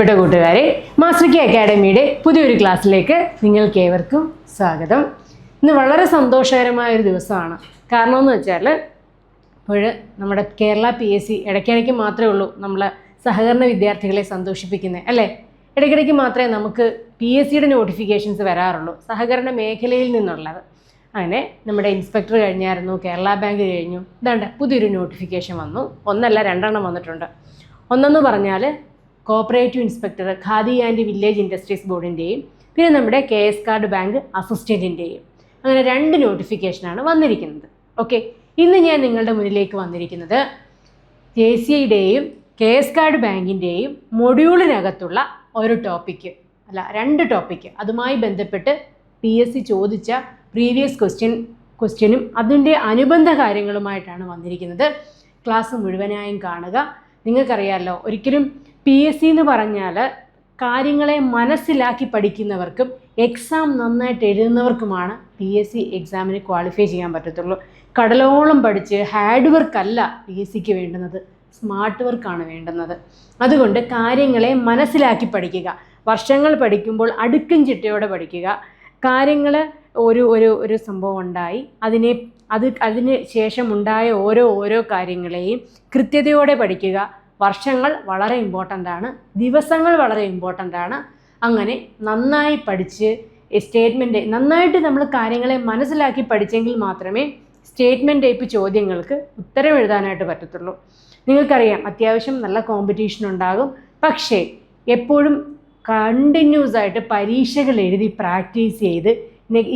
പ്രിയപ്പെട്ട കൂട്ടുകാരെ, master K അക്കാഡമിയുടെ പുതിയൊരു ക്ലാസ്സിലേക്ക് നിങ്ങൾക്ക് ഏവർക്കും സ്വാഗതം. ഇന്ന് വളരെ സന്തോഷകരമായ ഒരു ദിവസമാണ്. കാരണം എന്ന് വെച്ചാൽ ഇപ്പോൾ നമ്മുടെ കേരള PSC ഇടയ്ക്കിടയ്ക്ക് മാത്രമേ ഉള്ളൂ നമ്മളെ സഹകരണ വിദ്യാർത്ഥികളെ സന്തോഷിപ്പിക്കുന്നത്, അല്ലേ? ഇടയ്ക്കിടയ്ക്ക് മാത്രമേ നമുക്ക് PSCയുടെ നോട്ടിഫിക്കേഷൻസ് വരാറുള്ളൂ, സഹകരണ മേഖലയിൽ നിന്നുള്ളത്. അങ്ങനെ നമ്മുടെ ഇൻസ്പെക്ടർ കഴിഞ്ഞായിരുന്നു, കേരള ബാങ്ക് കഴിഞ്ഞു, ഇതാണ്ട് പുതിയൊരു നോട്ടിഫിക്കേഷൻ വന്നു. ഒന്നല്ല രണ്ടെണ്ണം വന്നിട്ടുണ്ട്. ഒന്നെന്ന് പറഞ്ഞാൽ cooperative inspector Khadi and village industries ബോർഡിൻ്റെയും പിന്നെ നമ്മുടെ KS കാർഡ് ബാങ്ക് അസിസ്റ്റൻറ്റിൻ്റെയും അങ്ങനെ 2 നോട്ടിഫിക്കേഷനാണ് വന്നിരിക്കുന്നത്. ഓക്കെ, ഇന്ന് ഞാൻ നിങ്ങളുടെ മുന്നിലേക്ക് വന്നിരിക്കുന്നത് JCIയുടെയും KS കാർഡ് ബാങ്കിൻ്റെയും മൊഡ്യൂളിനകത്തുള്ള ഒരു ടോപ്പിക്ക് അല്ല 2 ടോപ്പിക്ക്, അതുമായി ബന്ധപ്പെട്ട് PSC ചോദിച്ച പ്രീവിയസ് ക്വസ്റ്റ്യനും അതിൻ്റെ അനുബന്ധ കാര്യങ്ങളുമായിട്ടാണ് വന്നിരിക്കുന്നത്. ക്ലാസ് മുഴുവനായും കാണുക. നിങ്ങൾക്കറിയാമല്ലോ, ഒരിക്കലും PSC എന്ന് പറഞ്ഞാൽ കാര്യങ്ങളെ മനസ്സിലാക്കി പഠിക്കുന്നവർക്കും എക്സാം നന്നായിട്ട് എഴുതുന്നവർക്കുമാണ് PSC എക്സാമിന് ക്വാളിഫൈ ചെയ്യാൻ പറ്റത്തുള്ളൂ. കടലോളം പഠിച്ച് ഹാർഡ് വർക്കല്ല PSCക്ക് വേണ്ടുന്നത്, സ്മാർട്ട് വർക്കാണ് വേണ്ടുന്നത്. അതുകൊണ്ട് കാര്യങ്ങളെ മനസ്സിലാക്കി പഠിക്കുക. വർഷങ്ങൾ പഠിക്കുമ്പോൾ അടുക്കും ചിട്ടയോടെ പഠിക്കുക. കാര്യങ്ങൾ ഒരു സംഭവം ഉണ്ടായി, അതിന് ശേഷം ഉണ്ടായ ഓരോ കാര്യങ്ങളെയും കൃത്യതയോടെ പഠിക്കുക. വർഷങ്ങൾ വളരെ ഇമ്പോർട്ടൻ്റ് ആണ്, ദിവസങ്ങൾ വളരെ ഇമ്പോർട്ടൻ്റ് ആണ്. അങ്ങനെ നന്നായി പഠിച്ച് നന്നായിട്ട് നമ്മൾ കാര്യങ്ങളെ മനസ്സിലാക്കി പഠിച്ചെങ്കിൽ മാത്രമേ സ്റ്റേറ്റ്മെൻറ്റ് ടൈപ്പ് ചോദ്യങ്ങൾക്ക് ഉത്തരം എഴുതാനായിട്ട് പറ്റത്തുള്ളൂ. നിങ്ങൾക്കറിയാം, അത്യാവശ്യം നല്ല കോമ്പറ്റീഷൻ ഉണ്ടാകും. പക്ഷേ എപ്പോഴും കണ്ടിന്യൂസ് ആയിട്ട് പരീക്ഷകൾ എഴുതി പ്രാക്ടീസ് ചെയ്ത്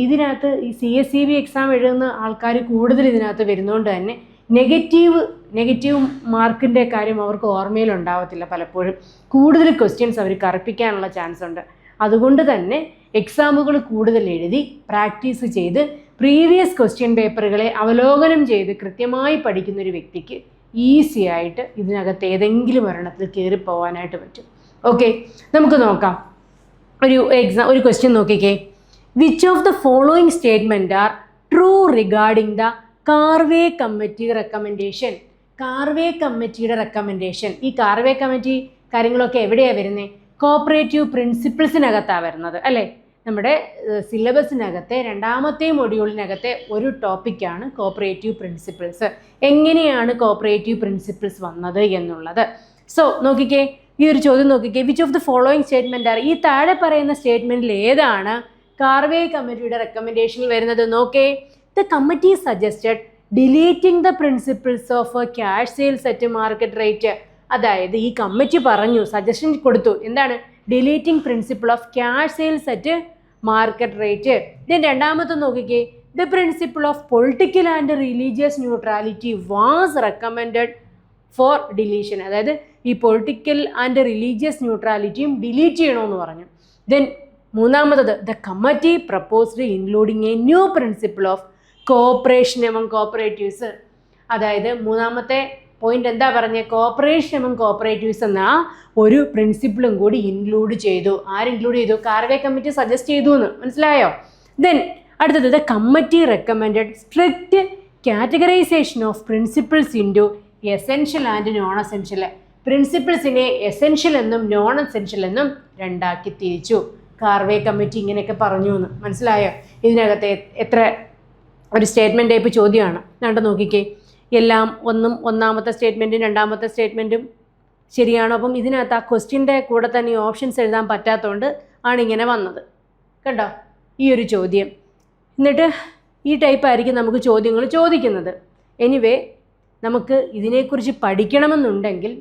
ഇതിനകത്ത് ഈ CSEB എക്സാം എഴുതുന്ന ആൾക്കാർ കൂടുതൽ ഇതിനകത്ത് വരുന്നതുകൊണ്ട് തന്നെ നെഗറ്റീവ് മാർക്കിൻ്റെ കാര്യം അവർക്ക് ഓർമ്മയിലുണ്ടാവത്തില്ല. പലപ്പോഴും കൂടുതൽ ക്വസ്റ്റ്യൻസ് അവർ കറുപ്പിക്കാനുള്ള ചാൻസ് ഉണ്ട്. അതുകൊണ്ട് തന്നെ എക്സാമുകൾ കൂടുതൽ എഴുതി പ്രാക്ടീസ് ചെയ്ത് പ്രീവിയസ് ക്വസ്റ്റ്യൻ പേപ്പറുകളെ അവലോകനം ചെയ്ത് കൃത്യമായി പഠിക്കുന്നൊരു വ്യക്തിക്ക് ഈസി ആയിട്ട് ഇതിനകത്ത് ഏതെങ്കിലും ഒരെണ്ണത്തിൽ കയറിപ്പോവാനായിട്ട് പറ്റും. ഓക്കെ, നമുക്ക് നോക്കാം. ഒരു ക്വസ്റ്റ്യൻ നോക്കിക്കേ. Which of the following statement are true regarding the Karve committee recommendation? Karve കമ്മിറ്റിയുടെ റെക്കമെൻഡേഷൻ, ഈ കാർവേ കമ്മിറ്റി കാര്യങ്ങളൊക്കെ എവിടെയാണ് വരുന്നത്? കോപ്പറേറ്റീവ് പ്രിൻസിപ്പിൾസിനകത്താണ് വരുന്നത്, അല്ലേ? നമ്മുടെ സിലബസിനകത്തെ 2ാമത്തെ മൊഡ്യൂളിനകത്തെ ഒരു ടോപ്പിക്കാണ് കോപ്പറേറ്റീവ് പ്രിൻസിപ്പിൾസ്. എങ്ങനെയാണ് കോപ്പറേറ്റീവ് പ്രിൻസിപ്പിൾസ് വന്നത് എന്നുള്ളത്. സോ നോക്കിക്കേ, ഈ ഒരു ചോദ്യം നോക്കിക്കേ. Which of the following statement are, ഈ താഴെ പറയുന്ന സ്റ്റേറ്റ്മെൻറ്റിൽ ഏതാണ് കാർവേ കമ്മിറ്റിയുടെ റെക്കമെൻഡേഷനിൽ വരുന്നത്? നോക്കേ. The committee suggested deleting the principles of a cash sales at market rate. അതായത് ഈ കമ്മിറ്റി പറഞ്ഞു, സജഷൻ കൊടുത്തു, എന്താണ്? Deleting principle of cash sales at market rate. ഇതിന് 2ാമത്തെ നോക്കിക്കേ. The principle of political and religious neutrality was recommended for deletion. അതായത് ഈ പൊളിറ്റിക്കൽ ആൻഡ് റിലീജിയസ് ന്യൂട്രാലിറ്റിയും ഡിലീറ്റ് ചെയ്യണമെന്ന് പറഞ്ഞു. ദെൻ 3ാമത്തത്, the committee proposed including a new principle of cooperation among cooperatives. അതായത് 3ാമത്തെ പോയിന്റ് എന്താ പറഞ്ഞത്? കോപ്പറേഷൻ എമംഗ് കോപ്പറേറ്റീവ്സ് എന്ന ഒരു പ്രിൻസിപ്പിളും കൂടി ഇൻക്ലൂഡ് ചെയ്തു. ആര് ഇൻക്ലൂഡ് ചെയ്തു? കാർവേ കമ്മിറ്റി സജസ്റ്റ് ചെയ്തു എന്ന് മനസ്സിലായോ? ദെൻ അടുത്തത്, the committee recommended strict categorization of principles into essential and non essential. പ്രിൻസിപ്പിൾസിനെ എസെൻഷ്യൽ എന്നും നോൺ എസെൻഷ്യൽ എന്നും 2ആക്കി തിരിച്ചു. കാർവേ കമ്മിറ്റി ഇങ്ങനെയൊക്കെ പറഞ്ഞു എന്ന് മനസ്സിലായോ? ഇതിനകത്തെ എത്ര ഒരു സ്റ്റേറ്റ്മെൻറ്റ് ടൈപ്പ് ചോദ്യമാണ്. രണ്ട് നോക്കിക്കേ, എല്ലാം 1ാമത്തെ സ്റ്റേറ്റ്മെൻറ്റും 2ാമത്തെ സ്റ്റേറ്റ്മെൻറ്റും ശരിയാണോ? അപ്പം ഇതിനകത്ത് ആ ക്വസ്റ്റ്യൻ്റെ കൂടെ തന്നെ ഓപ്ഷൻസ് എഴുതാൻ പറ്റാത്തതുകൊണ്ട് ആണ് ഇങ്ങനെ വന്നത്. കണ്ടോ ഈ ഒരു ചോദ്യം? എന്നിട്ട് ഈ ടൈപ്പായിരിക്കും നമുക്ക് ചോദ്യങ്ങൾ ചോദിക്കുന്നത്. എനിവേ, നമുക്ക് ഇതിനെക്കുറിച്ച് പഠിക്കണമെന്നുണ്ടെങ്കിൽ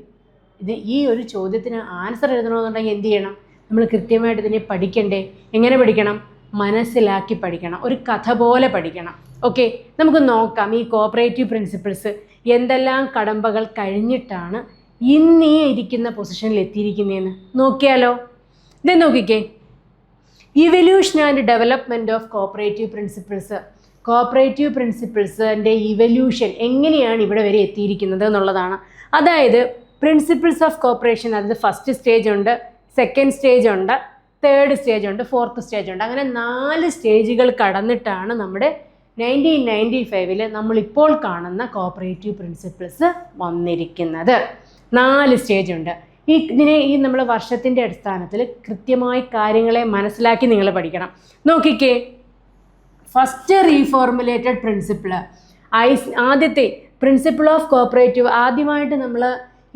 ഈ ഒരു ചോദ്യത്തിന് ആൻസർ എഴുതണമെന്നുണ്ടെങ്കിൽ എന്ത് ചെയ്യണം? നമ്മൾ കൃത്യമായിട്ട് ഇതിനെ പഠിക്കണ്ടേ? എങ്ങനെ പഠിക്കണം? മനസ്സിലാക്കി പഠിക്കണം, ഒരു കഥ പോലെ പഠിക്കണം. ഓക്കെ, നമുക്ക് നോക്കാം ഈ കോപ്പറേറ്റീവ് പ്രിൻസിപ്പിൾസ് എന്തെല്ലാം കടമ്പകൾ കഴിഞ്ഞിട്ടാണ് ഇന്നീ ഇരിക്കുന്ന പൊസിഷനിൽ എത്തിയിരിക്കുന്നതെന്ന് നോക്കിയാലോ? ഇത് നോക്കിക്കേ. Evolution and development of cooperative principles. Cooperative പ്രിൻസിപ്പിൾസിൻ്റെ ഇവല്യൂഷൻ എങ്ങനെയാണ് ഇവിടെ വരെ എത്തിയിരിക്കുന്നത് എന്നുള്ളതാണ്. അതായത് പ്രിൻസിപ്പിൾസ് ഓഫ് കോപ്പറേഷൻ, അതായത് ഫസ്റ്റ് സ്റ്റേജ് ഉണ്ട്, സെക്കൻഡ് സ്റ്റേജ് ഉണ്ട്, തേർഡ് സ്റ്റേജ് ഉണ്ട്, ഫോർത്ത് സ്റ്റേജ് ഉണ്ട്. അങ്ങനെ 4 സ്റ്റേജുകൾ കടന്നിട്ടാണ് നമ്മുടെ 1995 നമ്മളിപ്പോൾ കാണുന്ന കോപ്പറേറ്റീവ് പ്രിൻസിപ്പിൾസ് വന്നിരിക്കുന്നത്. 4 സ്റ്റേജ് ഉണ്ട്. ഈ നമ്മൾ വർഷത്തിൻ്റെ അടിസ്ഥാനത്തിൽ കൃത്യമായി കാര്യങ്ങളെ മനസ്സിലാക്കി നിങ്ങൾ പഠിക്കണം. നോക്കിക്കേ, ഫസ്റ്റ് റീഫോർമുലേറ്റഡ് പ്രിൻസിപ്പിൾ, ആദ്യത്തെ പ്രിൻസിപ്പിൾ ഓഫ് കോപ്പറേറ്റീവ്, ആദ്യമായിട്ട് നമ്മൾ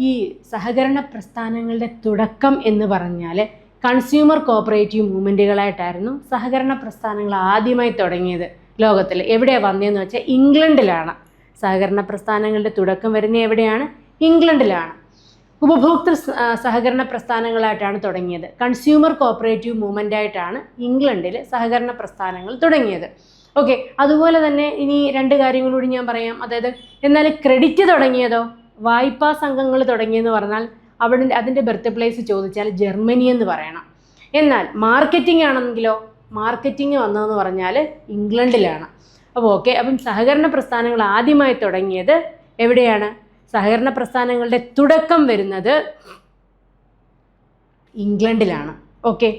ഈ സഹകരണ പ്രസ്ഥാനങ്ങളുടെ തുടക്കം എന്ന് പറഞ്ഞാൽ കൺസ്യൂമർ കോപ്പറേറ്റീവ് മൂവ്മെൻറ്റുകളായിട്ടായിരുന്നു സഹകരണ പ്രസ്ഥാനങ്ങൾ ആദ്യമായി തുടങ്ങിയത് ലോകത്തിൽ. എവിടെയാണ് വന്നതെന്ന് വെച്ചാൽ ഇംഗ്ലണ്ടിലാണ്. സഹകരണ പ്രസ്ഥാനങ്ങളുടെ തുടക്കം വരുന്നത് എവിടെയാണ്? ഇംഗ്ലണ്ടിലാണ്. ഉപഭോക്തൃ സഹകരണ പ്രസ്ഥാനങ്ങളായിട്ടാണ് തുടങ്ങിയത്. കൺസ്യൂമർ കോപ്പറേറ്റീവ് മൂവ്മെൻ്റ് ആയിട്ടാണ് ഇംഗ്ലണ്ടിൽ സഹകരണ പ്രസ്ഥാനങ്ങൾ തുടങ്ങിയത്. ഓക്കെ, അതുപോലെ തന്നെ ഇനി 2 കാര്യങ്ങളൂടി ഞാൻ പറയാം. അതായത് എന്നാൽ ക്രെഡിറ്റ് തുടങ്ങിയതോ, വായ്പാ സംഘങ്ങൾ തുടങ്ങിയെന്ന് പറഞ്ഞാൽ അതിൻ്റെ ബർത്ത് പ്ലേസ് ചോദിച്ചാൽ ജർമ്മനി എന്ന് പറയണം. എന്നാൽ മാർക്കറ്റിംഗ് ആണെങ്കിലോ, മാർക്കറ്റിംഗ് വന്നതെന്ന് പറഞ്ഞാൽ ഇംഗ്ലണ്ടിലാണ്. അപ്പോൾ ഓക്കെ, അപ്പം സഹകരണ പ്രസ്ഥാനങ്ങൾ ആദ്യമായി തുടങ്ങിയത് എവിടെയാണ്? സഹകരണ പ്രസ്ഥാനങ്ങളുടെ തുടക്കം വരുന്നത് ഇംഗ്ലണ്ടിലാണ്. ഓക്കെ,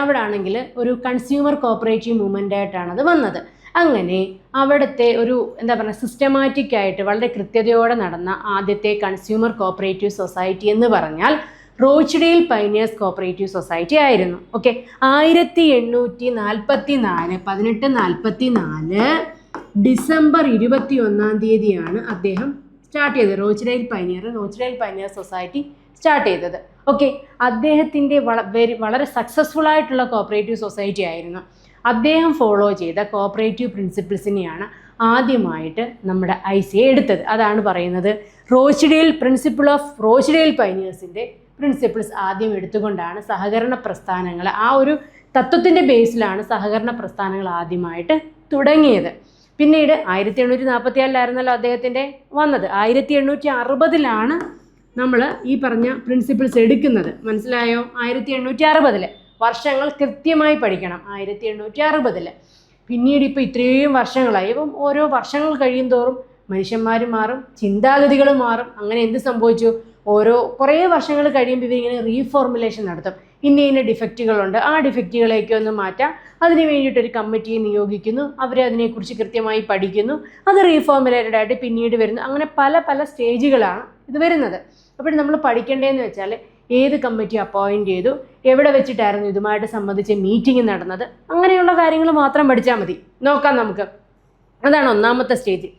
അവിടെ ആണെങ്കിൽ ഒരു കൺസ്യൂമർ കോപ്പറേറ്റീവ് മൂവ്മെൻ്റ് ആയിട്ടാണ് അത് വന്നത്. അങ്ങനെ അവിടുത്തെ ഒരു എന്താ പറയുക, സിസ്റ്റമാറ്റിക് ആയിട്ട് വളരെ കൃത്യതയോടെ നടന്ന ആദ്യത്തെ കൺസ്യൂമർ കോപ്പറേറ്റീവ് സൊസൈറ്റി എന്ന് പറഞ്ഞാൽ റോച്ച്ഡെയിൽ പൈനിയേഴ്സ് കോപ്പറേറ്റീവ് സൊസൈറ്റി ആയിരുന്നു. ഓക്കെ, 1844 ഡിസംബർ 21 അദ്ദേഹം സ്റ്റാർട്ട് ചെയ്തത്. റോച്ച്ഡെയിൽ പൈനിയർ സൊസൈറ്റി സ്റ്റാർട്ട് ചെയ്തത്. ഓക്കെ, അദ്ദേഹത്തിൻ്റെ വളരെ സക്സസ്ഫുൾ ആയിട്ടുള്ള കോപ്പറേറ്റീവ് സൊസൈറ്റി ആയിരുന്നു. അദ്ദേഹം ഫോളോ ചെയ്ത കോപ്പറേറ്റീവ് പ്രിൻസിപ്പിൾസിനെയാണ് ആദ്യമായിട്ട് നമ്മുടെ ICA എടുത്തത്. അതാണ് പറയുന്നത് പ്രിൻസിപ്പിൾ ഓഫ് റോച്ച്ഡെയിൽ പൈനിയേഴ്സിൻ്റെ പ്രിൻസിപ്പിൾസ് ആദ്യം എടുത്തുകൊണ്ടാണ് സഹകരണ പ്രസ്ഥാനങ്ങൾ, ആ ഒരു തത്വത്തിൻ്റെ ബേസിലാണ് സഹകരണ പ്രസ്ഥാനങ്ങൾ ആദ്യമായിട്ട് തുടങ്ങിയത്. പിന്നീട് 1844 അദ്ദേഹത്തിൻ്റെ വന്നത്. 1860 നമ്മൾ ഈ പറഞ്ഞ പ്രിൻസിപ്പിൾസ് എടുക്കുന്നത്. മനസ്സിലായോ? 1860 വർഷങ്ങൾ കൃത്യമായി പഠിക്കണം. 1860 പിന്നീട് ഇപ്പോൾ ഇത്രയും വർഷങ്ങളായി. ഇപ്പം ഓരോ വർഷങ്ങൾ കഴിയും തോറും മനുഷ്യന്മാർ മാറും, ചിന്താഗതികൾ മാറും. അങ്ങനെ എന്ത് സംഭവിച്ചു? കുറേ വർഷങ്ങൾ കഴിയുമ്പോൾ ഇവരിങ്ങനെ റീഫോർമുലേഷൻ നടത്തും. ഇന്ന ഡിഫക്റ്റുകളുണ്ട്, ആ ഡിഫക്റ്റുകളേക്ക് ഒന്ന് മാറ്റാം. അതിന് വേണ്ടിയിട്ടൊരു കമ്മിറ്റിയെ നിയോഗിക്കുന്നു. അവരതിനെക്കുറിച്ച് കൃത്യമായി പഠിക്കുന്നു. അത് റീഫോർമുലേറ്റഡ് ആയിട്ട് പിന്നീട് വരുന്നു. അങ്ങനെ പല സ്റ്റേജുകളാണ് ഇത് വരുന്നത്. അപ്പോൾ നമ്മൾ പഠിക്കേണ്ടതെന്ന് വെച്ചാൽ ഏത് കമ്മിറ്റി അപ്പോയിൻറ്റ് ചെയ്തു, എവിടെ വെച്ചിട്ടായിരുന്നു ഇതുമായിട്ട് സംബന്ധിച്ച് മീറ്റിംഗ് നടന്നത്, അങ്ങനെയുള്ള കാര്യങ്ങൾ മാത്രം പഠിച്ചാൽ മതി. നോക്കാം നമുക്ക്. അതാണ് ഒന്നാമത്തെ സ്റ്റേജ്.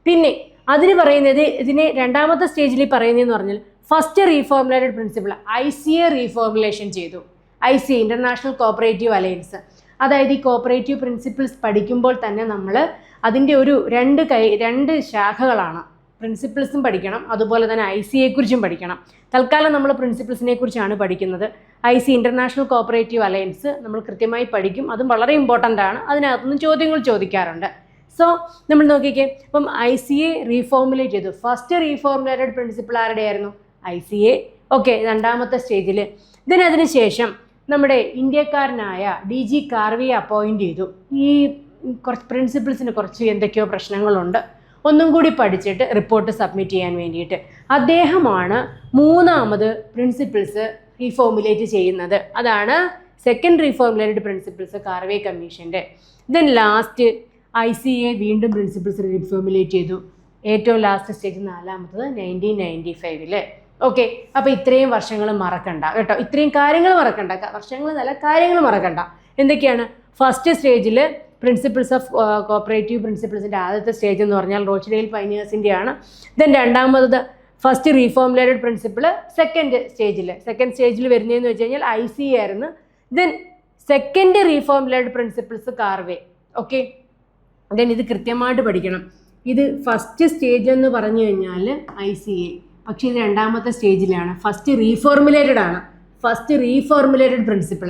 പിന്നെ അതിന് പറയുന്നത്, ഇതിനെ രണ്ടാമത്തെ സ്റ്റേജിൽ പറയുന്നതെന്ന് പറഞ്ഞാൽ ഫസ്റ്റ് റീഫോർമുലേറ്റഡ് പ്രിൻസിപ്പിൾ ICA റീഫോർമുലേഷൻ ചെയ്തു. ICA international cooperative alliance. അതായത് ഈ കോപ്പറേറ്റീവ് പ്രിൻസിപ്പിൾസ് പഠിക്കുമ്പോൾ തന്നെ നമ്മൾ അതിൻ്റെ ഒരു രണ്ട് ശാഖകളാണ്. പ്രിൻസിപ്പിൾസും പഠിക്കണം, അതുപോലെ തന്നെ ICAയെക്കുറിച്ചും പഠിക്കണം. തൽക്കാലം നമ്മൾ പ്രിൻസിപ്പിൾസിനെ കുറിച്ചാണ് പഠിക്കുന്നത്. ICA ഇൻ്റർനാഷണൽ കോപ്പറേറ്റീവ് അലയൻസ് നമ്മൾ കൃത്യമായി പഠിക്കും. അതും വളരെ ഇമ്പോർട്ടൻ്റ് ആണ്. അതിനകത്തുനിന്ന് ചോദ്യങ്ങൾ ചോദിക്കാറുണ്ട്. സോ നമ്മൾ നോക്കിക്കേ, ഇപ്പം ICA റീഫോർമുലേറ്റ് ചെയ്തു. ഫസ്റ്റ് റീഫോർമുലേറ്റഡ് പ്രിൻസിപ്പിൾ ആരുടെയായിരുന്നു? ICA. ഓക്കെ, രണ്ടാമത്തെ സ്റ്റേജിൽ. അതിന് ശേഷം നമ്മുടെ ഇന്ത്യക്കാരനായ DG കാർവിയെ അപ്പോയിൻറ്റ് ചെയ്തു. ഈ കുറച്ച് പ്രിൻസിപ്പിൾസിന് എന്തൊക്കെയോ പ്രശ്നങ്ങളുണ്ട്, ഒന്നും കൂടി പഠിച്ചിട്ട് റിപ്പോർട്ട് സബ്മിറ്റ് ചെയ്യാൻ വേണ്ടിയിട്ട് അദ്ദേഹമാണ് മൂന്നാമത് പ്രിൻസിപ്പിൾസ് റീഫോർമുലേറ്റ് ചെയ്യുന്നത്. അതാണ് സെക്കൻഡ് റീഫോർമുലേറ്റഡ് പ്രിൻസിപ്പിൾസ് കാർവേ കമ്മീഷൻ്റെ. ദെൻ ലാസ്റ്റ് ICA വീണ്ടും പ്രിൻസിപ്പിൾസ് റീഫോർമുലേറ്റ് ചെയ്തു. ഏറ്റവും ലാസ്റ്റ് സ്റ്റേജ് നാലാമത്തത് 1995. ഓക്കെ, അപ്പോൾ ഇത്രയും വർഷങ്ങൾ മറക്കണ്ട കേട്ടോ, ഇത്രയും കാര്യങ്ങൾ മറക്കണ്ട. വർഷങ്ങൾ നല്ല കാര്യങ്ങൾ മറക്കണ്ട. എന്തൊക്കെയാണ്? ഫസ്റ്റ് സ്റ്റേജിൽ പ്രിൻസിപ്പിൾസ് ഓഫ് കോപ്പറേറ്റീവ് പ്രിൻസിപ്പിൾസിൻ്റെ ആദ്യത്തെ സ്റ്റേജ് എന്ന് പറഞ്ഞാൽ റോച്ച്ഡെയിൽ പൈനിയേഴ്സിൻ്റെയാണ്. ദെൻ രണ്ടാമത് ഫസ്റ്റ് റീഫോർമുലേറ്റഡ് പ്രിൻസിപ്പിൾ സെക്കൻഡ് സ്റ്റേജിൽ വരുന്നതെന്ന് വെച്ച് കഴിഞ്ഞാൽ ICA ആയിരുന്നു. Then second reformulated principles Karve. Okay, then ഇത് കൃത്യമായിട്ട് പഠിക്കണം. ഇത് ഫസ്റ്റ് സ്റ്റേജ് എന്ന് പറഞ്ഞു കഴിഞ്ഞാൽ ICA, പക്ഷേ ഇത് രണ്ടാമത്തെ സ്റ്റേജിലാണ്. First reformulated principle.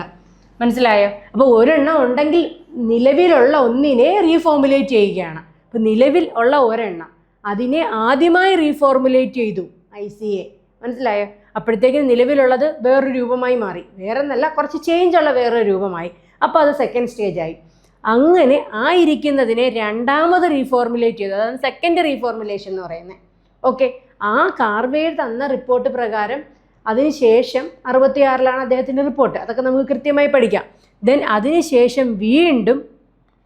മനസ്സിലായോ? അപ്പോൾ ഒരെണ്ണം ഉണ്ടെങ്കിൽ നിലവിലുള്ള ഒന്നിനെ റീഫോർമുലേറ്റ് ചെയ്യുകയാണ്. അപ്പോൾ നിലവിൽ ഉള്ള ഒരെണ്ണം അതിനെ ആദ്യമായി റീഫോർമുലേറ്റ് ചെയ്തു ICA. മനസ്സിലായോ? അപ്പോഴത്തേക്കും നിലവിലുള്ളത് വേറൊരു രൂപമായി മാറി. വേറെ എന്നല്ല, കുറച്ച് ചേഞ്ചുള്ള വേറൊരു രൂപമായി. അപ്പോൾ അത് സെക്കൻഡ് സ്റ്റേജായി. അങ്ങനെ ആയിരിക്കുന്നതിനെ രണ്ടാമത് റീഫോർമുലേറ്റ് ചെയ്തു. അതാണ് സെക്കൻഡ് റീഫോർമുലേഷൻ എന്ന് പറയുന്നത്. ഓക്കെ, ആ കാർവേ തന്ന റിപ്പോർട്ട് പ്രകാരം അതിനുശേഷം 66 അദ്ദേഹത്തിൻ്റെ റിപ്പോർട്ട്. അതൊക്കെ നമുക്ക് കൃത്യമായി പഠിക്കാം. ദെൻ അതിനുശേഷം വീണ്ടും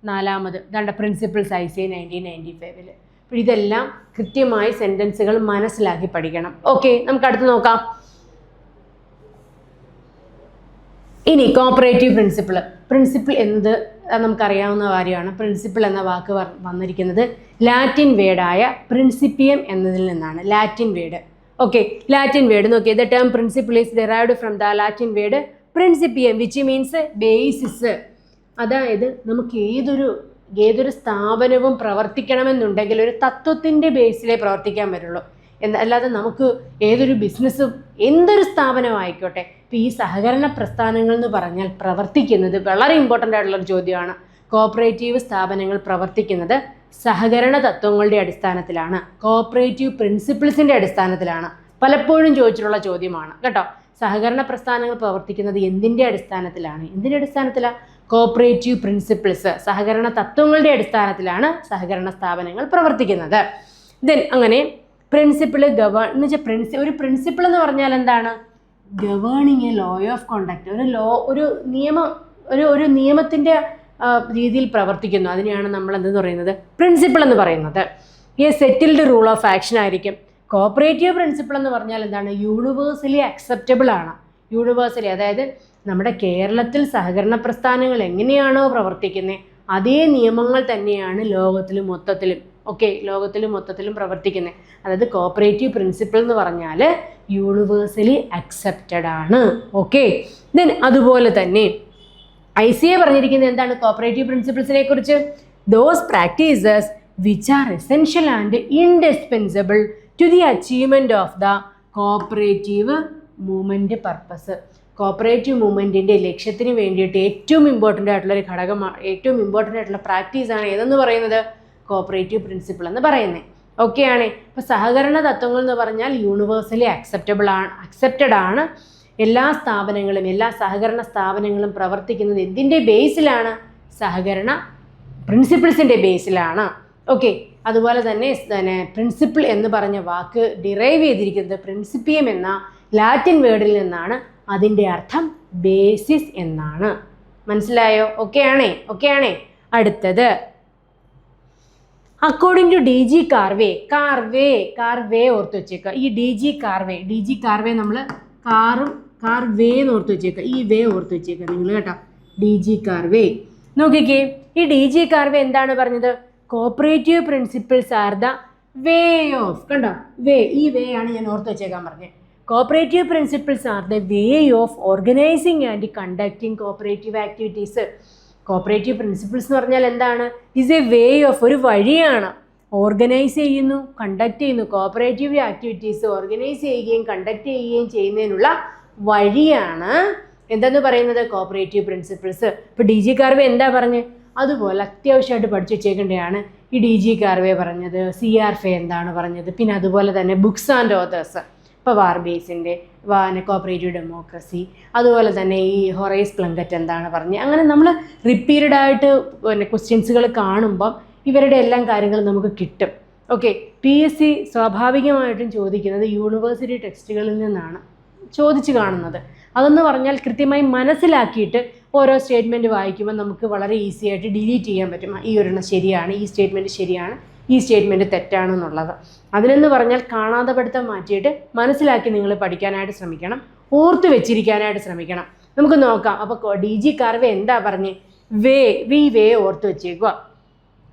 നാലാമത് പ്രിൻസിപ്പിൾസ് ICA 1995. അപ്പോൾ ഇതെല്ലാം കൃത്യമായി സെൻറ്റൻസുകൾ മനസ്സിലാക്കി പഠിക്കണം. ഓക്കെ, നമുക്ക് അടുത്ത് നോക്കാം. ഇനി കോപ്പറേറ്റീവ് പ്രിൻസിപ്പിൾ എന്നത് നമുക്കറിയാവുന്ന കാര്യമാണ്. പ്രിൻസിപ്പിൾ എന്ന വാക്ക് വന്നിരിക്കുന്നത് ലാറ്റിൻ വേർഡായ പ്രിൻസിപ്പിയം എന്നതിൽ നിന്നാണ്. Latin word okay, Latin word നോക്കിയത് the term principle is derived from the Latin word principium which means basis. അതായത് നമുക്ക് ഏതൊരു സ്ഥാപനവും പ്രവർത്തിക്കണമെന്നുണ്ടെങ്കിൽ ഒരു തത്വത്തിൻ്റെ ബേസിലേ പ്രവർത്തിക്കാൻ പറ്റുള്ളൂ. അല്ലാതെ നമുക്ക് ഏതൊരു ബിസിനസ്സും എന്തൊരു സ്ഥാപനമായിക്കോട്ടെ, ഇപ്പോൾ ഈ സഹകരണ പ്രസ്ഥാനങ്ങൾ എന്ന് പറഞ്ഞാൽ പ്രവർത്തിക്കുന്നത് വളരെ ഇമ്പോർട്ടൻ്റ് ആയിട്ടുള്ളൊരു ചോദ്യമാണ്. കോപ്പറേറ്റീവ് സ്ഥാപനങ്ങൾ പ്രവർത്തിക്കുന്നത് സഹകരണ തത്വങ്ങളുടെ അടിസ്ഥാനത്തിലാണ്, കോപ്പറേറ്റീവ് പ്രിൻസിപ്പിൾസിൻ്റെ അടിസ്ഥാനത്തിലാണ്. പലപ്പോഴും ചോദിച്ചിട്ടുള്ള ചോദ്യമാണ് കേട്ടോ. സഹകരണ പ്രസ്ഥാനങ്ങൾ പ്രവർത്തിക്കുന്നത് എന്തിൻ്റെ അടിസ്ഥാനത്തിലാണ്? കോപ്പറേറ്റീവ് പ്രിൻസിപ്പിൾസ്, സഹകരണ തത്വങ്ങളുടെ അടിസ്ഥാനത്തിലാണ് സഹകരണ സ്ഥാപനങ്ങൾ പ്രവർത്തിക്കുന്നത്. ദെൻ അങ്ങനെ പ്രിൻസിപ്പിൾ എന്ന് വെച്ചാൽ ഒരു പ്രിൻസിപ്പിൾ എന്ന് പറഞ്ഞാൽ എന്താണ്? Governing A law of conduct, ഒരു നിയമത്തിൻ്റെ രീതിയിൽ പ്രവർത്തിക്കുന്നു. അതിനെയാണ് നമ്മൾ എന്തെന്ന് പറയുന്നത്? പ്രിൻസിപ്പിൾ എന്ന് പറയുന്നത്. ഈ സെറ്റിൽഡ് റൂൾ ഓഫ് ആക്ഷൻ ആയിരിക്കും. കോപ്പറേറ്റീവ് പ്രിൻസിപ്പിൾ എന്ന് പറഞ്ഞാൽ എന്താണ്? യൂണിവേഴ്സലി അക്സെപ്റ്റബിൾ ആണ്. യൂണിവേഴ്സലി, അതായത് നമ്മുടെ കേരളത്തിൽ സഹകരണ പ്രസ്ഥാനങ്ങൾ എങ്ങനെയാണോ പ്രവർത്തിക്കുന്നത് അതേ നിയമങ്ങൾ തന്നെയാണ് ലോകത്തിലും മൊത്തത്തിലും പ്രവർത്തിക്കുന്നത്. അതായത് കോപ്പറേറ്റീവ് പ്രിൻസിപ്പിൾ എന്ന് പറഞ്ഞാൽ യൂണിവേഴ്സലി അക്സെപ്റ്റഡ് ആണ്. ഓക്കെ, ദെൻ അതുപോലെ തന്നെ ICA പറഞ്ഞിരിക്കുന്നത് എന്താണ് കോപ്പറേറ്റീവ് പ്രിൻസിപ്പിൾസിനെ കുറിച്ച്? Those practices which are essential and indispensable to the achievement of the cooperative movement purpose. Cooperative മൂവ്മെൻറ്റിൻ്റെ ലക്ഷ്യത്തിന് വേണ്ടിയിട്ട് ഏറ്റവും ഇമ്പോർട്ടൻ്റ് ആയിട്ടുള്ളൊരു ഘടകമാണ്, ഏറ്റവും ഇമ്പോർട്ടൻ്റ് ആയിട്ടുള്ള പ്രാക്ടീസാണ് ഏതെന്ന് പറയുന്നത്? കോപ്പറേറ്റീവ് പ്രിൻസിപ്പിൾ എന്ന് പറയുന്നത്. ഓക്കെ ആണ്. ഇപ്പോൾ സഹകരണ തത്വങ്ങൾ എന്ന് പറഞ്ഞാൽ യൂണിവേഴ്സലി അക്സെപ്റ്റഡ് ആണ്. എല്ലാ സഹകരണ സ്ഥാപനങ്ങളും പ്രവർത്തിക്കുന്നത് എന്തിൻ്റെ ബേസിലാണ്? സഹകരണ പ്രിൻസിപ്പിൾസിൻ്റെ ബേസിലാണ്. ഓക്കെ, അതുപോലെ തന്നെ പ്രിൻസിപ്പിൾ എന്ന് പറഞ്ഞ വാക്ക് ഡിറൈവ് ചെയ്തിരിക്കുന്നത് പ്രിൻസിപ്പിയം എന്ന ലാറ്റിൻ വേർഡിൽ നിന്നാണ്. അതിൻ്റെ അർത്ഥം ബേസിസ് എന്നാണ്. മനസ്സിലായോ? ഓക്കെ ആണേ. അടുത്തത് അക്കോർഡിംഗ് ടു DG കാർവേ ഓർത്ത് വെച്ചേക്കുക. ഈ DG കാർവേ നമ്മൾ കാർവേ എന്ന് ഓർത്ത് വെച്ചേക്കുക. ഈ വേ ഓർത്ത് വെച്ചേക്കുക നിങ്ങൾ കേട്ടോ. DG കാർവേ നോക്കിക്കേ. ഈ DG കാർവേ എന്താണ് പറഞ്ഞത്? Cooperative principles are the way of, കണ്ടോ വേ, ഈ വേ ആണ് ഞാൻ ഓർത്ത് വെച്ചേക്കാൻ പറഞ്ഞത്. Cooperative principles are the way of organising and conducting cooperative activities. Cooperative principles എന്ന് പറഞ്ഞാൽ എന്താണ്? ഈസ് എ വേ ഓഫ്, ഒരു വഴിയാണ്. ഓർഗനൈസ് ചെയ്യുന്നു, കണ്ടക്ട് ചെയ്യുന്നു. കോപ്പറേറ്റീവ് ആക്ടിവിറ്റീസ് ഓർഗനൈസ് ചെയ്യുകയും കണ്ടക്ട് ചെയ്യുകയും ചെയ്യുന്നതിനുള്ള വഴിയാണ് എന്തെന്ന് പറയുന്നത്? Cooperative principles. ഇപ്പോൾ DG കാർവേ എന്താ പറഞ്ഞത്? അതുപോലെ അത്യാവശ്യമായിട്ട് പഠിച്ചു വെച്ചേക്കേണ്ടതാണ്. ഈ DG കാർവേ പറഞ്ഞത്, CRFA എന്താണ് പറഞ്ഞത്, പിന്നെ അതുപോലെ തന്നെ ബുക്സ് ആൻഡ് ഓതേഴ്സ്, ഇപ്പോൾ വാർബേസിൻ്റെ കോപ്പറേറ്റീവ് ഡെമോക്രസി, അതുപോലെ തന്നെ ഈ ഹൊറൈസ് പ്ലങ്കറ്റ് എന്താണ് പറഞ്ഞത്. അങ്ങനെ നമ്മൾ റിപ്പീറ്റഡ് ആയിട്ട് ക്വസ്റ്റ്യൻസുകൾ കാണുമ്പം ഇവരുടെ എല്ലാം കാര്യങ്ങൾ നമുക്ക് കിട്ടും. ഓക്കെ, PSC സ്വാഭാവികമായിട്ടും ചോദിക്കുന്നത് യൂണിവേഴ്സിറ്റി ടെക്സ്റ്റുകളിൽ നിന്നാണ് ചോദിച്ചു കാണുന്നത്. അതെന്ന് പറഞ്ഞാൽ കൃത്യമായി മനസ്സിലാക്കിയിട്ട് ഓരോ സ്റ്റേറ്റ്മെൻറ്റ് വായിക്കുമ്പോൾ നമുക്ക് വളരെ ഈസി ആയിട്ട് ഡിലീറ്റ് ചെയ്യാൻ പറ്റും. ഈ ഒരെണ്ണം ശരിയാണ്, ഈ സ്റ്റേറ്റ്മെൻറ്റ് ശരിയാണ്, ഈ സ്റ്റേറ്റ്മെൻറ്റ് തെറ്റാണെന്നുള്ളത്. അതിനെന്ന് പറഞ്ഞാൽ കാണാതെ പഠിത്തം മാറ്റിയിട്ട് മനസ്സിലാക്കി നിങ്ങൾ പഠിക്കാനായിട്ട് ശ്രമിക്കണം, ഓർത്ത് വെച്ചിരിക്കാനായിട്ട് ശ്രമിക്കണം. നമുക്ക് നോക്കാം. അപ്പോൾ DG കാർവേ എന്താ പറഞ്ഞേ? വേ ഓർത്ത് വെച്ചേക്കുക.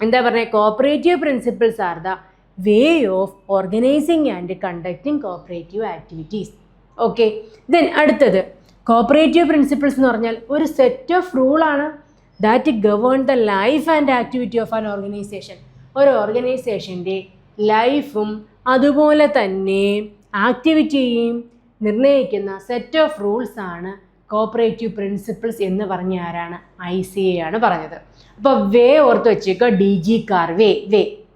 എന്താ പറഞ്ഞത്? Cooperative principles are the way of organising and conducting cooperative activities. Okay, then അടുത്തത് കോപ്പറേറ്റീവ് പ്രിൻസിപ്പിൾസ് എന്ന് പറഞ്ഞാൽ ഒരു സെറ്റ് ഓഫ് റൂളാണ് that govern the life and activity of an organisation. ഒരു ഓർഗനൈസേഷൻ്റെ ലൈഫും അതുപോലെ തന്നെ ആക്ടിവിറ്റിയും നിർണ്ണയിക്കുന്ന സെറ്റ് ഓഫ് റൂൾസാണ് കോപ്പറേറ്റീവ് പ്രിൻസിപ്പിൾസ് എന്ന് പറഞ്ഞ ആരാണ്? ICA ആണ് പറഞ്ഞത്. അപ്പോൾ വേ ഓർത്ത് വെച്ചേക്കുക. DG കാർവേ,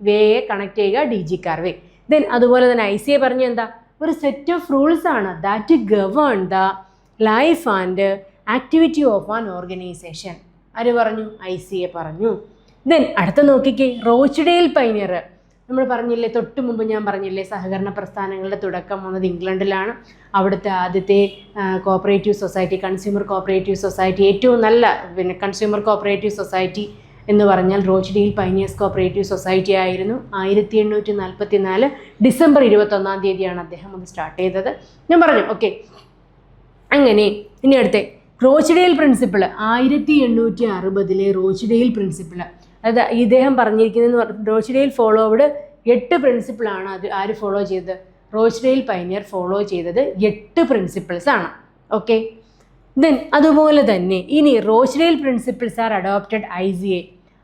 വേയെ കണക്ട് ചെയ്യുക, DG കാർവേ. ദെൻ അതുപോലെ തന്നെ ICA പറഞ്ഞ എന്താ? ഒരു സെറ്റ് ഓഫ് റൂൾസ് ആണ് that govern the life and activity of an organisation. ആര് പറഞ്ഞു? ICA പറഞ്ഞു. ദെൻ അടുത്ത നോക്കിക്കേ, റോച്ച്ഡെയിൽ പൈനിയർ. നമ്മൾ പറഞ്ഞില്ലേ, തൊട്ട് മുമ്പ് ഞാൻ പറഞ്ഞില്ലേ, സഹകരണ പ്രസ്ഥാനങ്ങളുടെ തുടക്കം വന്നത് ഇംഗ്ലണ്ടിലാണ്. അവിടുത്തെ ആദ്യത്തെ cooperative society, consumer cooperative society, ഏറ്റവും നല്ല കൺസ്യൂമർ കോപ്പറേറ്റീവ് സൊസൈറ്റി എന്ന് പറഞ്ഞാൽ റോച്ച്ഡെയിൽ പൈനിയേഴ്സ് കോപ്പറേറ്റീവ് സൊസൈറ്റി ആയിരുന്നു. 1844 ഡിസംബർ 21 അദ്ദേഹം അത് സ്റ്റാർട്ട് ചെയ്തത്. ഞാൻ പറഞ്ഞു. ഓക്കെ, അങ്ങനെ ഇനി അടുത്ത റോച്ച്ഡെയിൽ പ്രിൻസിപ്പിൾ 1860 റോച്ച്ഡെയിൽ പ്രിൻസിപ്പിൾ, അതായത് ഇദ്ദേഹം പറഞ്ഞിരിക്കുന്നത് റോച്ച്ഡെയിൽ ഫോളോവഡ് 8 പ്രിൻസിപ്പിളാണ്. അത് ആര് ഫോളോ ചെയ്തത്? റോച്ച്ഡെയിൽ പൈനിയർ ഫോളോ ചെയ്തത് 8 പ്രിൻസിപ്പിൾസ് ആണ്. ഓക്കെ, ദെൻ അതുപോലെ തന്നെ ഇനി Rochdale principles are adopted ICA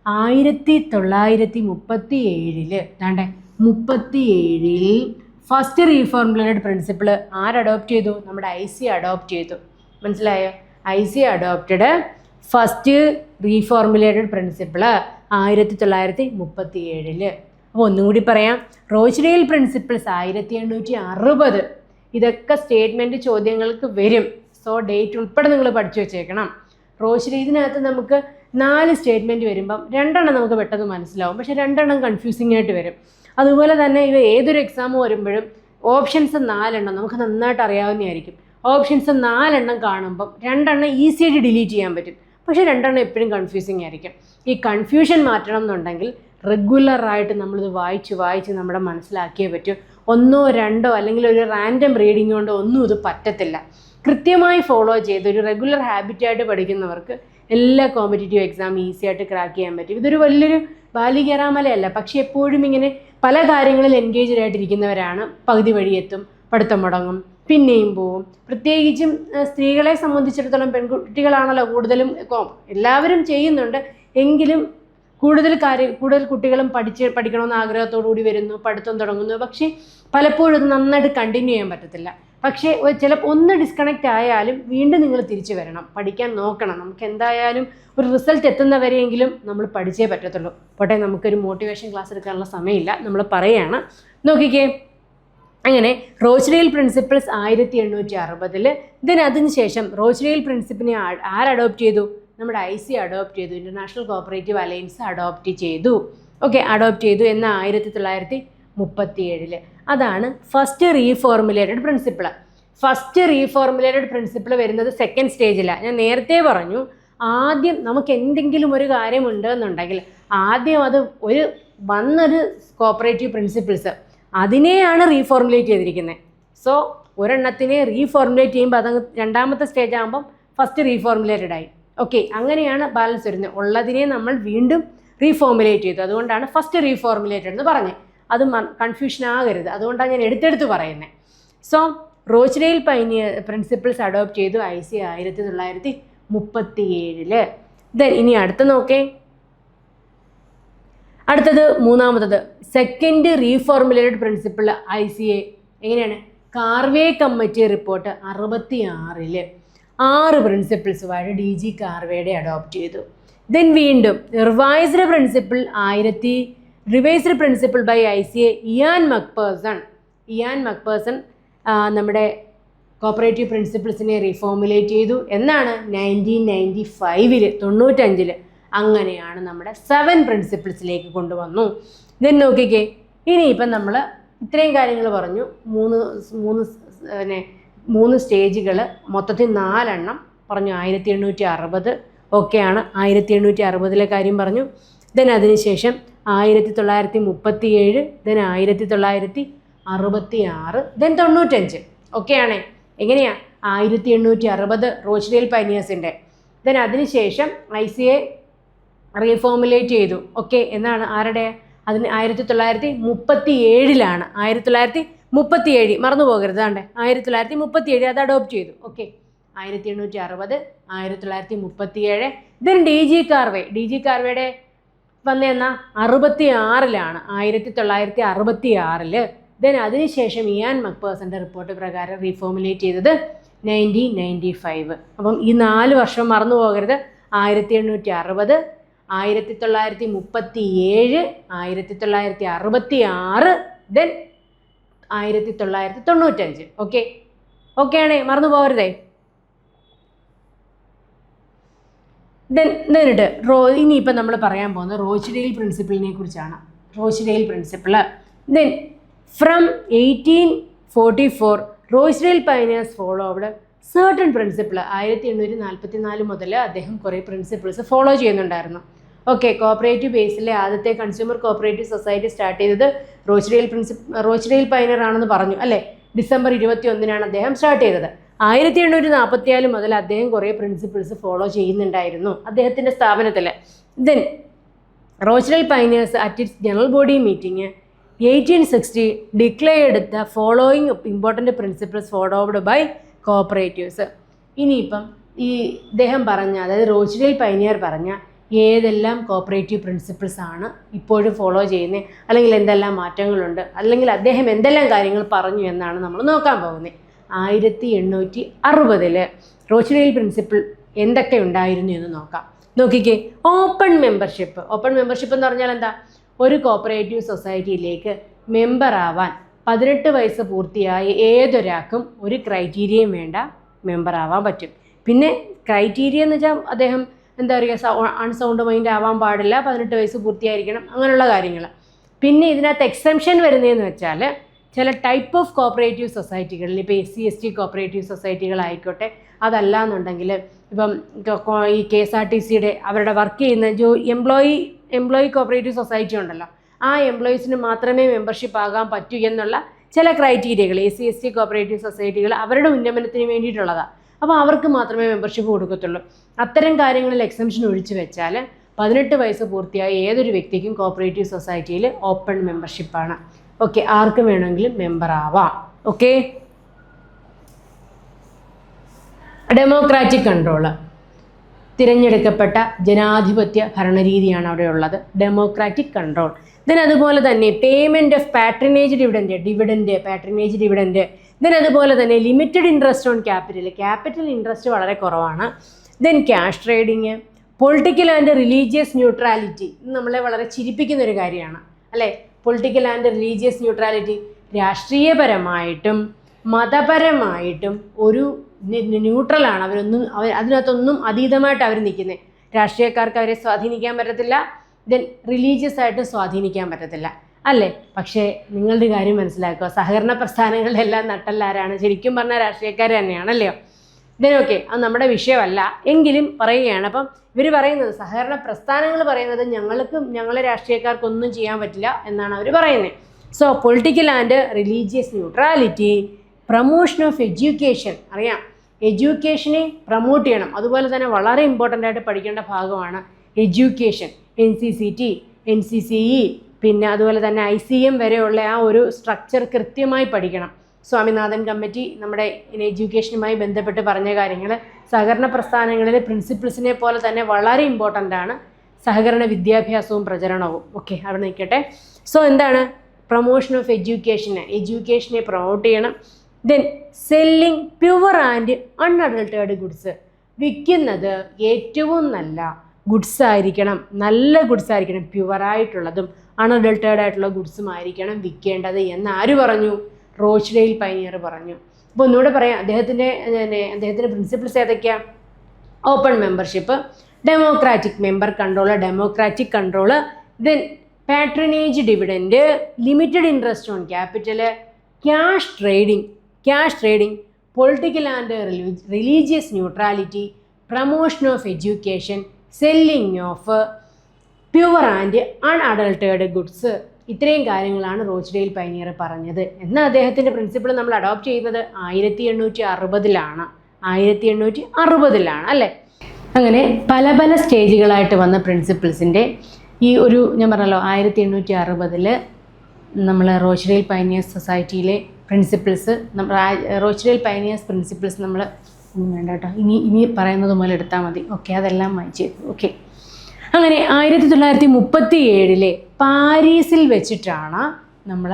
1937 താണ്ടെ 37 ഫസ്റ്റ് റീഫോർമുലേറ്റഡ് പ്രിൻസിപ്പിൾ ആര് അഡോപ്റ്റ് ചെയ്തു? നമ്മുടെ ICA അഡോപ്റ്റ് ചെയ്തു. മനസ്സിലായോ? ICA adopted first reformulated principle 1937. അപ്പോൾ ഒന്നും കൂടി പറയാം, റോച്ച്ഡെയിൽ പ്രിൻസിപ്പിൾസ് 1860. ഇതൊക്കെ സ്റ്റേറ്റ്മെൻറ്റ് ചോദ്യങ്ങൾക്ക് വരും. സോ ഡേറ്റ് ഉൾപ്പെടെ നിങ്ങൾ പഠിച്ചു വെച്ചേക്കണം. ഇതിനകത്ത് നമുക്ക് 4 സ്റ്റേറ്റ്മെൻറ്റ് വരുമ്പം 2 നമുക്ക് പെട്ടെന്ന് മനസ്സിലാവും, പക്ഷേ 2 കൺഫ്യൂസിംഗ് ആയിട്ട് വരും. അതുപോലെ തന്നെ ഇവ ഏതൊരു എക്സാം വരുമ്പോഴും ഓപ്ഷൻസ് 4 നമുക്ക് നന്നായിട്ട് അറിയാവുന്നതായിരിക്കും. ഓപ്ഷൻസ് 4 കാണുമ്പം 2 ഈസി ആയിട്ട് ഡിലീറ്റ് ചെയ്യാൻ പറ്റും, പക്ഷേ 2 എപ്പോഴും കൺഫ്യൂസിങ് ആയിരിക്കും. ഈ കൺഫ്യൂഷൻ മാറ്റണം എന്നുണ്ടെങ്കിൽ റെഗുലറായിട്ട് നമ്മളിത് വായിച്ച് നമ്മുടെ മനസ്സിലാക്കിയേ പറ്റൂ. 1 2 അല്ലെങ്കിൽ ഒരു റാൻഡം റീഡിങ് കൊണ്ട് ഒന്നും ഇത് പറ്റത്തില്ല. കൃത്യമായി ഫോളോ ചെയ്ത് ഒരു റെഗുലർ ഹാബിറ്റായിട്ട് പഠിക്കുന്നവർക്ക് എല്ലാ കോമ്പറ്റേറ്റീവ് എക്സാം ഈസി ആയിട്ട് ക്രാക്ക് ചെയ്യാൻ പറ്റും. ഇതൊരു വലിയൊരു ബാലികേറാമലയല്ല, പക്ഷേ എപ്പോഴും ഇങ്ങനെ പല കാര്യങ്ങളിൽ എൻഗേജ്ഡ് ആയിട്ടിരിക്കുന്നവരാണ് പകുതി വഴിയെത്തും, പഠിത്തം മുടങ്ങും, പിന്നെയും പോവും. പ്രത്യേകിച്ചും സ്ത്രീകളെ സംബന്ധിച്ചിടത്തോളം പെൺകുട്ടികളാണല്ലോ കൂടുതലും, എല്ലാവരും ചെയ്യുന്നുണ്ട് എങ്കിലും കൂടുതൽ കുട്ടികളും പഠിക്കണമെന്ന് ആഗ്രഹത്തോടു കൂടി വരുന്നു, പഠിത്തം തുടങ്ങുന്നു. പക്ഷേ പലപ്പോഴും അത് നന്നായിട്ട് കണ്ടിന്യൂ ചെയ്യാൻ പറ്റത്തില്ല. പക്ഷേ ചിലപ്പോൾ ഒന്ന് ഡിസ്കണക്റ്റ് ആയാലും വീണ്ടും നിങ്ങൾ തിരിച്ചു വരണം, പഠിക്കാൻ നോക്കണം. നമുക്ക് എന്തായാലും ഒരു റിസൾട്ട് എത്തുന്നവരെയെങ്കിലും നമ്മൾ പഠിച്ചേ പറ്റത്തുള്ളൂ. പോട്ടെ, നമുക്കൊരു മോട്ടിവേഷൻ ക്ലാസ് എടുക്കാനുള്ള സമയമില്ല, നമ്മൾ പറയുകയാണ്. നോക്കിക്കേ, അങ്ങനെ റോച്ച്ഡെയിൽ പ്രിൻസിപ്പിൾസ് 1860. അതിനുശേഷം റോച്ച്ഡെയിൽ പ്രിൻസിപ്പിനെ ആര് അഡോപ്റ്റ് ചെയ്തു? നമ്മുടെ ICA അഡോപ്റ്റ് ചെയ്തു. ഇൻ്റർനാഷണൽ കോപ്പറേറ്റീവ് അലയൻസ് അഡോപ്റ്റ് ചെയ്തു. ഓക്കെ, അഡോപ്റ്റ് ചെയ്തു എന്ന 1937. അതാണ് first reformulated principle. First reformulated principle വരുന്നത് സെക്കൻഡ് സ്റ്റേജിലാണ്. ഞാൻ നേരത്തെ പറഞ്ഞു, ആദ്യം നമുക്ക് എന്തെങ്കിലും ഒരു കാര്യമുണ്ട് എന്നുണ്ടെങ്കിൽ ആദ്യം അത് വന്നൊരു കോപ്പറേറ്റീവ് പ്രിൻസിപ്പിൾസ് അതിനെയാണ് റീഫോർമുലേറ്റ് ചെയ്തിരിക്കുന്നത്. സോ ഒരെണ്ണത്തിനെ റീഫോർമുലേറ്റ് ചെയ്യുമ്പോൾ അതങ്ങ് രണ്ടാമത്തെ സ്റ്റേജ് ആകുമ്പം ഫസ്റ്റ് റീഫോർമുലേറ്റഡ് ആയി. ഓക്കെ, അങ്ങനെയാണ് ബാലൻസ് വരുന്നത്. ഉള്ളതിനെ നമ്മൾ വീണ്ടും റീഫോർമുലേറ്റ് ചെയ്തു. അതുകൊണ്ടാണ് ഫസ്റ്റ് റീഫോർമുലേറ്റഡ് എന്ന് പറഞ്ഞത്. അത് കൺഫ്യൂഷൻ ആകരുത്, അതുകൊണ്ടാണ് ഞാൻ എടുത്തെടുത്ത് പറയുന്നത്. സോ റോച്ച്ഡെയിൽ പൈനിയർ പ്രിൻസിപ്പിൾസ് അഡോപ്റ്റ് ചെയ്തു ICA 1937. ദെൻ ഇനി അടുത്ത നോക്കേ, അടുത്തത് മൂന്നാമത്തത് സെക്കൻഡ് റീഫോർമുലേറ്റഡ് പ്രിൻസിപ്പിൾ ICA എങ്ങനെയാണ്? കാർവേ കമ്മിറ്റി റിപ്പോർട്ട് 66 6 പ്രിൻസിപ്പിൾസുമായിട്ട് DG കാർവേയുടെ അഡോപ്റ്റ് ചെയ്തു. ദെൻ വീണ്ടും revised principle by ICA Ian McPherson നമ്മുടെ കോപ്പറേറ്റീവ് പ്രിൻസിപ്പിൾസിനെ റീഫോർമുലേറ്റ് ചെയ്തു. എന്നാണ് 1995. അങ്ങനെയാണ് നമ്മുടെ 7 പ്രിൻസിപ്പിൾസിലേക്ക് കൊണ്ടുവന്നു. ദെൻ നോക്കിക്കേ, ഇനിയിപ്പം നമ്മൾ ഇത്രയും കാര്യങ്ങൾ പറഞ്ഞു. മൂന്ന് സ്റ്റേജുകൾ, മൊത്തത്തിൽ 4 പറഞ്ഞു. 1860 ഓക്കെയാണ്, 1860 കാര്യം പറഞ്ഞു. ദെൻ അതിനുശേഷം 1937, ദെൻ 1966, ദെൻ 95 ഓക്കെയാണ്. എങ്ങനെയാ? 1860 റോച്ച്ഡെയിൽ പൈനിയേഴ്സിൻ്റെ. ദെൻ അതിനുശേഷം ICA റീഫോർമുലേറ്റ് ചെയ്തു. ഓക്കെ, എന്നാണ് ആരുടെ? അതിന് 1937 1937 മറന്നു പോകരുത്. 1937 അത് അഡോപ്റ്റ് ചെയ്തു. ഓക്കെ, 1860 1937. Then DG കാർവേയുടെ വന്നെന്ന 66 1966. ദെൻ അതിനുശേഷം ഇയാൻ മക്പേഴ്സൻ്റെ റിപ്പോർട്ട് പ്രകാരം റീഫോർമുലേറ്റ് ചെയ്തത് 1995. അപ്പം ഈ 4 വർഷം മറന്നു പോകരുത്. 1860, 1937, 1966, ദെൻ 1995. ഓക്കെ ആണേ, മറന്നു പോകരുതേ. എന്നിട്ട് ഇനിയിപ്പം നമ്മൾ പറയാൻ പോകുന്നത് റോച്ച്ഡെയിൽ പ്രിൻസിപ്പിളിനെ കുറിച്ചാണ്. Rochdale principle. Then from 1844 Rochdale pioneers followed certain principle. 1844 മുതൽ അദ്ദേഹം കുറേ പ്രിൻസിപ്പിൾസ് ഫോളോ ചെയ്യുന്നുണ്ടായിരുന്നു. ഓക്കെ, കോപ്പറേറ്റീവ് ബേസിലെ ആദ്യത്തെ കൺസ്യൂമർ കോപ്പറേറ്റീവ് സൊസൈറ്റി സ്റ്റാർട്ട് ചെയ്തത് റോച്ച്ഡെയിൽ പൈനിയർ ആണെന്ന് പറഞ്ഞു അല്ലേ? ഡിസംബർ 21 അദ്ദേഹം സ്റ്റാർട്ട് ചെയ്തത്. 1844 മുതൽ അദ്ദേഹം കുറേ പ്രിൻസിപ്പിൾസ് ഫോളോ ചെയ്യുന്നുണ്ടായിരുന്നു അദ്ദേഹത്തിൻ്റെ സ്ഥാപനത്തിൽ. Then Rochdale pioneers at its general body meeting 1860 declared the following important principles followed by cooperatives. ഇനിയിപ്പം ഈ ഇദ്ദേഹം പറഞ്ഞ, അതായത് റോച്ച്ഡെയിൽ പയനിയർ പറഞ്ഞ ഏതെല്ലാം കോപ്പറേറ്റീവ് പ്രിൻസിപ്പിൾസ് ആണ് ഇപ്പോഴും ഫോളോ ചെയ്യുന്നത്, അല്ലെങ്കിൽ എന്തെല്ലാം മാറ്റങ്ങളുണ്ട്, അല്ലെങ്കിൽ അദ്ദേഹം എന്തെല്ലാം കാര്യങ്ങൾ പറഞ്ഞു എന്നാണ് നമ്മൾ നോക്കാൻ പോകുന്നത്. 1860 റോച്ച്ഡെയിൽ പ്രിൻസിപ്പിൾ എന്തൊക്കെ ഉണ്ടായിരുന്നു എന്ന് നോക്കാം. നോക്കിക്കേ, ഓപ്പൺ മെമ്പർഷിപ്പ്. ഓപ്പൺ മെമ്പർഷിപ്പ് എന്ന് പറഞ്ഞാൽ എന്താ? ഒരു കോപ്പറേറ്റീവ് സൊസൈറ്റിയിലേക്ക് മെമ്പർ ആവാൻ 18 വയസ്സ് പൂർത്തിയായ ഏതൊരാൾക്കും ഒരു ക്രൈറ്റീരിയയും വേണ്ട, മെമ്പർ ആവാൻ പറ്റും. പിന്നെ ക്രൈറ്റീരിയ എന്ന് വെച്ചാൽ അദ്ദേഹം എന്താ പറയുക, അൺസൗണ്ട് മൈൻഡ് ആവാൻ പാടില്ല, 18 വയസ്സ് പൂർത്തിയായിരിക്കണം, അങ്ങനെയുള്ള കാര്യങ്ങൾ. പിന്നെ ഇതിനകത്ത് എക്സംഷൻ വരുന്നതെന്ന് വെച്ചാൽ ചില ടൈപ്പ് ഓഫ് കോപ്പറേറ്റീവ് സൊസൈറ്റികളിൽ, ഇപ്പോൾ SC/ST കോപ്പറേറ്റീവ് സൊസൈറ്റികളായിക്കോട്ടെ, അതല്ല എന്നുണ്ടെങ്കിൽ ഇപ്പം ഈ KSRTCയുടെ അവരുടെ വർക്ക് ചെയ്യുന്ന എംപ്ലോയി കോപ്പറേറ്റീവ് സൊസൈറ്റി ഉണ്ടല്ലോ, ആ എംപ്ലോയീസിന് മാത്രമേ മെമ്പർഷിപ്പ് ആകാൻ പറ്റൂ എന്നുള്ള ചില ക്രൈറ്റീരിയകൾ SC/ST കോപ്പറേറ്റീവ് സൊസൈറ്റികൾ അവരുടെ ഉന്നമനത്തിന് വേണ്ടിയിട്ടുള്ളതാണ്. അപ്പോൾ അവർക്ക് മാത്രമേ മെമ്പർഷിപ്പ് കൊടുക്കത്തുള്ളൂ. അത്തരം കാര്യങ്ങളിൽ എക്സംഷൻ ഒഴിച്ചു വെച്ചാൽ 18 വയസ്സ് പൂർത്തിയായ ഏതൊരു വ്യക്തിക്കും കോപ്പറേറ്റീവ് സൊസൈറ്റിയിൽ ഓപ്പൺ മെമ്പർഷിപ്പാണ്. ഓക്കെ, ആർക്ക് വേണമെങ്കിലും മെമ്പർ ആവാം. ഓക്കെ, ഡെമോക്രാറ്റിക് കൺട്രോള്, തിരഞ്ഞെടുക്കപ്പെട്ട ജനാധിപത്യ ഭരണരീതിയാണ് അവിടെ ഉള്ളത്, ഡെമോക്രാറ്റിക് കൺട്രോൾ. അതുപോലെ തന്നെ പേയ്മെൻറ്റ് ഓഫ് പാട്രണേജ് ഡിവിഡൻറ്റ്. അതുപോലെ തന്നെ limited interest on capital interest വളരെ കുറവാണ്. Cash trading, political and religious neutrality. നമ്മളെ വളരെ ചിരിപ്പിക്കുന്ന ഒരു കാര്യമാണ് അല്ലേ? പൊളിറ്റിക്കൽ ആൻഡ് റിലീജിയസ് ന്യൂട്രാലിറ്റി, രാഷ്ട്രീയപരമായിട്ടും മതപരമായിട്ടും ഒരു ന്യൂട്രലാണ് അതിനകത്തൊന്നും അതീതമായിട്ട് അവർ നിൽക്കുന്നത്. രാഷ്ട്രീയക്കാർക്ക് അവരെ സ്വാധീനിക്കാൻ പറ്റത്തില്ല, റിലീജിയസ് ആയിട്ട് സ്വാധീനിക്കാൻ പറ്റത്തില്ല അല്ലേ? പക്ഷേ നിങ്ങളുടെ കാര്യം മനസ്സിലാക്കുക, സഹകരണ പ്രസ്ഥാനങ്ങളുടെ എല്ലാം നട്ടെല്ലാരാണ്? ശരിക്കും പറഞ്ഞാൽ രാഷ്ട്രീയക്കാർ തന്നെയാണല്ലോ. ഓക്കെ, അത് നമ്മുടെ വിഷയമല്ല എങ്കിലും പറയുകയാണ്. അപ്പം ഇവർ പറയുന്നത്, സഹകരണ പ്രസ്ഥാനങ്ങൾ പറയുന്നത് ഞങ്ങളെ രാഷ്ട്രീയക്കാർക്കൊന്നും ചെയ്യാൻ പറ്റില്ല എന്നാണ് അവർ പറയുന്നത്. So political and religious neutrality, promotion of education. അറിയാം, എഡ്യൂക്കേഷനെ പ്രൊമോട്ട് ചെയ്യണം. അതുപോലെ തന്നെ വളരെ ഇമ്പോർട്ടൻ്റ് ആയിട്ട് പഠിക്കേണ്ട ഭാഗമാണ് എഡ്യൂക്കേഷൻ. NCCT, NCCE, പിന്നെ അതുപോലെ തന്നെ ICM വരെയുള്ള ആ ഒരു സ്ട്രക്ചർ കൃത്യമായി പഠിക്കണം. സ്വാമിനാഥൻ കമ്മിറ്റി നമ്മുടെ എഡ്യൂക്കേഷനുമായി ബന്ധപ്പെട്ട് പറഞ്ഞ കാര്യങ്ങൾ സഹകരണ പ്രസ്ഥാനങ്ങളിലെ പ്രിൻസിപ്പിൾസിനെ പോലെ തന്നെ വളരെ ഇമ്പോർട്ടൻ്റ് ആണ് സഹകരണ വിദ്യാഭ്യാസവും പ്രചരണവും. ഓക്കെ, അവിടെ നിൽക്കട്ടെ. സോ എന്താണ്? പ്രൊമോഷൻ ഓഫ് എഡ്യൂക്കേഷനെ പ്രൊമോട്ട് ചെയ്യണം. Selling pure and unadulterated goods. വിൽക്കുന്നത് ഏറ്റവും നല്ല ഗുഡ്സ് ആയിരിക്കണം, നല്ല ഗുഡ്സ് ആയിരിക്കണം, പ്യുവറായിട്ടുള്ളതും അൺഅഡൾട്ടേഡ് ആയിട്ടുള്ള ഗുഡ്സും ആയിരിക്കണം വിൽക്കേണ്ടത് എന്ന് ആര് പറഞ്ഞു? റോച്ച്ഡെയിൽ പയനിയർ പറഞ്ഞു. അപ്പോൾ ഒന്നുകൂടെ പറയാം, അദ്ദേഹത്തിൻ്റെ പ്രിൻസിപ്പിൾസ് ഏതൊക്കെയാണ്? Open membership, democratic control, patronage dividend, limited interest on capital, cash trading, political and religious neutrality, promotion of education, selling of pure and unadulterated goods. ഇത്രയും കാര്യങ്ങളാണ് റോച്ച്ഡെയിൽ പയനിയർ പറഞ്ഞത്. എന്നാൽ അദ്ദേഹത്തിൻ്റെ പ്രിൻസിപ്പിൾ നമ്മൾ അഡോപ്റ്റ് ചെയ്യുന്നത് 1860 അല്ലേ? അങ്ങനെ പല സ്റ്റേജുകളായിട്ട് വന്ന പ്രിൻസിപ്പിൾസിൻ്റെ ഈ ഒരു ഞാൻ പറഞ്ഞല്ലോ 1860 നമ്മൾ റോച്ച്ഡെയിൽ പയനിയേഴ്സ് സൊസൈറ്റിയിലെ പ്രിൻസിപ്പിൾസ്, റോച്ച്ഡെയിൽ പയനിയേഴ്സ് പ്രിൻസിപ്പിൾസ് നമ്മൾ വേണ്ട കേട്ടോ, ഇനി പറയുന്നത് പോലെ എടുത്താൽ മതി. ഓക്കെ, അതെല്ലാം വായിച്ചു. ഓക്കെ, അങ്ങനെ 1937 പാരീസിൽ വെച്ചിട്ടാണ് നമ്മൾ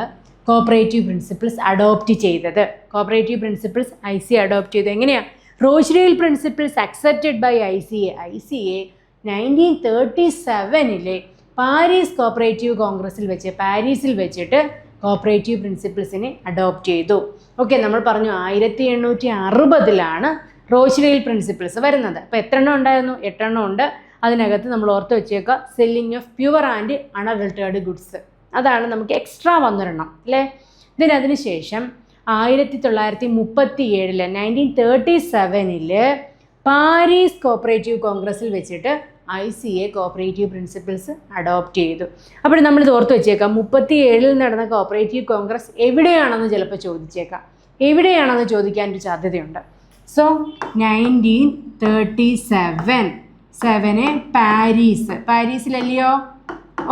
കോപ്പറേറ്റീവ് പ്രിൻസിപ്പിൾസ് അഡോപ്റ്റ് ചെയ്തത്. കോപ്പറേറ്റീവ് പ്രിൻസിപ്പിൾസ് ICA അഡോപ്റ്റ് ചെയ്തത് എങ്ങനെയാണ്? Rochdale principles accepted by ICA 1937 Paris cooperative കോൺഗ്രസിൽ പാരീസിൽ വെച്ചിട്ട് കോപ്പറേറ്റീവ് പ്രിൻസിപ്പിൾസിനെ അഡോപ്റ്റ് ചെയ്തു. ഓക്കെ, നമ്മൾ പറഞ്ഞു 1860 റോച്ച്ഡെയിൽ പ്രിൻസിപ്പിൾസ് വരുന്നത്. അപ്പോൾ എത്ര എണ്ണം ഉണ്ടായിരുന്നു? 8 എണ്ണം ഉണ്ട്. അതിനകത്ത് നമ്മൾ ഓർത്ത് വെച്ചേക്കുക selling of pure and unadulterated goods, അതാണ് നമുക്ക് എക്സ്ട്രാ വന്നൊരെണ്ണം അല്ലേ? അതിനുശേഷം 1937 പാരീസ് കോപ്പറേറ്റീവ് കോൺഗ്രസിൽ വെച്ചിട്ട് ICA കോപ്പറേറ്റീവ് പ്രിൻസിപ്പിൾസ് അഡോപ്റ്റ് ചെയ്തു. അപ്പോൾ നമ്മളിത് ഓർത്ത് വെച്ചേക്കാം, 37 നടന്ന കോപ്പറേറ്റീവ് കോൺഗ്രസ് എവിടെയാണെന്ന് ചിലപ്പോൾ ചോദിച്ചേക്കാം. എവിടെയാണെന്ന് ചോദിക്കാനൊരു സാധ്യതയുണ്ട്. സോ 1937 പാരീസിലല്ലയോ?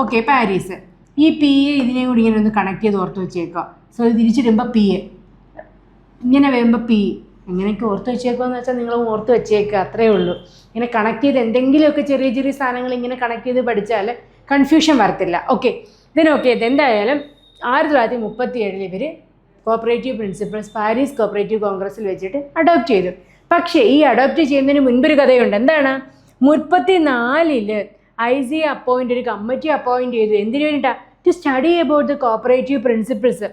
Okay, Paris. ഈ പി എ ഇതിനെയും കൂടി ഇങ്ങനെ ഒന്ന് കണക്ട് ചെയ്ത് ഓർത്ത് വെച്ചേക്കുക. സോ ഇത് തിരിച്ചിടുമ്പോൾ പി എ, ഇങ്ങനെ വരുമ്പോൾ പി, എങ്ങനെയൊക്കെ ഓർത്ത് വെച്ചേക്കുക എന്ന് വെച്ചാൽ നിങ്ങൾ ഓർത്ത് വെച്ചേക്കുക, അത്രയേ ഉള്ളൂ. ഇങ്ങനെ കണക്ട് ചെയ്ത് എന്തെങ്കിലുമൊക്കെ ചെറിയ ചെറിയ സാധനങ്ങൾ ഇങ്ങനെ കണക്ട് ചെയ്ത് പഠിച്ചാൽ കൺഫ്യൂഷൻ വരത്തില്ല. ഓക്കെ, ഇതെന്തായാലും 1937 ഇവർ കോപ്പറേറ്റീവ് പ്രിൻസിപ്പിൾസ് പാരീസ് കോപ്പറേറ്റീവ് കോൺഗ്രസ്സിൽ വെച്ചിട്ട് അഡോപ്റ്റ് ചെയ്തു. പക്ഷേ ഈ അഡോപ്റ്റ് ചെയ്യുന്നതിന് മുൻപൊരു കഥയുണ്ട്. എന്താണ്? 34 ICA ഒരു കമ്മിറ്റി അപ്പോയിൻറ്റ് ചെയ്തു. എന്തിനു വേണ്ടിയിട്ടാണ്? To study about the cooperative principles.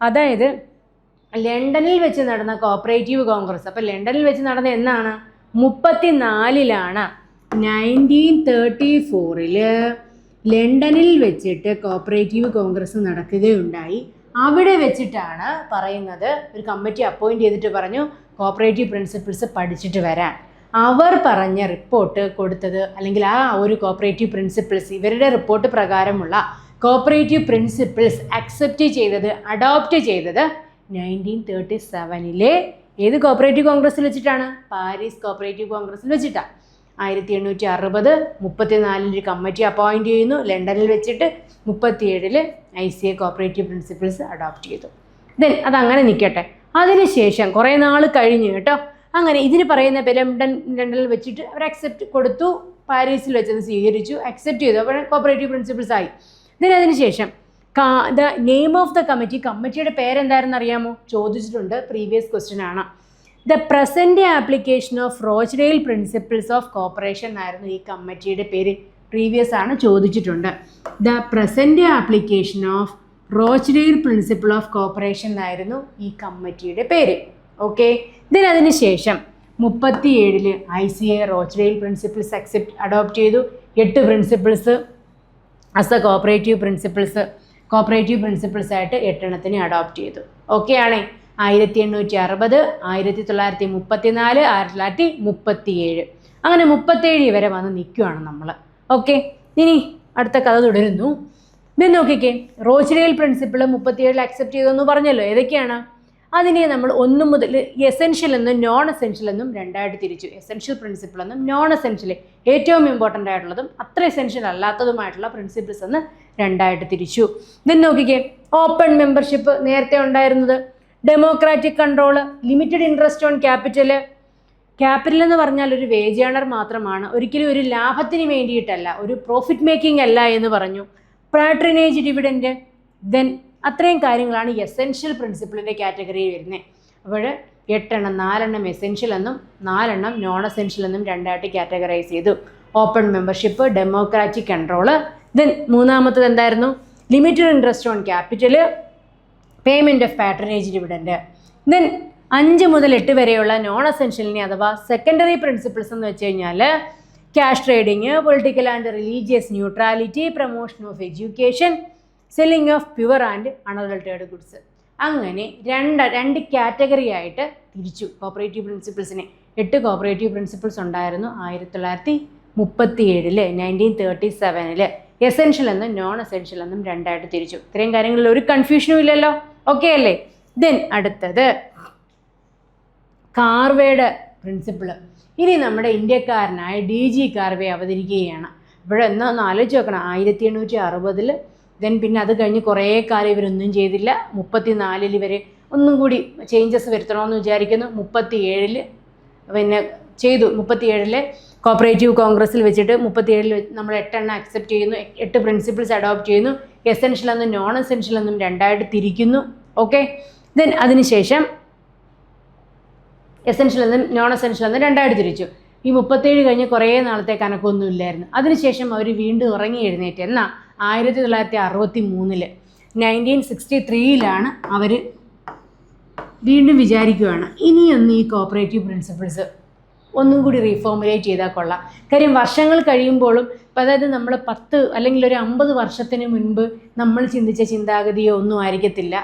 അതായത് ലണ്ടനിൽ വെച്ച് നടന്ന കോപ്പറേറ്റീവ് കോൺഗ്രസ്. അപ്പോൾ ലണ്ടനിൽ വെച്ച് നടന്ന എന്നാണ്? 34 1934 ലണ്ടനിൽ വെച്ചിട്ട് കോപ്പറേറ്റീവ് കോൺഗ്രസ് നടക്കുകയുണ്ടായി. അവിടെ വെച്ചിട്ടാണ് പറയുന്നത്, ഒരു കമ്മിറ്റി അപ്പോയിൻറ്റ് ചെയ്തിട്ട് പറഞ്ഞു കോപ്പറേറ്റീവ് പ്രിൻസിപ്പിൾസ് പഠിച്ചിട്ട് വരാൻ. അവർ പറഞ്ഞ റിപ്പോർട്ട് കൊടുത്തത്, അല്ലെങ്കിൽ ആ ഒരു കോപ്പറേറ്റീവ് പ്രിൻസിപ്പിൾസ്, ഇവരുടെ റിപ്പോർട്ട് പ്രകാരമുള്ള കോപ്പറേറ്റീവ് പ്രിൻസിപ്പിൾസ് അക്സെപ്റ്റ് ചെയ്തത്, അഡോപ്റ്റ് ചെയ്തത് 1937 ഏത് കോപ്പറേറ്റീവ് കോൺഗ്രസ്സിൽ വെച്ചിട്ടാണ്? പാരീസ് കോപ്പറേറ്റീവ് കോൺഗ്രസ്സിൽ വെച്ചിട്ടാണ്. 1860 34 കമ്മിറ്റി അപ്പോയിൻറ്റ് ചെയ്യുന്നു ലണ്ടനിൽ വെച്ചിട്ട്. 37 ICA കോപ്പറേറ്റീവ് പ്രിൻസിപ്പിൾസ് അഡോപ്റ്റ് ചെയ്തു. ദെൻ അതങ്ങനെ നിൽക്കട്ടെ. അതിനുശേഷം കുറേ നാൾ കഴിഞ്ഞ് കേട്ടോ, അങ്ങനെ ഇതിന് പറയുന്ന ലണ്ടനിൽ വെച്ചിട്ട് അവർ അക്സെപ്റ്റ് കൊടുത്തു, പാരീസിൽ വെച്ചത് സ്വീകരിച്ചു, അക്സെപ്റ്റ് ചെയ്തു, അപ്പോൾ കോപ്പറേറ്റീവ് പ്രിൻസിപ്പിൾസ് ആയി. ദെൻ അതിനുശേഷം ദ നെയിം ഓഫ് ദ കമ്മിറ്റിയുടെ പേരെന്തായിരുന്നു അറിയാമോ? ചോദിച്ചിട്ടുണ്ട്, പ്രീവിയസ് ക്വസ്റ്റ്യൻ ആണ്. The present application of Rochdale principles of cooperation ആയിരുന്നു ഈ കമ്മിറ്റിയുടെ പേര്. പ്രീവിയസ് ആണ്, ചോദിച്ചിട്ടുണ്ട്. The present application of Rochdale principle of cooperation ആയിരുന്നു ഈ കമ്മിറ്റിയുടെ പേര്. ഓക്കെ, അതിന് ശേഷം 37 ICA റോച്ച്ഡെയിൽ പ്രിൻസിപ്പിൾസ് അഡോപ്റ്റ് ചെയ്തു. 8 principles as A cooperative principles ആയിട്ട് 8 എണ്ണത്തിനെ അഡോപ്റ്റ് ചെയ്തു. ഓക്കെ ആണേ. 1860 1934 1937 അങ്ങനെ 37 വരെ വന്ന് നിൽക്കുകയാണ് നമ്മൾ. ഓക്കെ, ഇനി അടുത്ത കഥ തുടരുന്നു. ഇത് നോക്കിക്കേ, റോച്ച്ഡെയിൽ പ്രിൻസിപ്പിൾ 37 അക്സെപ്റ്റ് ചെയ്തെന്ന് പറഞ്ഞല്ലോ. ഏതൊക്കെയാണ്? അതിനെ നമ്മൾ 1 മുതൽ എസെൻഷ്യൽ എന്നും നോൺ എസെൻഷ്യൽ എന്നും രണ്ടായിട്ട് തിരിച്ചു. എസെൻഷ്യൽ പ്രിൻസിപ്പിൾ എന്നും നോൺ എസെൻഷ്യൽ, ഏറ്റവും ഇമ്പോർട്ടൻ്റ് ആയിട്ടുള്ളതും അത്ര എസെൻഷ്യൽ അല്ലാത്തതുമായിട്ടുള്ള പ്രിൻസിപ്പിൾസ് എന്ന് രണ്ടായിട്ട് തിരിച്ചു. ഇത് നോക്കിക്കേ, ഓപ്പൺ മെമ്പർഷിപ്പ് നേരത്തെ ഉണ്ടായിരുന്നത്, democratic control, limited interest on capital എന്ന് പറഞ്ഞാൽ ഒരു വേജ് ഏണർ മാത്രമാണ്, ഒരിക്കലും ഒരു ലാഭത്തിന് വേണ്ടിയിട്ടല്ല, ഒരു പ്രോഫിറ്റ് മേക്കിംഗ് അല്ല എന്ന് പറഞ്ഞു. പാട്രണേജ് ഡിവിഡൻറ്റ്, ദെൻ അത്രയും കാര്യങ്ങളാണ് എസെൻഷ്യൽ പ്രിൻസിപ്പിളിൻ്റെ കാറ്റഗറിയിൽ വരുന്നത്. അപ്പോൾ 8 എണ്ണം, 4 എണ്ണം എസെൻഷ്യൽ എന്നും 4 എണ്ണം നോൺ എസെൻഷ്യൽ എന്നും രണ്ടായിട്ട് കാറ്റഗറൈസ് ചെയ്തു. Open membership, democratic control, then മൂന്നാമത്തത് എന്തായിരുന്നു? Limited interest on capital, payment of patronage dividend. Then 5 മുതൽ 8 വരെയുള്ള നോൺ എസെൻഷ്യലിനെ അഥവാ സെക്കൻഡറി പ്രിൻസിപ്പിൾസ് എന്ന് വെച്ച് കഴിഞ്ഞാൽ cash trading, political and religious neutrality, promotion of education, selling of pure and unadulterated goods. അങ്ങനെ രണ്ട് കാറ്റഗറി ആയിട്ട് തിരിച്ചു കോപ്പറേറ്റീവ് പ്രിൻസിപ്പിൾസിനെ. 8 കോപ്പറേറ്റീവ് പ്രിൻസിപ്പിൾസ് ഉണ്ടായിരുന്നു 1937 1937 എസെൻഷ്യൽ എന്നും നോൺ എസെൻഷ്യൽ എന്നും രണ്ടായിട്ട് തിരിച്ചു. ഇത്രയും കാര്യങ്ങളിൽ ഒരു കൺഫ്യൂഷനും ഇല്ലല്ലോ. ഓക്കെ അല്ലേ? ദെൻ അടുത്തത് കാർവേയുടെ പ്രിൻസിപ്പിൾ. ഇനി നമ്മുടെ ഇന്ത്യക്കാരനായ DG കാർവേ അവതരിക്കുകയാണ്. ഇപ്പോഴെന്നാ ഒന്ന് ആലോചിച്ച് നോക്കണം, 1860 ദെൻ പിന്നെ അത് കഴിഞ്ഞ് കുറേ കാലം ഇവരൊന്നും ചെയ്തില്ല. 34 ഇവർ ഒന്നും കൂടി ചേഞ്ചസ് വരുത്തണമെന്ന് വിചാരിക്കുന്നു. 37 പിന്നെ ചെയ്തു. 37 കോപ്പറേറ്റീവ് കോൺഗ്രസ്സിൽ വെച്ചിട്ട് 37 നമ്മൾ 8 എണ്ണം അക്സെപ്റ്റ് ചെയ്യുന്നു, 8 പ്രിൻസിപ്പിൾസ് അഡോപ്റ്റ് ചെയ്യുന്നു. എസെൻഷ്യൽ എന്നും നോൺ എസെൻഷ്യൽ എന്നും രണ്ടായിട്ട് തിരിക്കുന്നു. ഓക്കെ, ദെൻ അതിനുശേഷം എസെൻഷ്യൽ എന്നും നോൺ എസെൻഷ്യൽ എന്നും രണ്ടായിട്ട് തിരിച്ചു. ഈ 37 കഴിഞ്ഞ് കുറേ നാളത്തെ കണക്കൊന്നും ഇല്ലായിരുന്നു. അതിനുശേഷം അവർ വീണ്ടും ഇറങ്ങി എഴുന്നേറ്റ്. എന്നാൽ 1963 1963 അവർ വീണ്ടും വിചാരിക്കുകയാണ്, ഇനിയൊന്ന് ഈ കോപ്പറേറ്റീവ് പ്രിൻസിപ്പിൾസ് ഒന്നും കൂടി റീഫോമുലേറ്റ് ചെയ്താൽ കൊള്ളാം. കാര്യം വർഷങ്ങൾ കഴിയുമ്പോഴും, അതായത് നമ്മൾ 10 അല്ലെങ്കിൽ ഒരു 50 വർഷത്തിന് മുൻപ് നമ്മൾ ചിന്തിച്ച ചിന്താഗതിയോ ഒന്നും ആയിരിക്കത്തില്ല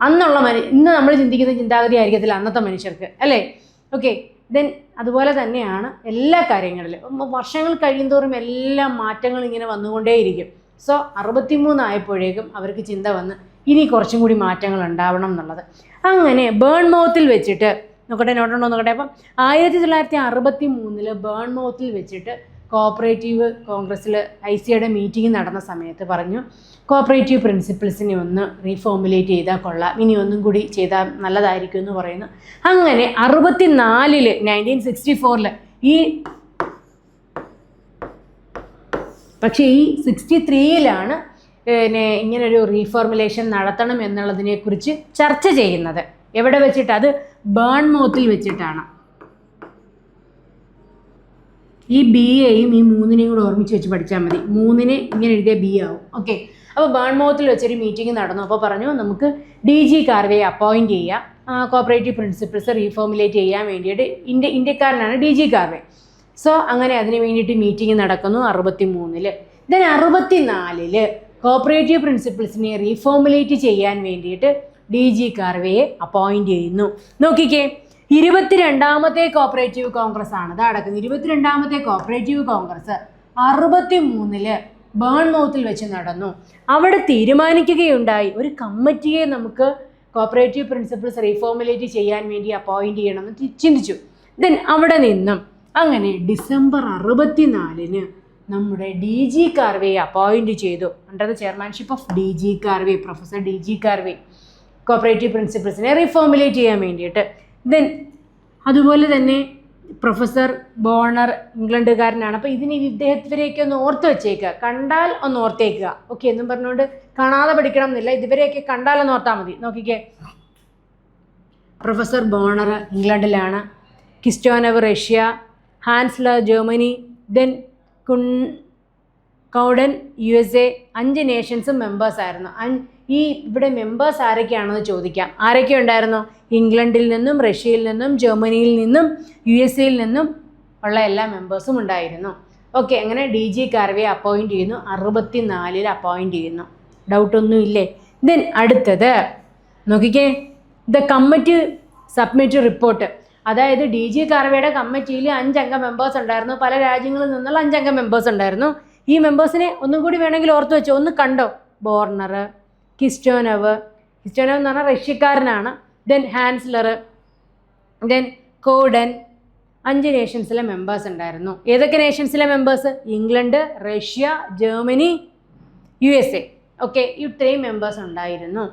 ഇന്ന് നമ്മൾ ചിന്തിക്കുന്ന ചിന്താഗതി ആയിരിക്കത്തില്ല അന്നത്തെ മനുഷ്യർക്ക്, അല്ലേ? ഓക്കെ, ദെൻ അതുപോലെ തന്നെയാണ് എല്ലാ കാര്യങ്ങളിലും. വർഷങ്ങൾ കഴിയുന്തോറും എല്ലാ മാറ്റങ്ങളും ഇങ്ങനെ വന്നുകൊണ്ടേയിരിക്കും. സോ 63 ആയപ്പോഴേക്കും അവർക്ക് ചിന്ത വന്ന് ഇനി കുറച്ചും കൂടി മാറ്റങ്ങൾ ഉണ്ടാവണം എന്നുള്ളത്. അങ്ങനെ ബേൺമൗത്തിൽ വെച്ചിട്ട് നോക്കട്ടെ, നോട്ടുണ്ടോ നോക്കട്ടെ. അപ്പം 1963 ബേൺമൗത്തിൽ വെച്ചിട്ട് കോപ്പറേറ്റീവ് കോൺഗ്രസ്സിൽ ICAയുടെ മീറ്റിംഗ് നടന്ന സമയത്ത് പറഞ്ഞു, കോപ്പറേറ്റീവ് പ്രിൻസിപ്പിൾസിനെ ഒന്ന് റീഫോർമുലേറ്റ് ചെയ്താൽ കൊള്ളാം, ഇനി ഒന്നും കൂടി ചെയ്താൽ നല്ലതായിരിക്കും എന്ന് പറയുന്നു. അങ്ങനെ 64 1964 പക്ഷേ ഈ 63 പിന്നെ ഇങ്ങനൊരു റീഫോർമുലേഷൻ നടത്തണം എന്നുള്ളതിനെക്കുറിച്ച് ചർച്ച ചെയ്യുന്നത്. എവിടെ വെച്ചിട്ട്? അത് ബേൺമൗത്തിൽ വെച്ചിട്ടാണ്. ഈ BAയും ഈ 3നെയും കൂടെ ഓർമ്മിച്ച് വെച്ച് പഠിച്ചാൽ മതി. 3നെ ഇങ്ങനെ എഴുതിയ B ആവും. ഓക്കെ. അപ്പോൾ ബേൺമൗത്തിൽ വെച്ചൊരു മീറ്റിംഗ് നടന്നു. അപ്പോൾ പറഞ്ഞു നമുക്ക് DG കാർവേ അപ്പോയിൻറ്റ് ചെയ്യാം, കോപ്പറേറ്റീവ് പ്രിൻസിപ്പിൾസ് റീഫോർമുലേറ്റ് ചെയ്യാൻ വേണ്ടിയിട്ട്. ഇന്ത്യക്കാരനാണ് DG കാർവേ. സോ അങ്ങനെ അതിന് വേണ്ടിയിട്ട് മീറ്റിംഗ് നടക്കുന്നു 63. ദെൻ 64 കോപ്പറേറ്റീവ് പ്രിൻസിപ്പിൾസിനെ റീഫോർമുലേറ്റ് ചെയ്യാൻ വേണ്ടിയിട്ട് DG കാർവേയെ അപ്പോയിൻറ്റ് ചെയ്യുന്നു. നോക്കിക്കേ, 22ാമത്തെ കോപ്പറേറ്റീവ് കോൺഗ്രസ് ആണ് ഇത് നടക്കുന്നത്. 22ാമത്തെ കോപ്പറേറ്റീവ് കോൺഗ്രസ് 63 ബേൺമൗത്തിൽ വെച്ച് നടന്നു. അവിടെ തീരുമാനിക്കുകയുണ്ടായി, ഒരു കമ്മിറ്റിയെ നമുക്ക് കോപ്പറേറ്റീവ് പ്രിൻസിപ്പിൾസ് റീഫോർമുലേറ്റ് ചെയ്യാൻ വേണ്ടി അപ്പോയിൻറ്റ് ചെയ്യണമെന്ന് ചിന്തിച്ചു. ദെൻ അവിടെ നിന്നും അങ്ങനെ ഡിസംബർ 64 നമ്മുടെ DG കാർവേയെ അപ്പോയിൻറ്റ് ചെയ്തു. Under the chairmanship of DG Karve, professor DG Karve, cooperative പ്രിൻസിപ്പിൾസിനെ റീഫോർമുലേറ്റ് ചെയ്യാൻ വേണ്ടിയിട്ട്. ദെൻ അതുപോലെ തന്നെ പ്രൊഫസർ ബോണർ ഇംഗ്ലണ്ടുകാരനാണ്. അപ്പോൾ ഇദ്ദേഹത്തിവരെയൊക്കെ ഒന്ന് ഓർത്ത് വെച്ചേക്കുക, കണ്ടാൽ ഒന്ന് ഓർത്തേക്കുക. ഓക്കെ എന്നും പറഞ്ഞുകൊണ്ട് കാണാതെ പഠിക്കണം എന്നില്ല, ഇതുവരെയൊക്കെ കണ്ടാലൊന്ന് ഓർത്താൽ മതി. നോക്കിക്കേ, പ്രൊഫസർ ബോണർ ഇംഗ്ലണ്ടിലാണ്, Kistanov Russia, Hansler Germany, then Cowden USA, 5 നേഷൻസും മെമ്പേഴ്സായിരുന്നു. ഈ ഇവിടെ മെമ്പേഴ്സ് ആരൊക്കെയാണെന്ന് ചോദിക്കാം. ആരൊക്കെ ഉണ്ടായിരുന്നു? ഇംഗ്ലണ്ടിൽ നിന്നും, റഷ്യയിൽ നിന്നും, ജർമ്മനിയിൽ നിന്നും, USAയിൽ നിന്നും ഉള്ള എല്ലാ മെമ്പേഴ്സും ഉണ്ടായിരുന്നു. ഓക്കെ. അങ്ങനെ DG കാർവേയെ അപ്പോയിൻറ്റ് ചെയ്യുന്നു. 64 അപ്പോയിൻറ്റ് ചെയ്യുന്നു. ഡൗട്ടൊന്നും ഇല്ലേ? ദെൻ അടുത്തത് നോക്കിക്കേ, ദ കമ്മിറ്റി സബ്മിറ്റ് റിപ്പോർട്ട്. അതായത് DG കാർവേയുടെ കമ്മിറ്റിയിൽ 5 അംഗ മെമ്പേഴ്സ് ഉണ്ടായിരുന്നു. പല രാജ്യങ്ങളിൽ നിന്നുള്ള 5 അംഗ മെമ്പേഴ്സ് ഉണ്ടായിരുന്നു. ഈ മെമ്പേഴ്സിനെ ഒന്നും കൂടി വേണമെങ്കിൽ ഓർത്ത് വെച്ചോ, ഒന്ന് കണ്ടോ. ബോർണർ, കിസ്റ്റോനവ് എന്ന് പറഞ്ഞാൽ റഷ്യക്കാരനാണ്, ദെൻ ഹാൻസ്ലർ, ദെൻ കോഡൻ. 5 നേഷൻസിലെ മെമ്പേഴ്സ് ഉണ്ടായിരുന്നു. ഏതൊക്കെ നേഷൻസിലെ members? England, Russia, Germany, USA. Okay, ഇത്രയും മെമ്പേഴ്സ് ഉണ്ടായിരുന്നു.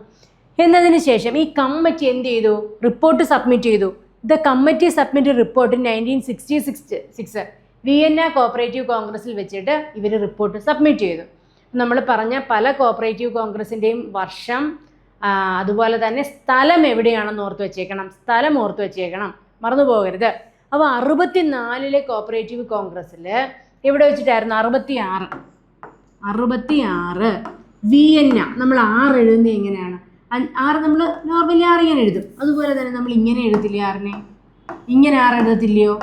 എന്നതിന് ശേഷം ഈ കമ്മിറ്റി എന്ത് ചെയ്തു? റിപ്പോർട്ട് സബ്മിറ്റ് ചെയ്തു. The committee submit report 1966 Vienna cooperative കോൺഗ്രസ്സിൽ വെച്ചിട്ട് ഇവർ റിപ്പോർട്ട് സബ്മിറ്റ് ചെയ്തു. നമ്മൾ പറഞ്ഞ പല കോപ്പറേറ്റീവ് കോൺഗ്രസിൻ്റെയും വർഷം, അതുപോലെ തന്നെ സ്ഥലം എവിടെയാണെന്ന് ഓർത്ത് വെച്ചേക്കണം. സ്ഥലം ഓർത്ത് വെച്ചേക്കണം, മറന്നു പോകരുത്. അപ്പോൾ 64 കോപ്പറേറ്റീവ് കോൺഗ്രസ്സിൽ എവിടെ വെച്ചിട്ടായിരുന്നു? 66 വിയന്ന. നമ്മൾ 6 എഴുതുന്നത് എങ്ങനെയാണ്? 6 നമ്മൾ നോർമലി 6 ഇങ്ങനെ എഴുതും. അതുപോലെ തന്നെ നമ്മൾ ഇങ്ങനെ എഴുതില്ലേ? 6നെ ഇങ്ങനെ 6 എഴുതത്തില്ലയോ?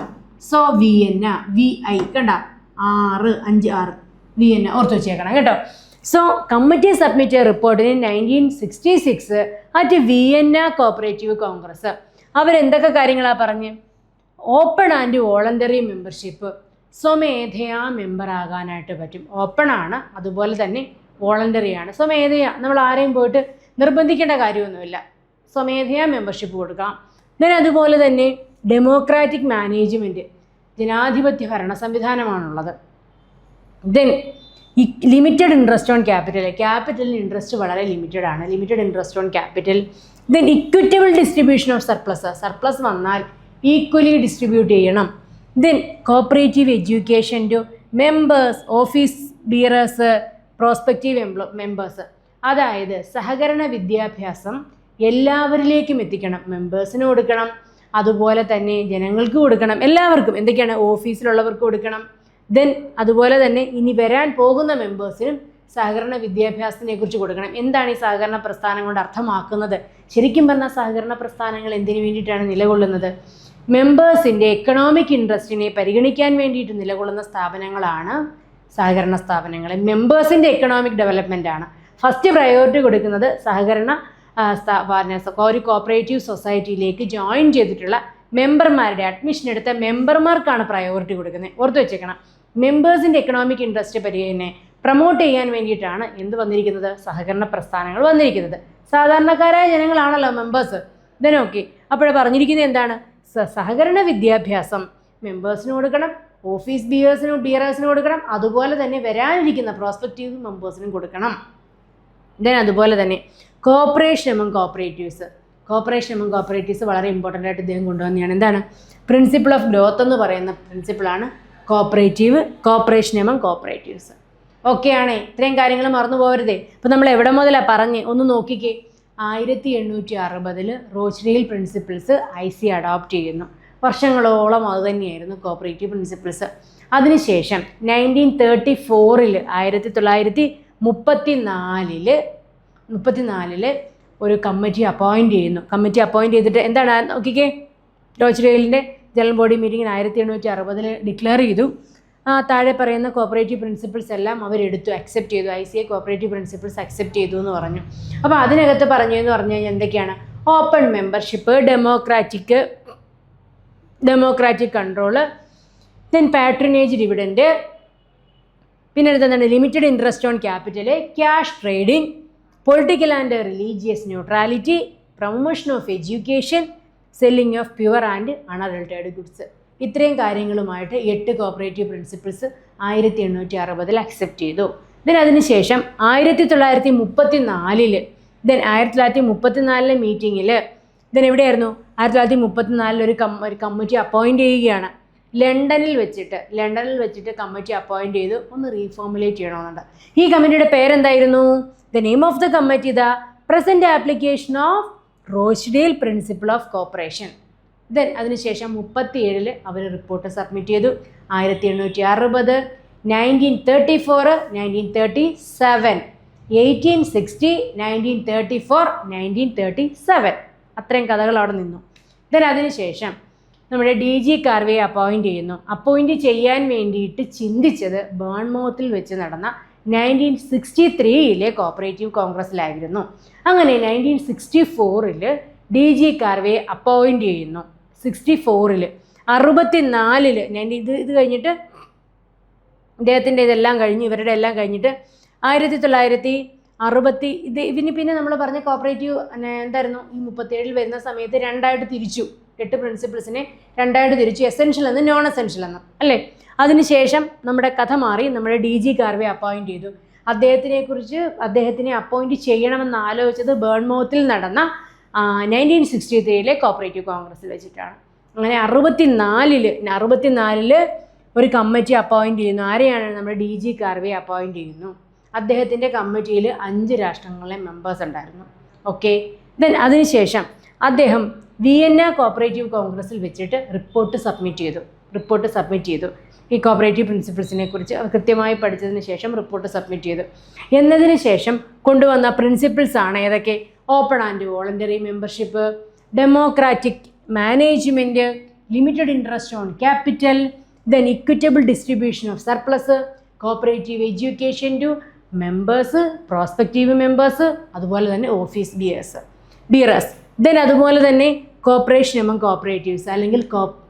സോ വിയന്ന, VI കണ്ട, 6 5 6 വിയന്ന ഓർത്ത് വെച്ചേക്കണം കേട്ടോ. സോ കമ്മിറ്റി സബ്മിറ്റ് റിപ്പോർട്ടിന് 1966 അറ്റ് വിയന്ന കോപ്പറേറ്റീവ് കോൺഗ്രസ് അവരെന്തൊക്കെ കാര്യങ്ങളാണ് പറഞ്ഞ്? ഓപ്പൺ ആൻഡ് വോളണ്ടറി മെമ്പർഷിപ്പ്, സ്വമേധയാ മെമ്പറാകാനായിട്ട് പറ്റും. ഓപ്പൺ ആണ്, അതുപോലെ തന്നെ വോളണ്ടറി ആണ്. സ്വമേധയാ നമ്മൾ ആരെയും പോയിട്ട് നിർബന്ധിക്കേണ്ട കാര്യമൊന്നുമില്ല, സ്വമേധയാ മെമ്പർഷിപ്പ് കൊടുക്കാം. ദെൻ അതുപോലെ തന്നെ ഡെമോക്രാറ്റിക് മാനേജ്മെൻറ്റ്, ജനാധിപത്യ ഭരണ സംവിധാനമാണുള്ളത്. ദെൻ ഈ ലിമിറ്റഡ് ഇൻട്രസ്റ്റ് ഓൺ ക്യാപിറ്റലിന് ഇൻട്രസ്റ്റ് വളരെ ലിമിറ്റഡ് ആണ്, limited interest on capital. Then equitable distribution of surplus വന്നാൽ ഈക്വലി ഡിസ്ട്രിബ്യൂട്ട് ചെയ്യണം. Then cooperative education to members, office bearers, prospective members. അതായത് സഹകരണ വിദ്യാഭ്യാസം എല്ലാവരിലേക്കും എത്തിക്കണം. മെമ്പേഴ്സിന് കൊടുക്കണം, അതുപോലെ തന്നെ ജനങ്ങൾക്ക് കൊടുക്കണം, എല്ലാവർക്കും. എന്തൊക്കെയാണ്? ഓഫീസിലുള്ളവർക്ക് കൊടുക്കണം. ദെൻ അതുപോലെ തന്നെ ഇനി വരാൻ പോകുന്ന മെമ്പേഴ്സിനും സഹകരണ വിദ്യാഭ്യാസത്തിനെ കുറിച്ച് കൊടുക്കണം. എന്താണ് ഈ സഹകരണ പ്രസ്ഥാനം കൊണ്ട് അർത്ഥമാക്കുന്നത്? ശരിക്കും പറഞ്ഞാൽ സഹകരണ പ്രസ്ഥാനങ്ങൾ എന്തിനു വേണ്ടിയിട്ടാണ് നിലകൊള്ളുന്നത്? മെമ്പേഴ്സിൻ്റെ എക്കണോമിക് ഇൻട്രസ്റ്റിനെ പരിഗണിക്കാൻ വേണ്ടിയിട്ട് നിലകൊള്ളുന്ന സ്ഥാപനങ്ങളാണ് സഹകരണ സ്ഥാപനങ്ങൾ. മെമ്പേഴ്സിൻ്റെ എക്കണോമിക് ഡെവലപ്മെൻ്റ് ആണ് ഫസ്റ്റ് പ്രയോറിറ്റി കൊടുക്കുന്നത്. സഹകരണ ഒരു കോപ്പറേറ്റീവ് സൊസൈറ്റിയിലേക്ക് ജോയിൻ ചെയ്തിട്ടുള്ള മെമ്പർമാരുടെ, അഡ്മിഷൻ എടുത്ത മെമ്പർമാർക്കാണ് പ്രയോറിറ്റി കൊടുക്കുന്നത്. ഓർത്ത് വെച്ചേക്കണം. മെമ്പേഴ്സിൻ്റെ എക്കണോമിക് ഇൻട്രസ്റ്റ് പ്രൊമോട്ട് ചെയ്യാൻ വേണ്ടിയിട്ടാണ് എന്ത് വന്നിരിക്കുന്നത്? സഹകരണ പ്രസ്ഥാനങ്ങൾ വന്നിരിക്കുന്നത്. സാധാരണക്കാരായ ജനങ്ങളാണല്ലോ മെമ്പേഴ്സ്. ഓക്കെ, അപ്പോൾ പറഞ്ഞിരിക്കുന്നത് എന്താണ്? സഹകരണ വിദ്യാഭ്യാസം മെമ്പേഴ്സിന് കൊടുക്കണം, ഓഫീസ് ബിയറേഴ്സിന് കൊടുക്കണം, അതുപോലെ തന്നെ വരാനിരിക്കുന്ന പ്രോസ്പെക്റ്റീവ് മെമ്പേഴ്സിനും കൊടുക്കണം. ദെൻ അതുപോലെ തന്നെ കോപ്പറേഷൻ എമംഗ് കോപ്പറേറ്റീവ്സ് വളരെ ഇമ്പോർട്ടൻ്റ് ആയിട്ട് ഇദ്ദേഹം കൊണ്ടുവന്നതാണ്. എന്താണ്? പ്രിൻസിപ്പിൾ ഓഫ് ഗ്രോത്ത് എന്ന് പറയുന്ന പ്രിൻസിപ്പിളാണ് കോപ്പറേഷൻ എമംഗ് കോപ്പറേറ്റീവ്സ്. ഓക്കെ ആണേ? ഇത്രയും കാര്യങ്ങൾ മറന്നു പോകരുതേ. അപ്പോൾ നമ്മൾ എവിടെ മുതലാണ് പറഞ്ഞ് ഒന്ന് നോക്കിക്കേ. 1860 റോച്ച്ഡെയിൽ പ്രിൻസിപ്പിൾസ് IC അഡോപ്റ്റ് ചെയ്യുന്നു. വർഷങ്ങളോളം അതുതന്നെയായിരുന്നു കോപ്പറേറ്റീവ് പ്രിൻസിപ്പിൾസ്. അതിനുശേഷം 1934 ഒരു കമ്മിറ്റി അപ്പോയിൻറ്റ് ചെയ്യുന്നു. കമ്മിറ്റി അപ്പോയിൻറ്റ് ചെയ്തിട്ട് എന്താണ് നോക്കിക്കേ, റോച്ച്ഡെയിലിൻ്റെ ജനറൽ ബോഡി മീറ്റിംഗിന് 1860 ഡിക്ലെയർ ചെയ്തു. താഴെ പറയുന്ന കോപ്പറേറ്റീവ് പ്രിൻസിപ്പിൾസ് എല്ലാം അവരെടുത്തു, അക്സെപ്റ്റ് ചെയ്തു. ICA കോപ്പറേറ്റീവ് പ്രിൻസിപ്പിൾസ് അക്സെപ്റ്റ് ചെയ്തു എന്ന് പറഞ്ഞു. അപ്പോൾ അതിനകത്ത് പറഞ്ഞതെന്ന് പറഞ്ഞു കഴിഞ്ഞാൽ എന്തൊക്കെയാണ്? Open membership, democratic control, then patronage dividend, പിന്നെ എന്താണ് limited interest on capital, cash trading, political and religious neutrality, promotion of education, selling of pure and unadulterated goods. ഇത്രയും കാര്യങ്ങളുമായിട്ട് 8 കോപ്പറേറ്റീവ് പ്രിൻസിപ്പിൾസ് 1860 അക്സെപ്റ്റ് ചെയ്തു. ദെൻ അതിനുശേഷം 1934 മീറ്റിങ്ങിൽ ദെൻ എവിടെയായിരുന്നു? 1934 ഒരു committee appoint ചെയ്യുകയാണ്. ലണ്ടനിൽ വെച്ചിട്ട് കമ്മിറ്റി അപ്പോയിൻറ്റ് ചെയ്തു. ഒന്ന് റീഫോർമുലേറ്റ് ചെയ്യണമെന്നുണ്ട്. ഈ കമ്മിറ്റിയുടെ പേരെന്തായിരുന്നു? The name of the committee the present application of Rochdale principle of cooperation. Then അതിനുശേഷം 1937 അവർ റിപ്പോർട്ട് സബ്മിറ്റ് ചെയ്തു. 1860, 1934, 1937, 1860, 1934, 1937 അത്രയും കഥകൾ അവിടെ നിന്നു. ദെൻ അതിനുശേഷം നമ്മുടെ DG കാർവേ അപ്പോയിൻറ്റ് ചെയ്യാൻ വേണ്ടിയിട്ട് ചിന്തിച്ചത് ബേൺമൗത്തിൽ വെച്ച് നടന്ന 1963 കോപ്പറേറ്റീവ് കോൺഗ്രസ്സിലായിരുന്നു. അങ്ങനെ 1964 DG കാർവേ അപ്പോയിൻറ്റ് ചെയ്യുന്നു. 64 64 ഇത് കഴിഞ്ഞിട്ട് ഇദ്ദേഹത്തിൻ്റെ ഇതെല്ലാം കഴിഞ്ഞ് ഇവരുടെ എല്ലാം കഴിഞ്ഞിട്ട് 1960 ഇതിന് പിന്നെ നമ്മൾ പറഞ്ഞ കോപ്പറേറ്റീവ് എന്തായിരുന്നു? ഈ 37 വരുന്ന സമയത്ത് രണ്ടായിട്ട് തിരിച്ചു. 8 പ്രിൻസിപ്പിൾസിനെ രണ്ടായിട്ട് തിരിച്ചു, എസെൻഷ്യൽ എന്നും നോൺ എസെൻഷ്യൽ എന്നും അല്ലേ. അതിനുശേഷം നമ്മുടെ കഥ മാറി. നമ്മുടെ DG കാർവേ അപ്പോയിൻറ്റ് ചെയ്തു. അദ്ദേഹത്തിനെ അപ്പോയിൻറ്റ് ചെയ്യണമെന്ന് ആലോചിച്ചത് ബേൺമൗത്തിൽ നടന്ന 1963 കോപ്പറേറ്റീവ് കോൺഗ്രസ്സിൽ വെച്ചിട്ടാണ്. അങ്ങനെ 64 ഒരു കമ്മിറ്റി അപ്പോയിൻറ്റ് ചെയ്യുന്നു. ആരെയാണ്? നമ്മുടെ DG കാർവേ അപ്പോയിൻറ്റ് ചെയ്യുന്നു. അദ്ദേഹത്തിൻ്റെ കമ്മിറ്റിയിൽ 5 രാഷ്ട്രങ്ങളിലെ മെമ്പേഴ്സ് ഉണ്ടായിരുന്നു. ഓക്കെ. ദെൻ അതിനുശേഷം അദ്ദേഹം വിയന്ന കോപ്പറേറ്റീവ് കോൺഗ്രസ്സിൽ വെച്ചിട്ട് റിപ്പോർട്ട് സബ്മിറ്റ് ചെയ്തു. ഈ കോപ്പറേറ്റീവ് പ്രിൻസിപ്പിൾസിനെ കുറിച്ച് കൃത്യമായി പഠിച്ചതിന് ശേഷം റിപ്പോർട്ട് സബ്മിറ്റ് ചെയ്തു. എന്നതിന് ശേഷം കൊണ്ടുവന്ന പ്രിൻസിപ്പിൾസ് ആണ് ഏതൊക്കെ? Open and voluntary membership, democratic management, limited interest on capital, then equitable distribution of surplus, cooperative education to members, prospective members, അതുപോലെ തന്നെ ഓഫീസ് ബിയറേഴ്സ്. ദെൻ അതുപോലെ തന്നെ കോപ്പറേഷൻ എമംഗ് കോപ്പറേറ്റീവ്സ് അല്ലെങ്കിൽ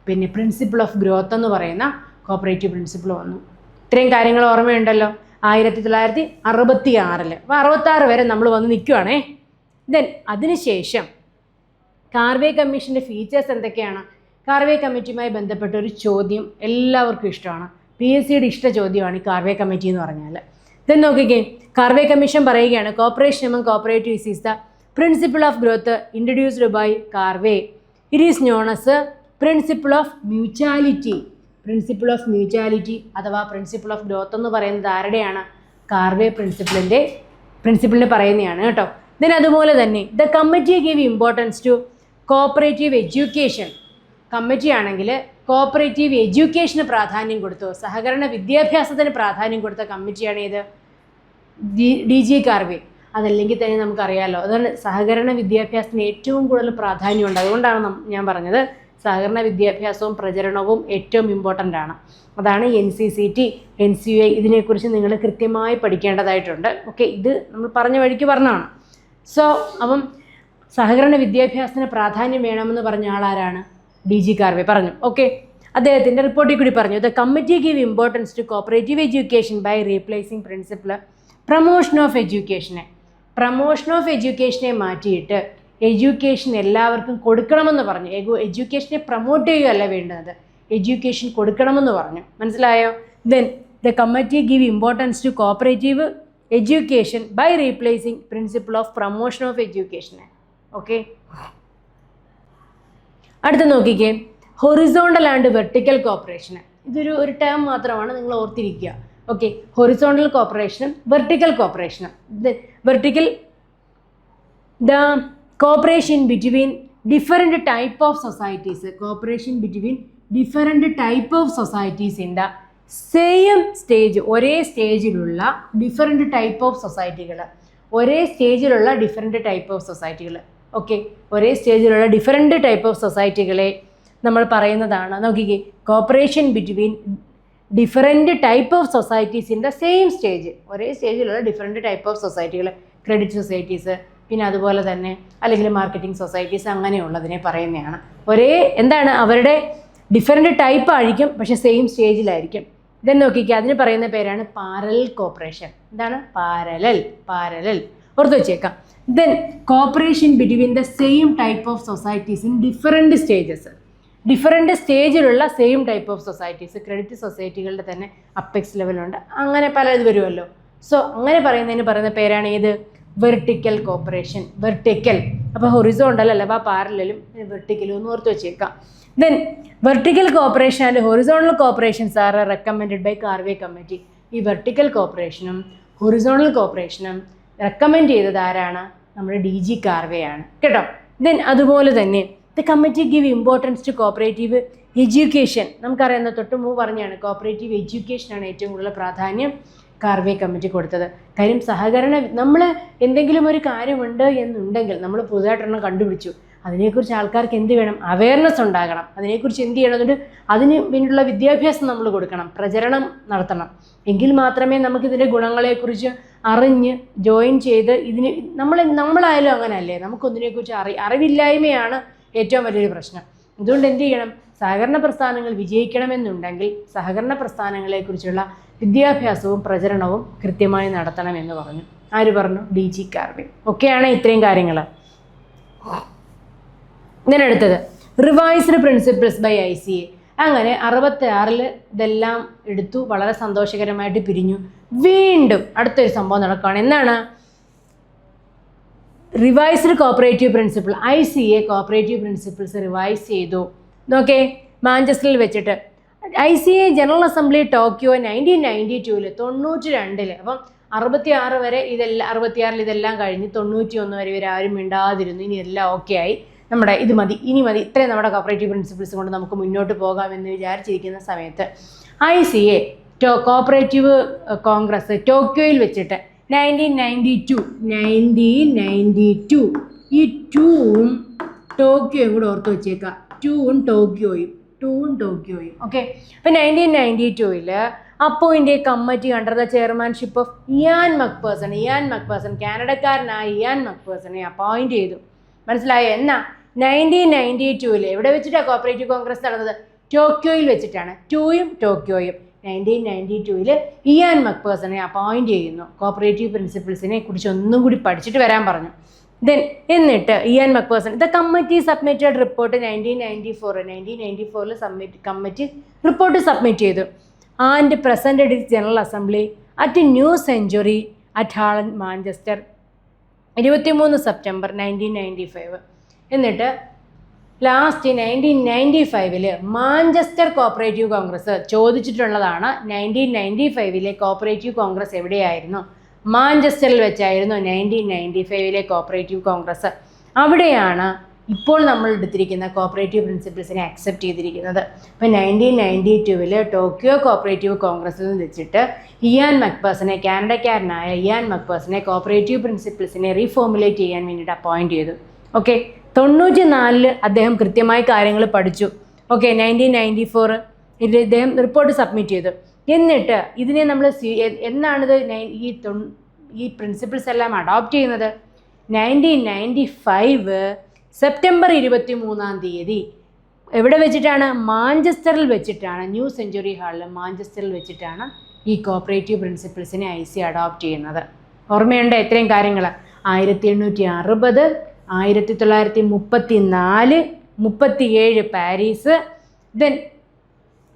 പിന്നെ പ്രിൻസിപ്പിൾ ഓഫ് ഗ്രോത്ത് എന്ന് പറയുന്ന കോപ്പറേറ്റീവ് പ്രിൻസിപ്പിൾ വന്നു. ഇത്രയും കാര്യങ്ങൾ ഓർമ്മയുണ്ടല്ലോ. 1966 അപ്പോൾ 66 വരെ നമ്മൾ വന്ന് നിൽക്കുവാണേ. ദെൻ അതിനുശേഷം കാർവേ കമ്മീഷൻ്റെ ഫീച്ചേഴ്സ് എന്തൊക്കെയാണ്? കാർവേ കമ്മിറ്റിയുമായി ബന്ധപ്പെട്ട ഒരു ചോദ്യം എല്ലാവർക്കും ഇഷ്ടമാണ്. PSCയുടെ ഇഷ്ട ചോദ്യമാണ് ഈ കാർവേ കമ്മിറ്റി എന്ന് പറഞ്ഞാൽ. ദെൻ നോക്കിക്കേ, കാർവേ കമ്മീഷൻ പറയുകയാണ് cooperation among cooperatives is the principle of growth introduced by Karve. It is known as principle of mutuality അഥവാ പ്രിൻസിപ്പിൾ ഓഫ് ഗ്രോത്ത് എന്ന് പറയുന്നത് ആരുടെയാണ്? കാർവേ പ്രിൻസിപ്പിളിനെ പറയുന്നതാണ് കേട്ടോ. ദെൻ അതുപോലെ തന്നെ the committee give importance to cooperative education. Committee ആണെങ്കിൽ കോപ്പറേറ്റീവ് എഡ്യൂക്കേഷന് പ്രാധാന്യം കൊടുത്തു, സഹകരണ വിദ്യാഭ്യാസത്തിന് പ്രാധാന്യം കൊടുത്ത കമ്മിറ്റിയാണ് ഇത് DG കാർവേ. അതല്ലെങ്കിൽ തന്നെ നമുക്കറിയാമല്ലോ, അതാണ് സഹകരണ വിദ്യാഭ്യാസത്തിന് ഏറ്റവും കൂടുതൽ പ്രാധാന്യമുണ്ട്. അതുകൊണ്ടാണ് ഞാൻ പറഞ്ഞത് സഹകരണ വിദ്യാഭ്യാസവും പ്രചരണവും ഏറ്റവും ഇമ്പോർട്ടൻ്റ് ആണ്. അതാണ് NCCT, NCUI ഇതിനെക്കുറിച്ച് നിങ്ങൾ കൃത്യമായി പഠിക്കേണ്ടതായിട്ടുണ്ട്. ഓക്കെ, ഇത് നമ്മൾ പറഞ്ഞ വഴിക്ക് പറഞ്ഞതാണ്. സോ അപ്പം സഹകരണ വിദ്യാഭ്യാസത്തിന് പ്രാധാന്യം വേണമെന്ന് പറഞ്ഞ ആളാരാണ്? DG കാർവേ പറഞ്ഞു. ഓക്കെ, അദ്ദേഹത്തിൻ്റെ റിപ്പോർട്ടിൽ കൂടി പറഞ്ഞു the committee give importance to cooperative education by replacing principle promotion of എഡ്യൂക്കേഷനെ മാറ്റിയിട്ട് എഡ്യൂക്കേഷൻ എല്ലാവർക്കും കൊടുക്കണമെന്ന് പറഞ്ഞു. എഡ്യൂക്കേഷനെ പ്രൊമോട്ട് ചെയ്യുകയല്ല വേണ്ടത്, എഡ്യൂക്കേഷൻ കൊടുക്കണമെന്ന് പറഞ്ഞു. മനസ്സിലായോ? Then the committee give importance to cooperative education by replacing principle of promotion of education. Okay, അടുത്ത നോക്കിക്കേ, ഹൊറിസോണ്ടൽ ആൻഡ് വെർട്ടിക്കൽ കോപ്പറേഷൻ. ഇതൊരു ടേം മാത്രമാണ്, നിങ്ങൾ ഓർത്തിരിക്കുക. ഓക്കെ, ഹൊറിസോണ്ടൽ കോപ്പറേഷനും വെർട്ടിക്കൽ കോപ്പറേഷനും. Vertical the cooperation between different type of societies, cooperation between different type of societies in the same stage, ഒരേ സ്റ്റേജിലുള്ള ഡിഫറെൻറ്റ് ടൈപ്പ് ഓഫ് സൊസൈറ്റികൾ, ഒരേ സ്റ്റേജിലുള്ള ഡിഫറെൻറ്റ് ടൈപ്പ് ഓഫ് സൊസൈറ്റികൾ. ഓക്കെ, ഒരേ സ്റ്റേജിലുള്ള ഡിഫറെൻറ്റ് ടൈപ്പ് ഓഫ് സൊസൈറ്റികളെ നമ്മൾ പറയുന്നതാണ്. നോക്കിക്കേ, cooperation between different type of societies in the same stage, ഒരേ സ്റ്റേജിലുള്ള ഡിഫറെൻറ്റ് ടൈപ്പ് ഓഫ് സൊസൈറ്റികൾ, ക്രെഡിറ്റ് സൊസൈറ്റീസ്, പിന്നെ അതുപോലെ തന്നെ അല്ലെങ്കിൽ മാർക്കറ്റിംഗ് സൊസൈറ്റീസ്, അങ്ങനെയുള്ളതിനെ പറയുന്നതാണ്. എന്താണ് അവരുടെ ഡിഫറെൻറ്റ് ടൈപ്പ് ആയിരിക്കും, പക്ഷേ സെയിം സ്റ്റേജിലായിരിക്കും. ദെൻ നോക്കിക്കുക, അതിന് പറയുന്ന പേരാണ് പാരലൽ കോപ്പറേഷൻ. എന്താണ് പാരലൽ ഓർത്ത് വെച്ചേക്കാം. Then cooperation between the same type of societies in different stages, different സ്റ്റേജിലുള്ള same type of societies, credit സൊസൈറ്റികളുടെ തന്നെ അപ്പെക്സ് ലെവലുണ്ട്, അങ്ങനെ പല ഇത് വരുമല്ലോ. സോ അങ്ങനെ പറയുന്ന പേരാണ് ഏത്? Vertical cooperation. വെർട്ടിക്കൽ, അപ്പോൾ ഹൊറിസോണ്ടൽ അല്ല, അപ്പോൾ പാരലലും വെർട്ടിക്കലും ഒന്ന് ഓർത്ത് വെച്ചേക്കാം. Then vertical cooperation and horizontal cooperations are recommended by Karve committee. ഈ വെർട്ടിക്കൽ കോപ്പറേഷനും ഹൊറിസോണ്ടൽ കോപ്പറേഷനും റെക്കമെൻഡ് ചെയ്തത് ആരാണ്? നമ്മുടെ DG കാർവേ ആണ് കേട്ടോ. ദെൻ അതുപോലെ തന്നെ the committee give importance to cooperative education. നമുക്കറിയാവുന്ന തൊട്ട് മുമ്പ് പറഞ്ഞാണ്, കോപ്പറേറ്റീവ് എഡ്യൂക്കേഷനാണ് ഏറ്റവും കൂടുതൽ പ്രാധാന്യം കാർവേ കമ്മിറ്റി കൊടുത്തത്. കാര്യം നമ്മൾ എന്തെങ്കിലും ഒരു കാര്യമുണ്ട് എന്നുണ്ടെങ്കിൽ, നമ്മൾ പുതുതായിട്ടൊരെണ്ണം കണ്ടുപിടിച്ചു, അതിനെക്കുറിച്ച് ആൾക്കാർക്ക് എന്ത് വേണം? അവയർനെസ് ഉണ്ടാകണം. അതിനെക്കുറിച്ച് എന്ത് ചെയ്യണം? എന്നിട്ട് അതിന് വേണ്ടിയുള്ള വിദ്യാഭ്യാസം നമ്മൾ കൊടുക്കണം, പ്രചരണം നടത്തണം. എങ്കിൽ മാത്രമേ നമുക്കിതിൻ്റെ ഗുണങ്ങളെക്കുറിച്ച് അറിഞ്ഞ് ജോയിൻ ചെയ്ത് ഇതിന് നമ്മളായാലും അങ്ങനെയല്ലേ, നമുക്കൊന്നിനെക്കുറിച്ച് അറിവില്ലായ്മയാണ് ഏറ്റവും വലിയൊരു പ്രശ്നം. അതുകൊണ്ട് എന്ത് ചെയ്യണം? സഹകരണ പ്രസ്ഥാനങ്ങൾ വിജയിക്കണമെന്നുണ്ടെങ്കിൽ സഹകരണ പ്രസ്ഥാനങ്ങളെക്കുറിച്ചുള്ള വിദ്യാഭ്യാസവും പ്രചരണവും കൃത്യമായി നടത്തണമെന്ന് പറഞ്ഞു. ആര് പറഞ്ഞു? DG കാർവേ. ഒക്കെയാണ് ഇത്രയും കാര്യങ്ങൾ. ഇതിനടുത്തത് റിവൈസ്ഡ് പ്രിൻസിപ്പിൾസ് ബൈ ICA. അങ്ങനെ 66 ഇതെല്ലാം എടുത്തു, വളരെ സന്തോഷകരമായിട്ട് പിരിഞ്ഞു. വീണ്ടും അടുത്തൊരു സംഭവം നടക്കുകയാണ്. എന്താണ്? Revised cooperative principle. ICA cooperative principles revise ചെയ്തു. നോക്കേ, മാഞ്ചസ്റ്ററിൽ വെച്ചിട്ട്. ICA general assembly Tokyo 1992 92. അപ്പം 66 വരെ ഇതെല്ലാം, 66 ഇതെല്ലാം കഴിഞ്ഞ് 91 വരെ ഇവരാരും മിണ്ടാതിരുന്നു. ഇനി എല്ലാം ഓക്കെ ആയി, നമ്മുടെ ഇത് മതി, ഇനി മതി, ഇത്രയും നമ്മുടെ കോപ്പറേറ്റീവ് പ്രിൻസിപ്പിൾസ് കൊണ്ട് നമുക്ക് മുന്നോട്ട് പോകാമെന്ന് വിചാരിച്ചിരിക്കുന്ന സമയത്ത് ICA കോപ്പറേറ്റീവ് കോൺഗ്രസ് ടോക്കിയോയിൽ വെച്ചിട്ട് 1992 ഈ 2ഉം ടോക്കിയോയും കൂടെ ഓർത്ത് വെച്ചേക്കാം. 2ഉം ടോക്കിയോയും. ഓക്കെ, അപ്പം 1992 appoint committee under the chairmanship of Ian McPherson കാനഡക്കാരനായ ഇയാൻ മക്പേഴ്സണെ അപ്പോയിൻറ്റ് ചെയ്തു. മനസ്സിലായോ? എന്നാ 1992 എവിടെ വെച്ചിട്ടാണ് കോപ്പറേറ്റീവ് കോൺഗ്രസ് നടന്നത്? ടോക്കിയോയിൽ വെച്ചിട്ടാണ്. 2ഉം ടോക്കിയോയും 1992 ഇയാൻ മക്പേഴ്സണെ അപ്പോയിൻറ്റ് ചെയ്യുന്നു. കോപ്പറേറ്റീവ് പ്രിൻസിപ്പിൾസിനെ കുറിച്ച് ഒന്നും കൂടി പഠിച്ചിട്ട് വരാൻ പറഞ്ഞു. ദെൻ എന്നിട്ട് Ian McPherson the committee submitted report 1994 committee report submit ചെയ്തു. And presented it general assembly at new century at hall and Manchester 23 September 1995. എന്നിട്ട് ലാസ്റ്റ് 1995 മാഞ്ചസ്റ്റർ കോപ്പറേറ്റീവ് കോൺഗ്രസ് ചോദിച്ചിട്ടുള്ളതാണ്. 1995 കോപ്പറേറ്റീവ് കോൺഗ്രസ് എവിടെയായിരുന്നു? മാഞ്ചസ്റ്ററിൽ വെച്ചായിരുന്നു 1995 കോപ്പറേറ്റീവ് കോൺഗ്രസ്. അവിടെയാണ് ഇപ്പോൾ നമ്മൾ എടുത്തിരിക്കുന്ന കോപ്പറേറ്റീവ് പ്രിൻസിപ്പിൾസിനെ അക്സെപ്റ്റ് ചെയ്തിരിക്കുന്നത്. അപ്പോൾ 1992 ടോക്കിയോ കോപ്പറേറ്റീവ് കോൺഗ്രസ്സിൽ നിന്ന് വെച്ചിട്ട് ഇയാൻ മക്പേഴ്സണെ, കാനഡക്കാരനായ ഇയാൻ മക്പേഴ്സണെ കോപ്പറേറ്റീവ് പ്രിൻസിപ്പിൾസിനെ റീഫോർമുലേറ്റ് ചെയ്യാൻ വേണ്ടിയിട്ട് അപ്പോയിൻറ്റ് ചെയ്തു. ഓക്കെ, 94 അദ്ദേഹം കൃത്യമായി കാര്യങ്ങൾ പഠിച്ചു. ഓക്കെ, 1994 ഇദ്ദേഹം റിപ്പോർട്ട് സബ്മിറ്റ് ചെയ്തു. എന്നിട്ട് ഇതിനെ നമ്മൾ എന്നാണിത് ഈ പ്രിൻസിപ്പിൾസ് എല്ലാം അഡോപ്റ്റ് ചെയ്യുന്നത്? 1995 സെപ്റ്റംബർ 23 എവിടെ വെച്ചിട്ടാണ്? മാഞ്ചസ്റ്ററിൽ വെച്ചിട്ടാണ്. ന്യൂ സെഞ്ച്വറി ഹാളിൽ മാഞ്ചസ്റ്ററിൽ വെച്ചിട്ടാണ് ഈ കോപ്പറേറ്റീവ് പ്രിൻസിപ്പിൾസിനെ ICA അഡോപ്റ്റ് ചെയ്യുന്നത്. ഓർമ്മയുണ്ട് ഇത്രയും കാര്യങ്ങൾ? 1860 1934, 37 പാരീസ്, ദെൻ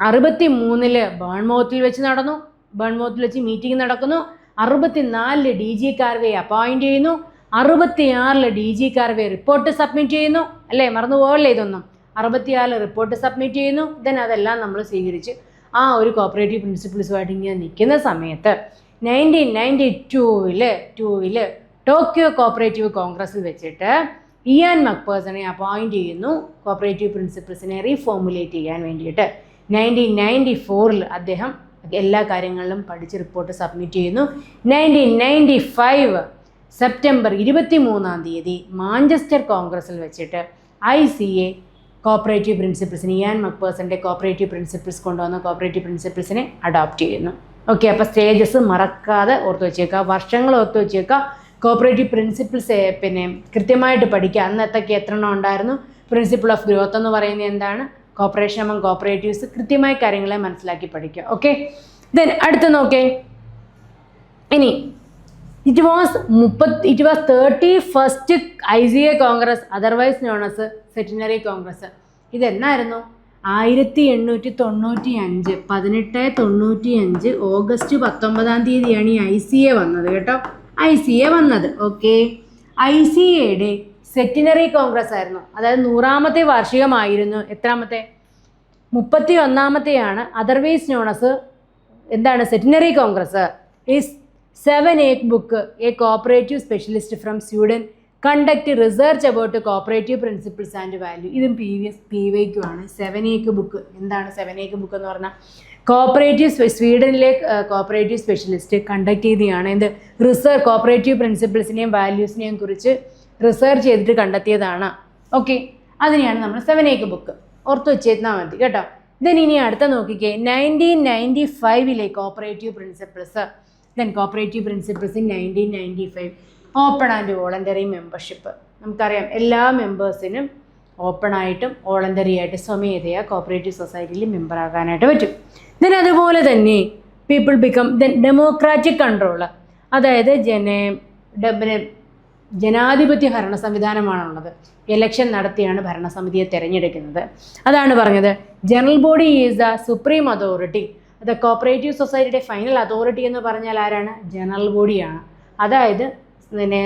63 ബേൺമൗത്തിൽ വെച്ച് നടന്നു. ബേൺമൗത്തിൽ വെച്ച് മീറ്റിംഗ് നടക്കുന്നു. 64 DG കാർവേ അപ്പോയിൻറ്റ് ചെയ്യുന്നു. 66 DG കാർവേ റിപ്പോർട്ട് സബ്മിറ്റ് ചെയ്യുന്നു. അല്ലേ, മറന്നു പോകല്ലേ ഇതൊന്നും. 66 റിപ്പോർട്ട് സബ്മിറ്റ് ചെയ്യുന്നു. ദെൻ അതെല്ലാം നമ്മൾ സ്വീകരിച്ച് ആ ഒരു കോപ്പറേറ്റീവ് പ്രിൻസിപ്പിൾസുമായിട്ട് ഇങ്ങനെ നിൽക്കുന്ന സമയത്ത് 1992 ടോക്കിയോ കോപ്പറേറ്റീവ് കോൺഗ്രസ്സിൽ വെച്ചിട്ട് ഇയാൻ മക്പേഴ്സണെ അപ്പോയിൻറ്റ് ചെയ്യുന്നു കോപ്പറേറ്റീവ് പ്രിൻസിപ്പിൾസിനെ റീഫോർമുലേറ്റ് ചെയ്യാൻ വേണ്ടിയിട്ട്. 1994 അദ്ദേഹം എല്ലാ കാര്യങ്ങളിലും പഠിച്ച് റിപ്പോർട്ട് സബ്മിറ്റ് ചെയ്യുന്നു. 1995 സെപ്റ്റംബർ 23 മാഞ്ചസ്റ്റർ കോൺഗ്രസ്സിൽ വെച്ചിട്ട് ICA കോപ്പറേറ്റീവ് പ്രിൻസിപ്പിൾസിന് ഇയാൻ മക്പേഴ്സൻ്റെ കോപ്പറേറ്റീവ് പ്രിൻസിപ്പിൾസ് കൊണ്ടുവന്ന കോപ്പറേറ്റീവ് പ്രിൻസിപ്പിൾസിനെ അഡോപ്റ്റ് ചെയ്യുന്നു. ഓക്കെ, അപ്പോൾ സ്റ്റേജസ് മറക്കാതെ ഓർത്ത് വെച്ചേക്കുക, വർഷങ്ങൾ ഓർത്ത് വെച്ചേക്കുക. കോപ്പറേറ്റീവ് പ്രിൻസിപ്പിൾസ് പിന്നെ കൃത്യമായിട്ട് പഠിക്കുക. അന്നത്തൊക്കെ എത്ര എണ്ണം ഉണ്ടായിരുന്നു? പ്രിൻസിപ്പിൾ ഓഫ് ഗ്രോത്ത് എന്ന് പറയുന്നത് എന്താണ്? Cooperation among cooperatives. കൃത്യമായ കാര്യങ്ങളെ മനസ്സിലാക്കി പഠിക്കുക. ഓക്കെ, ദെൻ അടുത്ത് നോക്കേ. ഇനി it was 31st ICA congress, otherwise known as centenary congress. ഇതെന്നായിരുന്നു? 1895 1895 ഓഗസ്റ്റ് 19 ഈ ICA വന്നത് കേട്ടോ. ICA വന്നത്. ഓക്കെ, ICAയുടെ സെറ്റിനറി കോൺഗ്രസ് ആയിരുന്നു. അതായത് 100ാമത്തെ വാർഷികമായിരുന്നു. എത്രാമത്തെ? 31ാമത്തെയാണ്. അതർവൈസ് നോൺ ആസ് എന്താണ്? Centenary congress. Is 7 book a cooperative specialist from Sweden conduct research about cooperative principles and value. ഇതും PVQ ആണ്. 7 ബുക്ക്. എന്താണ് 7 ബുക്ക് എന്ന് പറഞ്ഞാൽ? സ്വീഡനിലെ കോപ്പറേറ്റീവ് സ്പെഷ്യലിസ്റ്റ് കണ്ടക്ട് ചെയ്തതാണ്. എന്ത്? കോപ്പറേറ്റീവ് പ്രിൻസിപ്പിൾസിനെയും വാല്യൂസിനെയും കുറിച്ച് റിസർച്ച് ചെയ്തിട്ട് കണ്ടെത്തിയതാണ്. ഓക്കെ, അതിനെയാണ് നമ്മൾ 7 ബുക്ക്. ഓർത്ത് വെച്ചേന്നാൽ മതി കേട്ടോ. ദെൻ ഇനി അടുത്ത നോക്കിക്കേ. 1995 cooperative principles. Then cooperative principles in 1995 open and voluntary membership. നമുക്കറിയാം എല്ലാ മെമ്പേഴ്സിനും ഓപ്പണായിട്ടും വോളണ്ടറി ആയിട്ട് സ്വമേധയാ കോപ്പറേറ്റീവ് സൊസൈറ്റിയിൽ മെമ്പർ ആകാനായിട്ട് പറ്റും. ദെൻ അതുപോലെ തന്നെ people become then democratic control. അതായത് ജനാധിപത്യ ഭരണ സംവിധാനമാണുള്ളത്. ഇലക്ഷൻ നടത്തിയാണ് ഭരണസമിതിയെ തിരഞ്ഞെടുക്കുന്നത്. അതാണ് പറഞ്ഞത് general body is the supreme authority. The cooperative സൊസൈറ്റിയുടെ ഫൈനൽ അതോറിറ്റി എന്ന് പറഞ്ഞാൽ ആരാണ്? ജനറൽ ബോഡിയാണ്. അതായത് പിന്നെ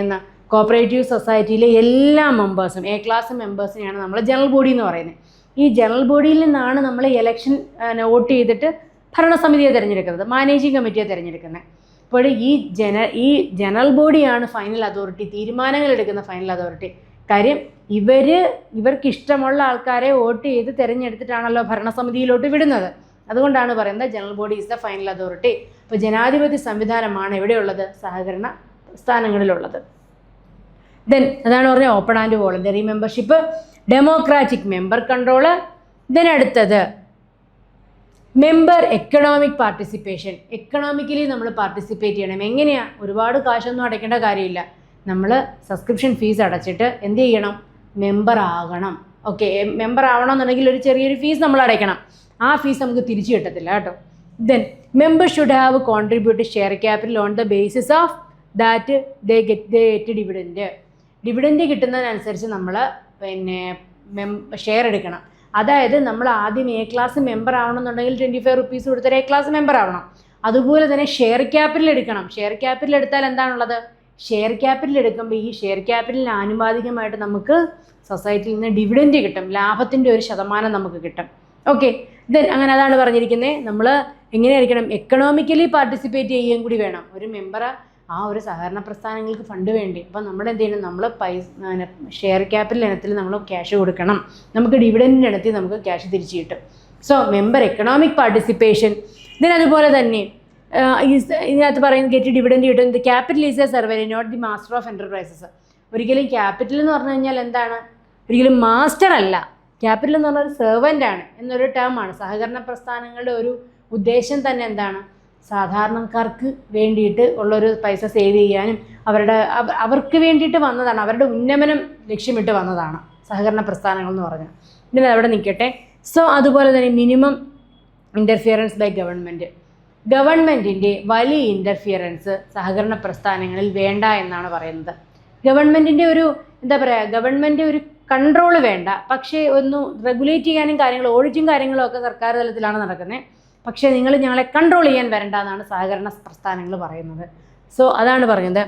കോപ്പറേറ്റീവ് സൊസൈറ്റിയിലെ എല്ലാ മെമ്പേഴ്സും A ക്ലാസ് മെമ്പേഴ്സിനെയാണ് നമ്മൾ ജനറൽ ബോഡി എന്ന് പറയുന്നത്. ഈ ജനറൽ ബോഡിയിൽ നിന്നാണ് നമ്മൾ ഇലക്ഷൻ വോട്ട് ചെയ്തിട്ട് ഭരണസമിതിയെ തിരഞ്ഞെടുക്കുന്നത്, മാനേജിങ് കമ്മിറ്റിയെ തിരഞ്ഞെടുക്കുന്നത്. അപ്പോൾ ഈ ജനറൽ ബോഡിയാണ് ഫൈനൽ അതോറിറ്റി, തീരുമാനങ്ങൾ എടുക്കുന്ന ഫൈനൽ അതോറിറ്റി. കാര്യം ഇവർക്ക് ഇഷ്ടമുള്ള ആൾക്കാരെ വോട്ട് ചെയ്ത് തിരഞ്ഞെടുത്തിട്ടാണല്ലോ ഭരണസമിതിയിലോട്ട് വിടുന്നത്. അതുകൊണ്ടാണ് പറയുന്നത് general body is the final authority. അപ്പോൾ ജനാധിപത്യ സംവിധാനമാണ് എവിടെയുള്ളത്? സഹകരണ സ്ഥാനങ്ങളിലുള്ളത്. ദെൻ അതാണ് പറഞ്ഞത് open and voluntary membership, democratic member control. Then അടുത്തത് മെമ്പർ എക്കണോമിക് പാർട്ടിസിപ്പേഷൻ. എക്കണോമിക്കലി നമ്മൾ പാർട്ടിസിപ്പേറ്റ് ചെയ്യണം. എങ്ങനെയാണ്? ഒരുപാട് കാശൊന്നും അടയ്ക്കേണ്ട കാര്യമില്ല. നമ്മൾ സബ്സ്ക്രിപ്ഷൻ ഫീസ് അടച്ചിട്ട് എന്ത് ചെയ്യണം? മെമ്പർ ആകണം. ഓക്കെ, മെമ്പർ ആവണം എന്നുണ്ടെങ്കിൽ ഒരു ചെറിയൊരു ഫീസ് നമ്മൾ അടയ്ക്കണം. ആ ഫീസ് നമുക്ക് തിരിച്ചു കിട്ടത്തില്ല കേട്ടോ. Then member should have contribute share capital on the basis of that they get dividend. Dividend കിട്ടുന്നതിനനുസരിച്ച് നമ്മൾ പിന്നെ ഷെയർ എടുക്കണം. അതായത് നമ്മൾ ആദ്യം A ക്ലാസ് മെമ്പർ ആവണമെന്നുണ്ടെങ്കിൽ 25 റുപ്പീസ് കൊടുത്തൊരു A ക്ലാസ് മെമ്പർ ആവണം. അതുപോലെ തന്നെ ഷെയർ ക്യാപിറ്റൽ എടുക്കണം. ഷെയർ ക്യാപിറ്റൽ എടുത്താൽ എന്താണുള്ളത്? ഷെയർ ക്യാപിറ്റൽ എടുക്കുമ്പോൾ ഈ ഷെയർ ക്യാപിറ്റലിന് ആനുപാതികമായിട്ട് നമുക്ക് സൊസൈറ്റിയിൽ നിന്ന് ഡിവിഡൻറ്റ് കിട്ടും. ലാഭത്തിൻ്റെ ഒരു ശതമാനം നമുക്ക് കിട്ടും. ഓക്കെ, ദെൻ അങ്ങനെ അതാണ് പറഞ്ഞിരിക്കുന്നത്. നമ്മൾ എങ്ങനെയായിരിക്കണം? എക്കണോമിക്കലി പാർട്ടിസിപ്പേറ്റ് ചെയ്യുകയും കൂടി വേണം. ഒരു മെമ്പർ ആ ഒരു സഹകരണ പ്രസ്ഥാനങ്ങൾക്ക് ഫണ്ട് വേണ്ടി. അപ്പോൾ നമ്മൾ എന്ത് ചെയ്യണം? നമ്മൾ ഷെയർ ക്യാപിറ്റൽ ഇനത്തിൽ നമ്മൾ ക്യാഷ് കൊടുക്കണം. നമുക്ക് ഡിവിഡൻറ്റിൻ്റെ ഇനത്തിൽ നമുക്ക് ക്യാഷ് തിരിച്ചു കിട്ടും. So member economic participation. Then അതുപോലെ തന്നെ ഇതിനകത്ത് പറയുന്നത് ഗെറ്റ് ഡിവിഡൻറ്റ് കിട്ടും. The capital is a servant not the master of enterprises. ഒരിക്കലും ക്യാപിറ്റൽ എന്ന് പറഞ്ഞു കഴിഞ്ഞാൽ എന്താണ്? ഒരിക്കലും മാസ്റ്റർ അല്ല. ക്യാപിറ്റൽ എന്ന് പറഞ്ഞാൽ ഒരു സെർവൻ്റ് ആണ് എന്നൊരു ടേമാണ്. സഹകരണ പ്രസ്ഥാനങ്ങളുടെ ഒരു ഉദ്ദേശം തന്നെ എന്താണ്? സാധാരണക്കാർക്ക് വേണ്ടിയിട്ട് ഉള്ളൊരു പൈസ സേവ് ചെയ്യാനും അവർക്ക് വേണ്ടിയിട്ട് വന്നതാണ്. അവരുടെ ഉന്നമനം ലക്ഷ്യമിട്ട് വന്നതാണ് സഹകരണ പ്രസ്ഥാനങ്ങൾ എന്ന് പറഞ്ഞാൽ. ഇതിന് അവിടെ നിൽക്കട്ടെ. സോ അതുപോലെ തന്നെ മിനിമം ഇൻ്റർഫിയറൻസ് ബൈ ഗവൺമെൻറ്റിൻ്റെ വലിയ ഇൻ്റർഫിയറൻസ് സഹകരണ പ്രസ്ഥാനങ്ങളിൽ വേണ്ട എന്നാണ് പറയുന്നത്. ഗവൺമെൻറ്റിൻ്റെ ഒരു എന്താ പറയുക, ഗവൺമെൻറ് ഒരു കൺട്രോൾ വേണ്ട, പക്ഷേ ഒന്ന് റെഗുലേറ്റ് ചെയ്യാനും ഓഡിറ്റും കാര്യങ്ങളും ഒക്കെ സർക്കാർ തലത്തിലാണ് നടക്കുന്നത്. പക്ഷേ നിങ്ങൾ ഞങ്ങളെ കൺട്രോൾ ചെയ്യാൻ വരണ്ട എന്നാണ് സഹകരണ പ്രസ്ഥാനങ്ങൾ പറയുന്നത്. സോ അതാണ് പറഞ്ഞത്,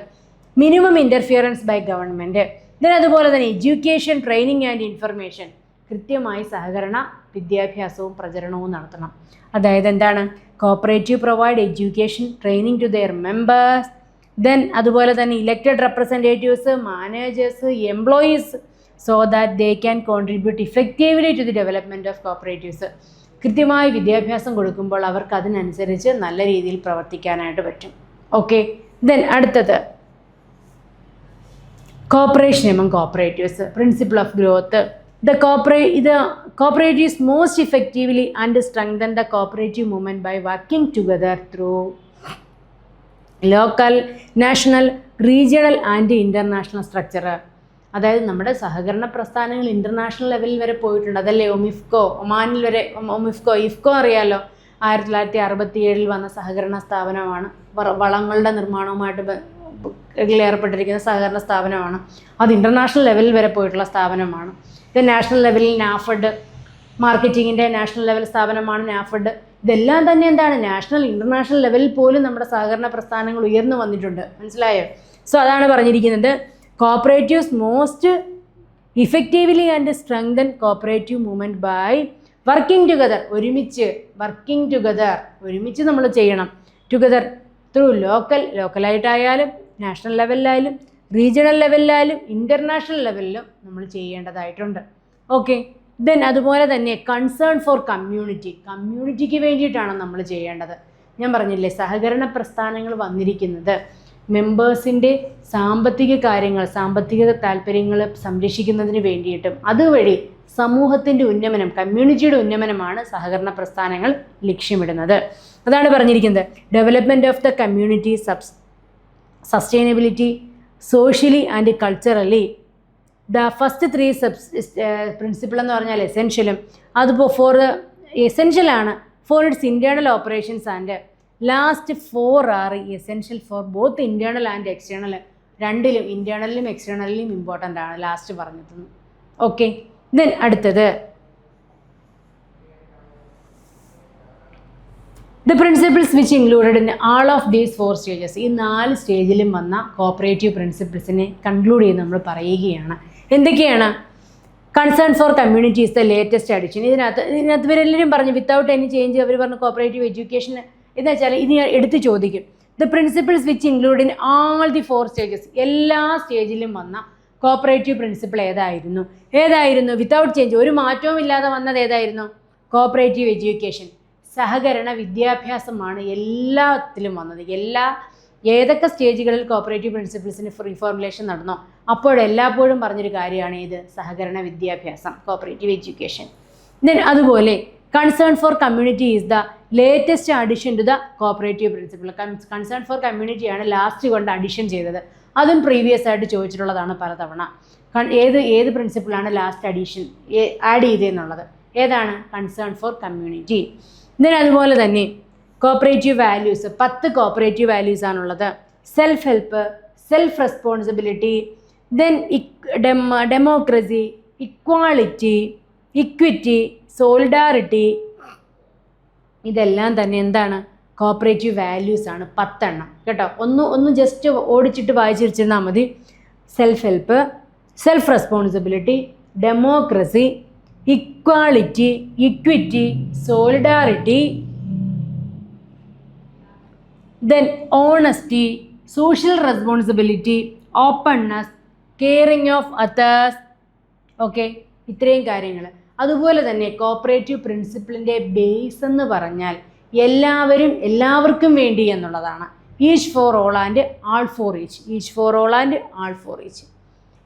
minimum interference by government. then അതുപോലെ തന്നെ എഡ്യൂക്കേഷൻ, ട്രെയിനിങ് ആൻഡ് ഇൻഫർമേഷൻ, കൃത്യമായി സഹകരണ വിദ്യാഭ്യാസവും പ്രചരണവും നടത്തണം. അതായത് എന്താണ്, cooperative provide education training to their members, then അതുപോലെ തന്നെ elected representatives, managers, employees, so that they can contribute effectively to the development of cooperatives. കൃത്യമായി വിദ്യാഭ്യാസം കൊടുക്കുമ്പോൾ അവർക്ക് അതിനനുസരിച്ച് നല്ല രീതിയിൽ പ്രവർത്തിക്കാനായിട്ട് പറ്റും. ഓക്കെ, ദെൻ അടുത്തത് cooperation among cooperatives, principle of growth. The cooperatives most effectively and strengthen the cooperative movement by working together through local, national, regional and international structure. അതായത് നമ്മുടെ സഹകരണ പ്രസ്ഥാനങ്ങൾ ഇൻ്റർനാഷണൽ ലെവലിൽ വരെ പോയിട്ടുണ്ട്. അതല്ലേ ഒമിഫ്കോ, ഒമാനിൽ വരെ ഇഫ്കോ അറിയാലോ, 1967 വന്ന സഹകരണ സ്ഥാപനമാണ്. വളങ്ങളുടെ നിർമ്മാണവുമായിട്ട് ഏർപ്പെട്ടിരിക്കുന്ന സഹകരണ സ്ഥാപനമാണ്. അത് ഇൻ്റർനാഷണൽ ലെവലിൽ വരെ പോയിട്ടുള്ള സ്ഥാപനമാണ്. ഇത് നാഷണൽ ലെവലിൽ നാഫഡ്, മാർക്കറ്റിങ്ങിൻ്റെ നാഷണൽ ലെവൽ സ്ഥാപനമാണ് നാഫഡ്. ഇതെല്ലാം തന്നെ എന്താണ്, നാഷണൽ ഇൻ്റർനാഷണൽ ലെവലിൽ പോലും നമ്മുടെ സഹകരണ പ്രസ്ഥാനങ്ങൾ ഉയർന്നു വന്നിട്ടുണ്ട്. മനസ്സിലായോ? സോ അതാണ് പറഞ്ഞിരിക്കുന്നത്, cooperatives most effectively and strengthen cooperative movement by working together, ഒരുമിച്ച് നമ്മൾ ചെയ്യണം. ടുഗദർ ത്രൂ ലോക്കലായിട്ടായാലും നാഷണൽ ലെവലിലായാലും റീജിയണൽ ലെവലിലായാലും ഇൻ്റർനാഷണൽ ലെവലിലും നമ്മൾ ചെയ്യേണ്ടതായിട്ടുണ്ട്. ഓക്കെ, ദെൻ അതുപോലെ തന്നെ കൺസേൺ ഫോർ കമ്മ്യൂണിറ്റിക്ക് വേണ്ടിയിട്ടാണ് നമ്മൾ ചെയ്യേണ്ടത്. ഞാൻ പറഞ്ഞില്ലേ, സഹകരണ പ്രസ്ഥാനങ്ങൾ വന്നിരിക്കുന്നത് മെമ്പേഴ്സിൻ്റെ സാമ്പത്തിക താല്പര്യങ്ങൾ സംരക്ഷിക്കുന്നതിന് വേണ്ടിയിട്ടും അതുവഴി സമൂഹത്തിൻ്റെ ഉന്നമനം, കമ്മ്യൂണിറ്റിയുടെ ഉന്നമനമാണ് സഹകരണ പ്രസ്ഥാനങ്ങൾ ലക്ഷ്യമിടുന്നത്. അതാണ് പറഞ്ഞിരിക്കുന്നത്, development of the community, sustainability, socially and culturally. The first 3 principle എന്ന് പറഞ്ഞാൽ എസെൻഷ്യലും, എസെൻഷ്യലാണ് for its internal operations and last 4 are essential for both internal and external. രണ്ടിലും, ഇൻറ്റേർണലിലും എക്സ്റ്റേണലിലും ഇമ്പോർട്ടൻ്റ് ആണ് ലാസ്റ്റ് പറഞ്ഞത്. ഓക്കെ, ദെൻ അടുത്തത് The principles which included in all of these 4 stages, ഈ 4 സ്റ്റേജിലും വന്ന കോപ്പറേറ്റീവ് പ്രിൻസിപ്പിൾസിനെ കൺക്ലൂഡ് ചെയ്ത് നമ്മൾ പറയുകയാണ്. എന്തൊക്കെയാണ്? Concern for community is the latest addition. ഇതിനകത്ത് ഇവരെല്ലാവരും പറഞ്ഞു വിത്തൗട്ട് എനി ചേഞ്ച്. അവർ പറഞ്ഞു കോപ്പറേറ്റീവ് എഡ്യൂക്കേഷൻ എന്ന് വെച്ചാൽ ഇത് എടുത്ത് ചോദിക്കും. The principles which include in all the 4 stages, എല്ലാ സ്റ്റേജിലും വന്ന കോപ്പറേറ്റീവ് പ്രിൻസിപ്പിൾ ഏതായിരുന്നു? വിത്തൗട്ട് ചേഞ്ച്, ഒരു മാറ്റവും ഇല്ലാതെ വന്നത് ഏതായിരുന്നു? കോപ്പറേറ്റീവ് എഡ്യൂക്കേഷൻ, സഹകരണ വിദ്യാഭ്യാസമാണ് എല്ലാത്തിലും വന്നത്. ഏതൊക്കെ സ്റ്റേജുകളിൽ കോപ്പറേറ്റീവ് പ്രിൻസിപ്പിൾസിന് റീഫോർമുലേഷൻ നടന്നോ അപ്പോഴെല്ലാപ്പോഴും പറഞ്ഞൊരു കാര്യമാണ് ഇത്, സഹകരണ വിദ്യാഭ്യാസം, കോപ്പറേറ്റീവ് എഡ്യൂക്കേഷൻ. ദെൻ അതുപോലെ concern for community is the latest addition to the cooperative principle. Concern for കമ്മ്യൂണിറ്റിയാണ് ലാസ്റ്റ് കൊണ്ട് അഡിഷൻ ചെയ്തത്. അതും പ്രീവിയസ് ആയിട്ട് ചോദിച്ചിട്ടുള്ളതാണ് പലതവണ. ഏത് പ്രിൻസിപ്പിളാണ് ലാസ്റ്റ് ആഡ് ചെയ്തതെന്നുള്ളത്? ഏതാണ്? Concern for community. ദെൻ അതുപോലെ തന്നെ കോപ്പറേറ്റീവ് വാല്യൂസ്, 10 കോപ്പറേറ്റീവ് വാല്യൂസ് ആണുള്ളത്. Self help, self responsibility, then democracy, equality, equity, solidarity. ഇതെല്ലാം തന്നെ എന്താണ്? കോപ്പറേറ്റീവ് വാല്യൂസ് ആണ്. 10 എണ്ണം കേട്ടോ. ഒന്ന് ജസ്റ്റ് ഓടിച്ചിട്ട് വായിച്ചിരിച്ചിരുന്നാൽ മതി. Self help, self responsibility, democracy, equality, equity, solidarity, then honesty, social responsibility, openness, caring of others. Okay, ഇത്രയും കാര്യങ്ങൾ. അതുപോലെ തന്നെ കോപ്പറേറ്റീവ് പ്രിൻസിപ്പിളിൻ്റെ ബേസ് എന്ന് പറഞ്ഞാൽ എല്ലാവർക്കും വേണ്ടി എന്നുള്ളതാണ്. Each for all and all for each.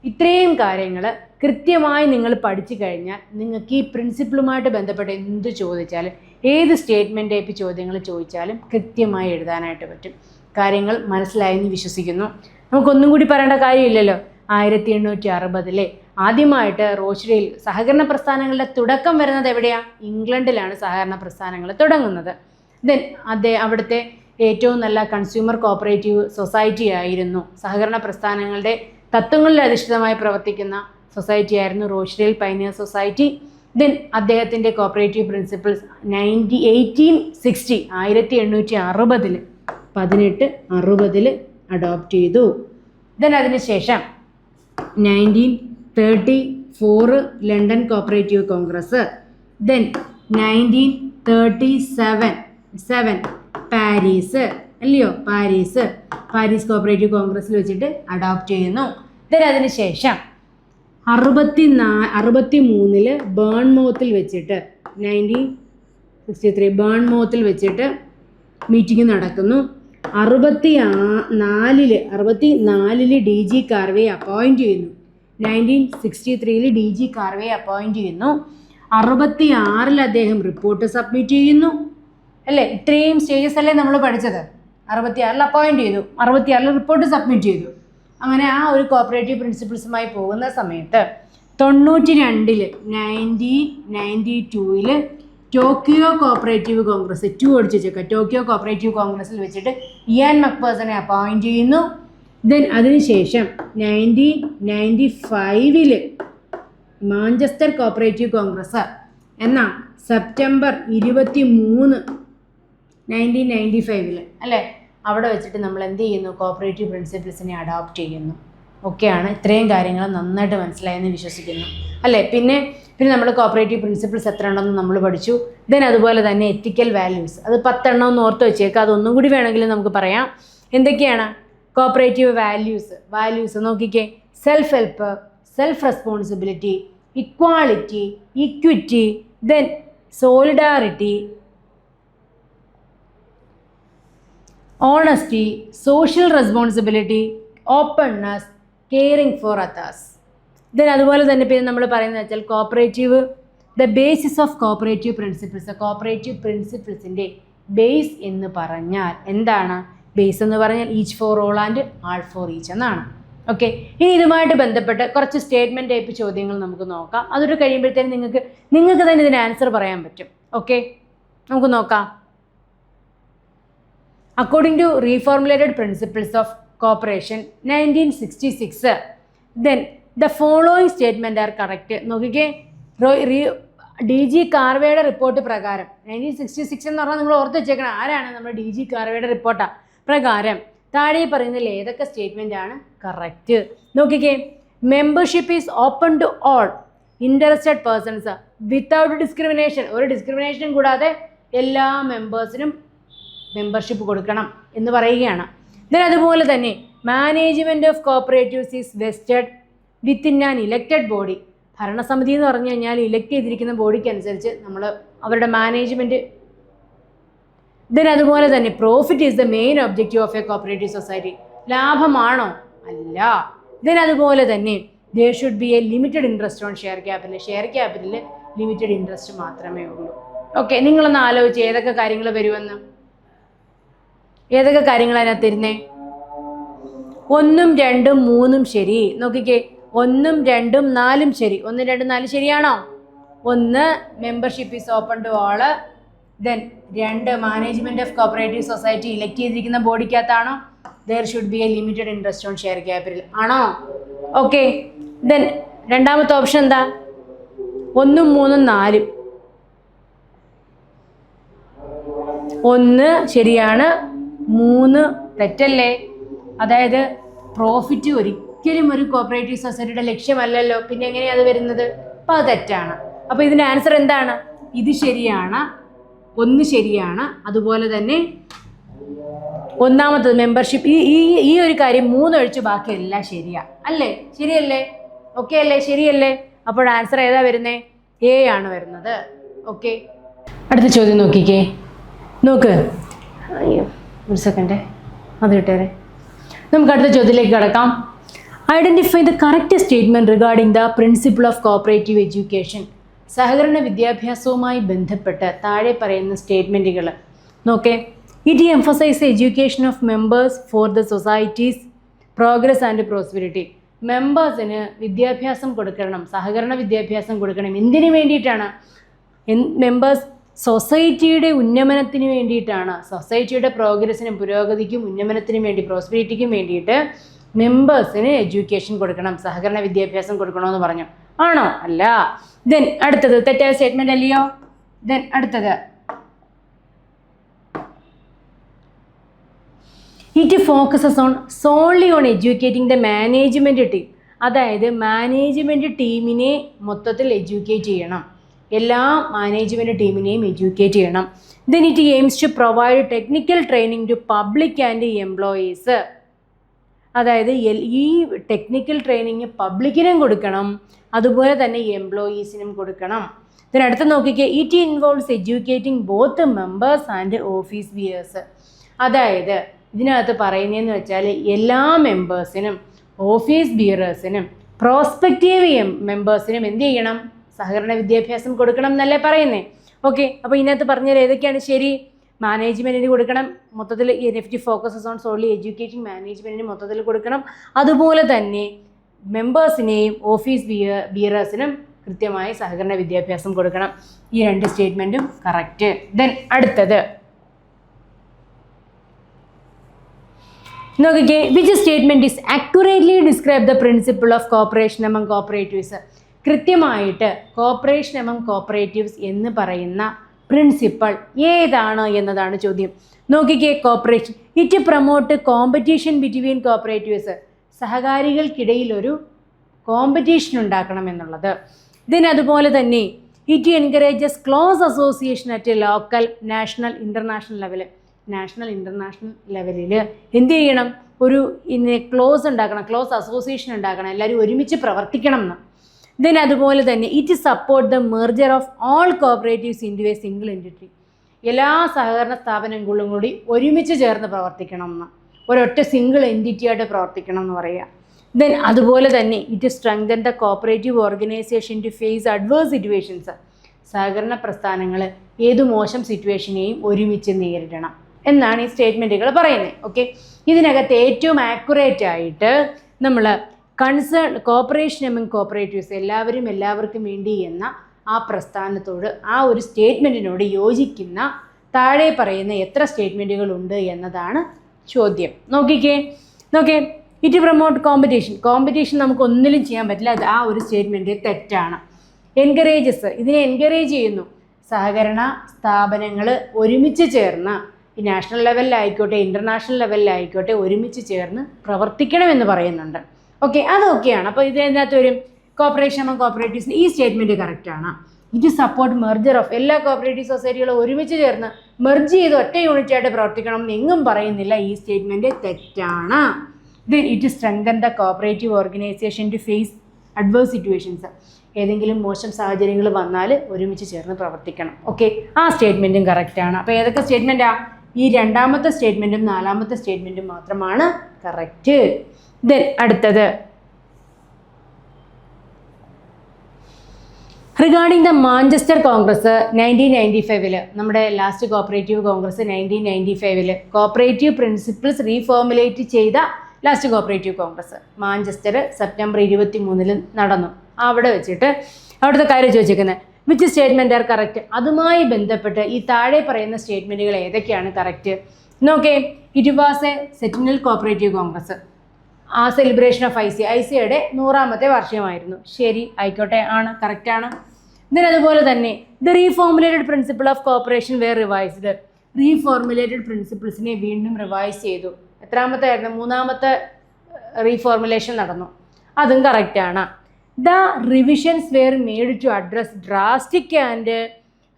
ഇത്രയും കാര്യങ്ങൾ കൃത്യമായി നിങ്ങൾ പഠിച്ചു കഴിഞ്ഞാൽ നിങ്ങൾക്ക് ഈ പ്രിൻസിപ്പിളുമായിട്ട് ബന്ധപ്പെട്ട് എന്ത് ചോദിച്ചാലും, ഏത് സ്റ്റേറ്റ്മെൻറ്റ് ടൈപ്പ് ചോദ്യങ്ങൾ ചോദിച്ചാലും കൃത്യമായി എഴുതാനായിട്ട് പറ്റും. കാര്യങ്ങൾ മനസ്സിലായെന്ന് വിശ്വസിക്കുന്നു. നമുക്കൊന്നും കൂടി പറയേണ്ട കാര്യമില്ലല്ലോ. 1860 ആദ്യമായിട്ട് റോച്ച്ഡെയിൽ സഹകരണ പ്രസ്ഥാനങ്ങളുടെ തുടക്കം വരുന്നത് എവിടെയാണ്? ഇംഗ്ലണ്ടിലാണ് സഹകരണ പ്രസ്ഥാനങ്ങൾ തുടങ്ങുന്നത്. ദെൻ അവിടുത്തെ ഏറ്റവും നല്ല കൺസ്യൂമർ കോപ്പറേറ്റീവ് സൊസൈറ്റി ആയിരുന്നു. സഹകരണ പ്രസ്ഥാനങ്ങളുടെ തത്വങ്ങളിൽ അധിഷ്ഠിതമായി പ്രവർത്തിക്കുന്ന സൊസൈറ്റി ആയിരുന്നു റോച്ച്ഡെയിൽ പയനിയർ സൊസൈറ്റി. ദെൻ അദ്ദേഹത്തിൻ്റെ കോപ്പറേറ്റീവ് പ്രിൻസിപ്പിൾസ് 1860 1860 അഡോപ്റ്റ് ചെയ്തു. ദെൻ അതിനുശേഷം 1934 London cooperative Congress, then 1937 Paris അല്ലയോ പാരീസ് കോപ്പറേറ്റീവ് കോൺഗ്രസ്സിൽ വെച്ചിട്ട് അഡോപ്റ്റ് ചെയ്യുന്നു. ദെൻ അതിനുശേഷം 1963 ബേൺമൗത്തിൽ വെച്ചിട്ട് 1963 ബേൺമൗത്തിൽ വെച്ചിട്ട് മീറ്റിംഗ് നടക്കുന്നു. 1964 ഡി ജി കാർവേ അപ്പോയിൻറ്റ് ചെയ്യുന്നു. 1963 ഡി ജി കാർവേ അപ്പോയിൻറ്റ് ചെയ്യുന്നു. 1966 അദ്ദേഹം റിപ്പോർട്ട് സബ്മിറ്റ് ചെയ്യുന്നു അല്ലേ? ഇത്രയും സ്റ്റേജസ് അല്ലേ നമ്മൾ പഠിച്ചത്. 1966 അപ്പോയിൻറ്റ് ചെയ്തു, 1966 റിപ്പോർട്ട് സബ്മിറ്റ് ചെയ്തു. അങ്ങനെ ആ ഒരു കോപ്പറേറ്റീവ് പ്രിൻസിപ്പിൾസുമായി പോകുന്ന സമയത്ത് 1992 ടോക്കിയോ കോപ്പറേറ്റീവ് കോൺഗ്രസ് 2 അടിച്ചു വെച്ചേക്കുക. ടോക്കിയോ കോപ്പറേറ്റീവ് കോൺഗ്രസ്സിൽ വെച്ചിട്ട് ഇയാൻ മക്പേഴ്സനെ അപ്പോയിൻറ്റ് ചെയ്യുന്നു. ദെൻ അതിനുശേഷം 1995 മാഞ്ചസ്റ്റർ കോപ്പറേറ്റീവ് കോൺഗ്രസ് എന്ന സെപ്റ്റംബർ 23 1995 അല്ലേ, അവിടെ വെച്ചിട്ട് നമ്മൾ എന്ത് ചെയ്യുന്നു? കോപ്പറേറ്റീവ് പ്രിൻസിപ്പിൾസിനെ അഡോപ്റ്റ് ചെയ്യുന്നു. ഒക്കെയാണ്. ഇത്രയും കാര്യങ്ങൾ നന്നായിട്ട് മനസ്സിലായെന്ന് വിശ്വസിക്കുന്നു അല്ലേ. പിന്നെ നമ്മൾ കോപ്പറേറ്റീവ് പ്രിൻസിപ്പിൾസ് എത്ര ഉണ്ടെന്ന് നമ്മൾ പഠിച്ചു. ദെൻ അതുപോലെ തന്നെ എത്തിക്കൽ വാല്യൂസ്, അത് 10 എണ്ണം ഒന്ന് ഓർത്ത് വെച്ചേക്കുക. അതൊന്നും കൂടി വേണമെങ്കിൽ നമുക്ക് പറയാം. എന്തൊക്കെയാണ് കോപ്പറേറ്റീവ് വാല്യൂസ്? നോക്കിക്കേ: self help, self responsibility, equality, equity, then solidarity, honesty, social responsibility, openness, caring for others. Then അതുപോലെ തന്നെ പിന്നെ നമ്മൾ പറയുന്നത് വെച്ചാൽ cooperative, the basis of cooperative principles. Cooperative പ്രിൻസിപ്പിൾസിൻ്റെ ബേസ് എന്ന് പറഞ്ഞാൽ എന്താണ്? ബേസ് എന്ന് പറഞ്ഞാൽ each for all and all for each എന്നാണ്. ഓക്കെ, ഇനി ഇതുമായിട്ട് ബന്ധപ്പെട്ട് കുറച്ച് സ്റ്റേറ്റ്മെൻറ്റ് ടൈപ്പ് ചോദ്യങ്ങൾ നമുക്ക് നോക്കാം. അതൊരു കഴിയുമ്പോഴത്തേനും നിങ്ങൾക്ക് തന്നെ ഇതിന് ആൻസർ പറയാൻ പറ്റും. ഓക്കെ, നമുക്ക് നോക്കാം. According to reformulated principles of cooperation 1966, then the following statement are correct. നോക്കിക്കേ, ഡി ജി കാർവേയുടെ റിപ്പോർട്ട് പ്രകാരം 1966 എന്ന് പറഞ്ഞാൽ നിങ്ങൾ ഓർത്ത് വെച്ചേക്കണം. ആരാണ്? നമ്മുടെ ഡി ജി കാർവേയുടെ റിപ്പോർട്ടാണ്. പ്രകാരം താഴെ പറയുന്നതിൽ ഏതൊക്കെ സ്റ്റേറ്റ്മെൻ്റ് ആണ് കറക്റ്റ്? നോക്കിക്കേ, membership is open to all interested persons without discrimination. ഒരു ഡിസ്ക്രിമിനേഷനും കൂടാതെ എല്ലാ മെമ്പേഴ്സിനും മെമ്പർഷിപ്പ് കൊടുക്കണം എന്ന് പറയുകയാണ്. ദെൻ അതുപോലെ തന്നെ management of cooperatives is vested within an elected body. ഭരണസമിതി എന്ന് പറഞ്ഞു കഴിഞ്ഞാൽ ഇലക്ട് ചെയ്തിരിക്കുന്ന ബോഡിക്ക് അനുസരിച്ച് നമ്മൾ അവരുടെ മാനേജ്മെൻറ്റ്. ദെൻ അതുപോലെ തന്നെ profit is the main objective of a cooperative society. ലാഭമാണോ? അല്ല. ദെൻ അതുപോലെ തന്നെ there should be a limited interest on share capital. Share ക്യാപിറ്റലിൽ ലിമിറ്റഡ് ഇൻട്രസ്റ്റ് മാത്രമേ ഉള്ളൂ. ഓക്കെ, നിങ്ങളൊന്ന് ആലോചിച്ച് ഏതൊക്കെ കാര്യങ്ങൾ വരുമെന്ന്. ഏതൊക്കെ കാര്യങ്ങൾ അതിനകത്ത് തരുന്നേ? 1, 2, 3 ശരി. നോക്കിക്കേ, 1, 2, 4 ശരി. 1, 2, 4 ശരിയാണോ? 1 membership is open to all. Then 2 management of cooperative society elect ചെയ്തിരിക്കുന്ന ബോഡിക്കകത്താണോ? There should be a limited interest on share capital ആണോ? ഓക്കെ, ദെൻ രണ്ടാമത്തെ ഓപ്ഷൻ എന്താ? 1, 3, 4. 1 ശരിയാണ്, 3 തെറ്റല്ലേ? അതായത് പ്രോഫിറ്റ് ഒരിക്കലും ഒരു കോപ്പറേറ്റീവ് സൊസൈറ്റിയുടെ ലക്ഷ്യമല്ലല്ലോ, പിന്നെ എങ്ങനെയാണ് അത് വരുന്നത്? അപ്പോൾ അത് തെറ്റാണ്. അപ്പോൾ ഇതിൻ്റെ ആൻസർ എന്താണ്? ഇത് ശരിയാണ്, 1 ശരിയാണ്. അതുപോലെ തന്നെ ഒന്നാമത്തത് മെമ്പർഷിപ്പ്, ഈ ഒരു കാര്യം 3 ഒഴിച്ച് ബാക്കി എല്ലാം ശരിയാണ് അല്ലേ? ശരിയല്ലേ? ഓക്കെ അല്ലേ? ശരിയല്ലേ? അപ്പോൾ ആൻസർ ഏതാ വരുന്നത്? എ ആണ് വരുന്നത്. ഓക്കെ, അടുത്ത ചോദ്യം നോക്കിക്കേ. നോക്ക്, ഒരു സെക്കൻഡ് അത് കിട്ടേരെ. നമുക്ക് അടുത്ത ചോദ്യത്തിലേക്ക് കിടക്കാം. Identify the correct statement regarding the principle of cooperative education. സഹകരണ വിദ്യാഭ്യാസവുമായി ബന്ധപ്പെട്ട് താഴെ പറയുന്ന സ്റ്റേറ്റ്മെൻറ്റുകൾ നോക്കേ. It emphasize education of members for the society's progress and prosperity. മെമ്പേഴ്സിന് വിദ്യാഭ്യാസം കൊടുക്കണം, സഹകരണ വിദ്യാഭ്യാസം കൊടുക്കണം. എന്തിനു വേണ്ടിയിട്ടാണ്? മെമ്പേഴ്സ് സൊസൈറ്റിയുടെ ഉന്നമനത്തിന് വേണ്ടിയിട്ടാണ്. സൊസൈറ്റിയുടെ പ്രോഗ്രസ്സിനും പുരോഗതിക്കും ഉന്നമനത്തിനും വേണ്ടി, പ്രോസ്പെരിറ്റിക്കും വേണ്ടിയിട്ട് മെമ്പേഴ്സിന് എഡ്യൂക്കേഷൻ കൊടുക്കണം, സഹകരണ വിദ്യാഭ്യാസം കൊടുക്കണമെന്ന് പറഞ്ഞു. ആണോ? അല്ല. ദെൻ അടുത്തത് തെറ്റായ സ്റ്റേറ്റ്മെന്റ് അല്ലയോ? ദെൻ അടുത്തത് it focuses on solely on educating the management team. അതായത് മാനേജ്മെൻറ്റ് ടീമിനെ മൊത്തത്തിൽ എഡ്യൂക്കേറ്റ് ചെയ്യണം, എല്ലാ മാനേജ്മെൻറ്റ് ടീമിനെയും എഡ്യൂക്കേറ്റ് ചെയ്യണം. Then it aims to provide technical training to public and employees. അതായത് ഈ ടെക്നിക്കൽ ട്രെയിനിങ് പബ്ലിക്കിനും കൊടുക്കണം, അതുപോലെ തന്നെ എംപ്ലോയീസിനും കൊടുക്കണം. ഇതിനടുത്ത് നോക്കിക്കേ, it involves educating both members and office bears. അതായത് ഇതിനകത്ത് പറയുന്നതെന്ന് വെച്ചാൽ എല്ലാ മെമ്പേഴ്സിനും ഓഫീസ് ബിയറേഴ്സിനും പ്രോസ്പെക്റ്റീവ് മെമ്പേഴ്സിനും എന്ത് ചെയ്യണം? സഹകരണ വിദ്യാഭ്യാസം കൊടുക്കണം എന്നല്ലേ പറയുന്നേ. ഓക്കെ, അപ്പോൾ ഇതിനകത്ത് പറഞ്ഞാൽ ഏതൊക്കെയാണ് ശരി? മാനേജ്മെൻറ്റിന് കൊടുക്കണം, മൊത്തത്തിൽ it focuses on solely educating മാനേജ്മെൻറ്റിന് മൊത്തത്തിൽ കൊടുക്കണം, അതുപോലെ തന്നെ മെമ്പേഴ്സിനെയും ഓഫീസ് ബിയറേഴ്സിനും കൃത്യമായി സഹകരണ വിദ്യാഭ്യാസം കൊടുക്കണം. ഈ രണ്ട് സ്റ്റേറ്റ്മെൻറ്റും കറക്റ്റ്. ദെൻ അടുത്തത് നോക്കിക്കേ, which statement is accurately describe the principle of cooperation among cooperatives. കൃത്യമായിട്ട് കോപ്പറേഷൻ എമംഗ് കോപ്പറേറ്റീവ്സ് എന്ന് പറയുന്ന പ്രിൻസിപ്പൾ ഏതാണ് എന്നതാണ് ചോദ്യം. നോക്കിക്കേ, cooperation it promote competition between cooperatives. സഹകാരികൾക്കിടയിൽ ഒരു കോമ്പറ്റീഷൻ ഉണ്ടാക്കണം എന്നുള്ളത്. അതുപോലെ തന്നെ it encourages close association at local, national, international level. National international ലെവലിൽ എന്ത് ചെയ്യണം? ഒരു ക്ലോസ് ഉണ്ടാക്കണം, ക്ലോസ് അസോസിയേഷൻ ഉണ്ടാക്കണം, എല്ലാവരും ഒരുമിച്ച് പ്രവർത്തിക്കണം എന്ന്. അതുപോലെ തന്നെ it support the merger of all cooperatives into a single entity. എല്ലാ സഹകരണ സ്ഥാപനങ്ങളും കൂടി ഒരുമിച്ച് ചേർന്ന് പ്രവർത്തിക്കണം എന്ന്, ഒരൊറ്റ സിംഗിൾ എൻറ്റിറ്റിയായിട്ട് പ്രവർത്തിക്കണം എന്ന് പറയുക. അതുപോലെ തന്നെ it strengthen the cooperative organisation to face adverse situations. സഹകരണ പ്രസ്ഥാനങ്ങൾ ഏത് മോശം സിറ്റുവേഷനെയും ഒരുമിച്ച് നേരിടണം എന്നാണ് ഈ സ്റ്റേറ്റ്മെൻറ്റുകൾ പറയുന്നത്. ഓക്കെ, ഇതിനകത്ത് ഏറ്റവും ആക്യുറേറ്റ് ആയിട്ട് നമ്മൾ കോപ്പറേഷൻ എമംഗ് കോപ്പറേറ്റീവ്സ്, എല്ലാവർക്കും വേണ്ടി എന്ന ആ പ്രസ്ഥാനത്തോട്, ആ ഒരു സ്റ്റേറ്റ്മെൻറ്റിനോട് യോജിക്കുന്ന താഴെ പറയുന്ന എത്ര സ്റ്റേറ്റ്മെൻറ്റുകളുണ്ട് എന്നതാണ് ചോദ്യം. നോക്കിക്കേ, ഇറ്റ് പ്രൊമോട്ട് കോമ്പറ്റീഷൻ നമുക്ക് ഒന്നിലും ചെയ്യാൻ പറ്റില്ല, അത് ആ ഒരു സ്റ്റേറ്റ്മെൻറ്റ് തെറ്റാണ്. എൻകറേജസ്, ഇതിനെ എൻകറേജ് ചെയ്യുന്നു. സഹകരണ സ്ഥാപനങ്ങൾ ഒരുമിച്ച് ചേർന്ന്, ഈ നാഷണൽ ലെവലിലായിക്കോട്ടെ ഇൻ്റർനാഷണൽ ലെവലിലായിക്കോട്ടെ, ഒരുമിച്ച് ചേർന്ന് പ്രവർത്തിക്കണമെന്ന് പറയുന്നുണ്ട്. ഓക്കെ, അതൊക്കെയാണ്. അപ്പോൾ ഇതിനകത്ത് ഒരു കോപ്പറേഷൻ എമംഗ് കോപ്പറേറ്റീവ്സിന് ഈ സ്റ്റേറ്റ്മെൻറ്റ് കറക്റ്റാണ്. ഇറ്റ് സപ്പോർട്ട് മെർജർ ഓഫ്, എല്ലാ കോപ്പറേറ്റീവ് സൊസൈറ്റികളും ഒരുമിച്ച് ചേർന്ന് മെർജ് ചെയ്ത് ഒറ്റ യൂണിറ്റായിട്ട് പ്രവർത്തിക്കണം എന്നെങ്ങും പറയുന്നില്ല. ഈ സ്റ്റേറ്റ്മെൻറ്റ് തെറ്റാണ്. It strengthen the cooperative organisation to face adverse situations. ഏതെങ്കിലും മോശം സാഹചര്യങ്ങൾ വന്നാൽ ഒരുമിച്ച് ചേർന്ന് പ്രവർത്തിക്കണം. ഓക്കെ, ആ സ്റ്റേറ്റ്മെൻറ്റും കറക്റ്റാണ്. അപ്പോൾ ഏതൊക്കെ സ്റ്റേറ്റ്മെൻറ്റാണ്? ഈ രണ്ടാമത്തെ സ്റ്റേറ്റ്മെൻറ്റും നാലാമത്തെ സ്റ്റേറ്റ്മെൻറ്റും മാത്രമാണ് കറക്റ്റ്. അടുത്തത് റിഗാർഡിംഗ് ദ മാഞ്ചസ്റ്റർ കോൺഗ്രസ് 1995, നമ്മുടെ last cooperative congress 1995 cooperative principles reformulate ചെയ്ത last cooperative congress Manchester September 23 നടന്നു. അവിടെ വെച്ചിട്ട് അവിടുത്തെ കാര്യം ചോദിച്ചിരിക്കുന്നത് വിച്ച് സ്റ്റേറ്റ്മെൻറ്റ് ആർ കറക്റ്റ്. അതുമായി ബന്ധപ്പെട്ട് ഈ താഴെ പറയുന്ന സ്റ്റേറ്റ്മെൻറ്റുകൾ ഏതൊക്കെയാണ് കറക്റ്റ്? നോക്കേ, it was a centennial cooperative congress. ആ സെലിബ്രേഷൻ ഓഫ് ഐസിയുടെ 100ാമത്തെ വാർഷികമായിരുന്നു. ശരി, ആയിക്കോട്ടെ, ആണ്, കറക്റ്റാണ്. അതുപോലെ തന്നെ the reformulated principle of cooperation were revised. Reformulated പ്രിൻസിപ്പിൾസിനെ വീണ്ടും റിവൈസ് ചെയ്തു. എത്രാമത്തെ ആയിരുന്നു? 3ാമത്തെ റീഫോർമുലേഷൻ നടന്നു. അതും കറക്റ്റാണ്. The revisions were made to address drastic and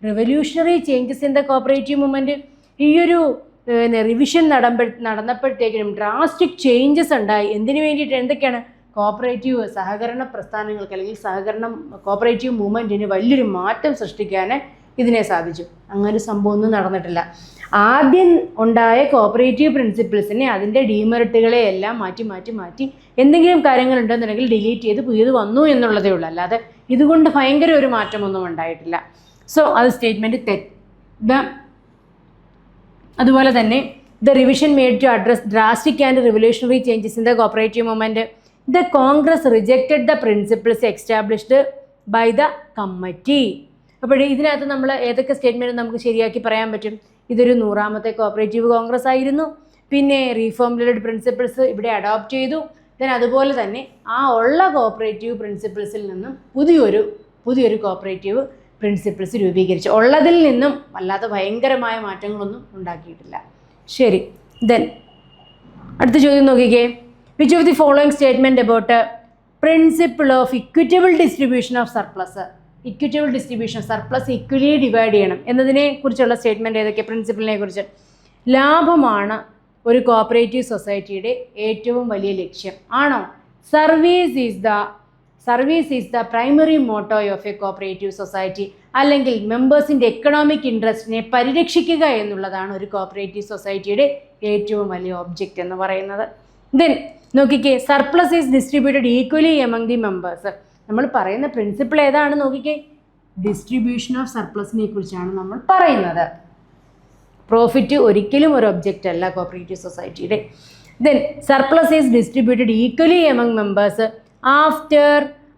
revolutionary changes in the cooperative movement. ഈയൊരു റിവിഷൻ നടന്നപ്പോഴത്തേക്കിനും ഡ്രാസ്റ്റിക് ചേഞ്ചസ് ഉണ്ടായി. എന്തിനു വേണ്ടിയിട്ട്? എന്തൊക്കെയാണ്? കോപ്പറേറ്റീവ് സഹകരണ പ്രസ്ഥാനങ്ങൾക്ക് അല്ലെങ്കിൽ കോപ്പറേറ്റീവ് മൂവ്മെൻറ്റിന് വലിയൊരു മാറ്റം സൃഷ്ടിക്കാൻ ഇതിനെ സാധിച്ചു. അങ്ങനൊരു സംഭവമൊന്നും നടന്നിട്ടില്ല. ആദ്യം ഉണ്ടായ കോപ്പറേറ്റീവ് പ്രിൻസിപ്പിൾസിനെ, അതിൻ്റെ ഡീമെറിറ്റുകളെ എല്ലാം മാറ്റി എന്തെങ്കിലും കാര്യങ്ങളുണ്ടെന്നുണ്ടെങ്കിൽ ഡിലീറ്റ് ചെയ്ത് പുതിയത് വന്നു എന്നുള്ളതേ ഉള്ളൂ. അല്ലാതെ ഇതുകൊണ്ട് ഭയങ്കര ഒരു മാറ്റമൊന്നും ഉണ്ടായിട്ടില്ല. സോ അത് സ്റ്റേറ്റ്മെൻറ്റ് തെറ്റ്. അതുപോലെ തന്നെ the revision made to address drastic and revolutionary changes in the cooperative movement. The congress rejected the principles established by the committee. അപ്പോൾ ഇതിനകത്ത് നമ്മൾ ഏതൊക്കെ സ്റ്റേറ്റ്മെൻറ്റ് നമുക്ക് ശരിയാക്കി പറയാൻ പറ്റും? ഇതൊരു 100ാമത്തെ കോപ്പറേറ്റീവ് കോൺഗ്രസ് ആയിരുന്നു. പിന്നെ റീഫോർമുലേറ്റഡ് പ്രിൻസിപ്പിൾസ് ഇവിടെ അഡോപ്റ്റ് ചെയ്തു. ദെൻ അതുപോലെ തന്നെ ആ ഉള്ള കോപ്പറേറ്റീവ് പ്രിൻസിപ്പിൾസിൽ നിന്നും പുതിയൊരു കോപ്പറേറ്റീവ് പ്രിൻസിപ്പിൾസ് രൂപീകരിച്ചു. ഉള്ളതിൽ നിന്നും വല്ലാത്ത ഭയങ്കരമായ മാറ്റങ്ങളൊന്നും ഉണ്ടാക്കിയിട്ടില്ല. ശരി, ദെൻ അടുത്ത ചോദ്യം നോക്കിക്കേ. Which of the following statement about principle of equitable distribution of surplus? Equitable distribution, surplus equally divide ചെയ്യണം എന്നതിനെ കുറിച്ചുള്ള സ്റ്റേറ്റ്മെൻറ്റ് ഏതൊക്കെ? പ്രിൻസിപ്പിളിനെ കുറിച്ച്. ലാഭമാണ് ഒരു കോപ്പറേറ്റീവ് സൊസൈറ്റിയുടെ ഏറ്റവും വലിയ ലക്ഷ്യം ആണോ? Service is the primary motto of a cooperative society, അല്ലെങ്കിൽ മെമ്പേഴ്സിൻ്റെ എക്കണോമിക് ഇൻട്രസ്റ്റിനെ പരിരക്ഷിക്കുക എന്നുള്ളതാണ് ഒരു കോപ്പറേറ്റീവ് സൊസൈറ്റിയുടെ ഏറ്റവും വലിയ ഒബ്ജക്റ്റ് എന്ന് പറയുന്നത്. ദെൻ നോക്കിക്കേ, surplus is distributed equally among the members. നമ്മൾ പറയുന്ന പ്രിൻസിപ്പിൾ ഏതാണ് നോക്കിക്കേ? ഡിസ്ട്രിബ്യൂഷൻ ഓഫ് സർപ്ലസിനെ കുറിച്ചാണ് നമ്മൾ പറയുന്നത്. പ്രോഫിറ്റ് ഒരിക്കലും ഒരു ഒബ്ജക്റ്റ് അല്ല കോപ്പറേറ്റീവ് സൊസൈറ്റിയുടെ. Then surplus is distributed equally among members after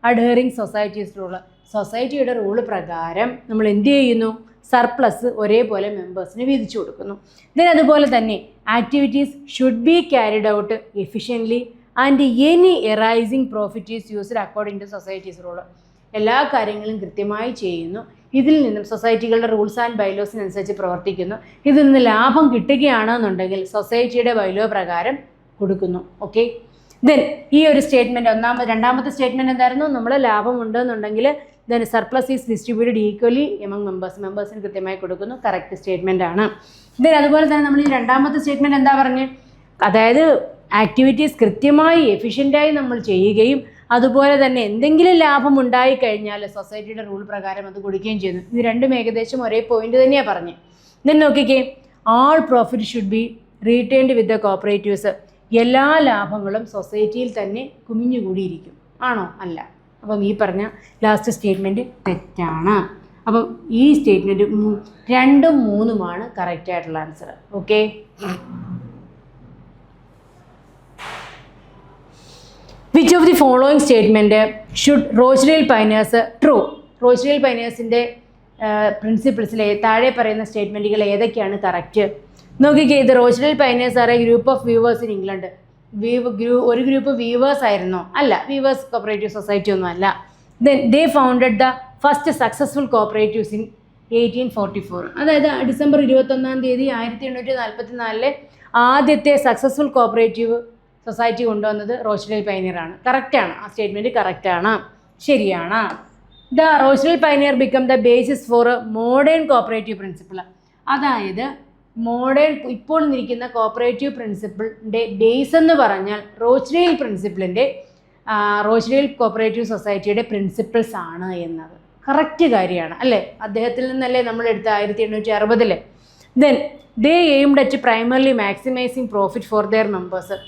adhering societies rule. സൊസൈറ്റിയുടെ റൂള് പ്രകാരം നമ്മൾ എന്ത് ചെയ്യുന്നു? സർപ്ലസ് ഒരേപോലെ മെമ്പേഴ്സിന് വീതിച്ചു കൊടുക്കുന്നു. ദെൻ അതുപോലെ തന്നെ activities should be carried out efficiently and any arising profit is used according to societies rule. എല്ലാ കാര്യങ്ങളും കൃത്യമായി ചെയ്യുന്നു. ഇതിൽ നിന്നും സൊസൈറ്റികളുടെ റൂൾസ് ആൻഡ് ബൈലോസിനനുസരിച്ച് പ്രവർത്തിക്കുന്നു. ഇതിൽ നിന്ന് ലാഭം കിട്ടുകയാണെന്നുണ്ടെങ്കിൽ സൊസൈറ്റിയുടെ ബൈലോ പ്രകാരം കൊടുക്കുന്നു. ഓക്കെ, ദെൻ ഈ ഒരു സ്റ്റേറ്റ്മെൻറ്റ് രണ്ടാമത്തെ സ്റ്റേറ്റ്മെൻറ്റ് എന്തായിരുന്നു? നമ്മൾ ലാഭം ഉണ്ടെന്നുണ്ടെങ്കിൽ then surplus is distributed equally among മെമ്പേഴ്സിന് കൃത്യമായി കൊടുക്കുന്നു. കറക്റ്റ് സ്റ്റേറ്റ്മെൻ്റ് ആണ്. ദെൻ അതുപോലെ തന്നെ നമ്മൾ ഈ രണ്ടാമത്തെ സ്റ്റേറ്റ്മെൻറ്റ് എന്താ പറഞ്ഞത്? അതായത് ആക്ടിവിറ്റീസ് കൃത്യമായി എഫിഷ്യൻ്റായി നമ്മൾ ചെയ്യുകയും അതുപോലെ തന്നെ എന്തെങ്കിലും ലാഭം ഉണ്ടായിക്കഴിഞ്ഞാൽ സൊസൈറ്റിയുടെ റൂൾ പ്രകാരം അത് കൊടുക്കുകയും ചെയ്യുന്നു. ഇത് രണ്ടും ഏകദേശം ഒരേ പോയിന്റ് തന്നെയാണ് പറഞ്ഞത്. ദെൻ നോക്കിക്കേ, all profit should be retained with the cooperatives. എല്ലാ ലാഭങ്ങളും സൊസൈറ്റിയിൽ തന്നെ കുമിഞ്ഞുകൂടിയിരിക്കും ആണോ? അല്ല. അപ്പം ഈ പറഞ്ഞ ലാസ്റ്റ് സ്റ്റേറ്റ്മെൻറ്റ് തെറ്റാണ്. അപ്പം ഈ സ്റ്റേറ്റ്മെൻറ്റ് 2ഉം 3ഉമാണ് കറക്റ്റ് ആയിട്ടുള്ള answer. Okay, which of the following statement should Rochdale pioneers true? Rochdale പൈനേഴ്സിൻ്റെ പ്രിൻസിപ്പിൾസിലെ താഴെ പറയുന്ന സ്റ്റേറ്റ്മെൻറ്റുകൾ ഏതൊക്കെയാണ് കറക്റ്റ്? നോക്കിക്കേ, ഇത് Rochdale pioneers are a group of weavers in England. ഒരു ഗ്രൂപ്പ് വീവേഴ്സ് ആയിരുന്നോ? അല്ല, വീവേഴ്സ് കോപ്പറേറ്റീവ് സൊസൈറ്റി ഒന്നും അല്ല. Then they founded the first successful cooperatives in 1844. അതായത് ഡിസംബർ 21 1844 ആദ്യത്തെ സക്സസ്ഫുൾ കോപ്പറേറ്റീവ് സൊസൈറ്റി കൊണ്ടുവന്നത് റോച്ച്ഡെയിൽ പൈനിയറാണ്. കറക്റ്റാണ്, ആ സ്റ്റേറ്റ്മെൻറ്റ് കറക്റ്റാണ്, ശരിയാണ്. The Rochdale pioneer become the basis for modern cooperative principle. അതായത് ഇപ്പോൾ നിൽക്കുന്ന കോപ്പറേറ്റീവ് പ്രിൻസിപ്പിളിൻ്റെ ബേസ് എന്ന് പറഞ്ഞാൽ റോച്ച്ഡെയിൽ കോപ്പറേറ്റീവ് സൊസൈറ്റിയുടെ പ്രിൻസിപ്പിൾസ് ആണ് എന്നത് കറക്റ്റ് കാര്യമാണ് അല്ലേ? അദ്ദേഹത്തിൽ നിന്നല്ലേ നമ്മൾ എടുത്ത 1860. Then they aimed at primarily maximising profit for their members.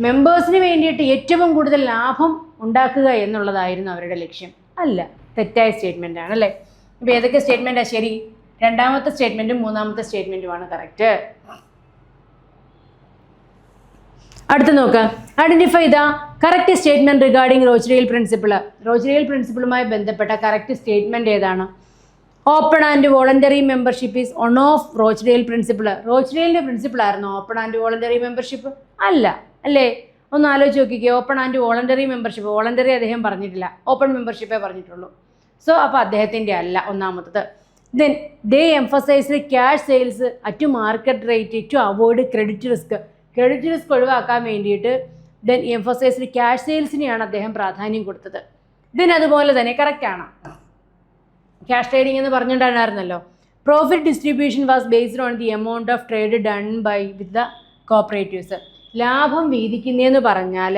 മെമ്പേഴ്സിന് വേണ്ടിയിട്ട് ഏറ്റവും കൂടുതൽ ലാഭം ഉണ്ടാക്കുക എന്നുള്ളതായിരുന്നു അവരുടെ ലക്ഷ്യം. അല്ല, തെറ്റായ സ്റ്റേറ്റ്മെൻ്റ് ആണ് അല്ലേ? അപ്പോൾ ഏതൊക്കെ സ്റ്റേറ്റ്മെൻറ്റാണ് ശരി? രണ്ടാമത്തെ സ്റ്റേറ്റ്മെൻറ്റും മൂന്നാമത്തെ സ്റ്റേറ്റ്മെൻറ്റുമാണ് കറക്റ്റ്. അടുത്ത് നോക്കാം. Identify the correct statement regarding Rochdale principle. Rochdale പ്രിൻസിപ്പിളുമായി ബന്ധപ്പെട്ട കറക്റ്റ് സ്റ്റേറ്റ്മെൻറ്റ് ഏതാണ്? Open and voluntary membership is one of Rochdale principle. റോച്ച്ഡെയിലിൻ്റെ പ്രിൻസിപ്പിൾ ആയിരുന്നു ഓപ്പൺ ആൻഡ് വോളണ്ടറി മെമ്പർഷിപ്പ്? അല്ല അല്ലേ? ഒന്ന് ആലോചിച്ച് നോക്കിക്കേ. Open and voluntary membership, voluntary അദ്ദേഹം പറഞ്ഞിട്ടില്ല, ഓപ്പൺ മെമ്പർഷിപ്പേ പറഞ്ഞിട്ടുള്ളൂ. സോ അപ്പോൾ അദ്ദേഹത്തിൻ്റെ അല്ല ഒന്നാമത്തത്. Then they emphasised cash sales at market rate to avoid credit risk. Credit risk ഒഴിവാക്കാൻ വേണ്ടിയിട്ട് ദെൻ എംഫസൈസ്ഡ് ക്യാഷ് സെയിൽസിനെയാണ് അദ്ദേഹം പ്രാധാന്യം കൊടുത്തത്. ദെൻ അതുപോലെ തന്നെ കറക്റ്റാണ്, ക്യാഷ് ട്രേഡിംഗ് എന്ന് പറഞ്ഞിട്ടുണ്ടായിരുന്നല്ലോ. Profit distribution was based on the amount of trade done by with the cooperatives. ലാഭം വീതിക്കുന്നതെന്ന് പറഞ്ഞാൽ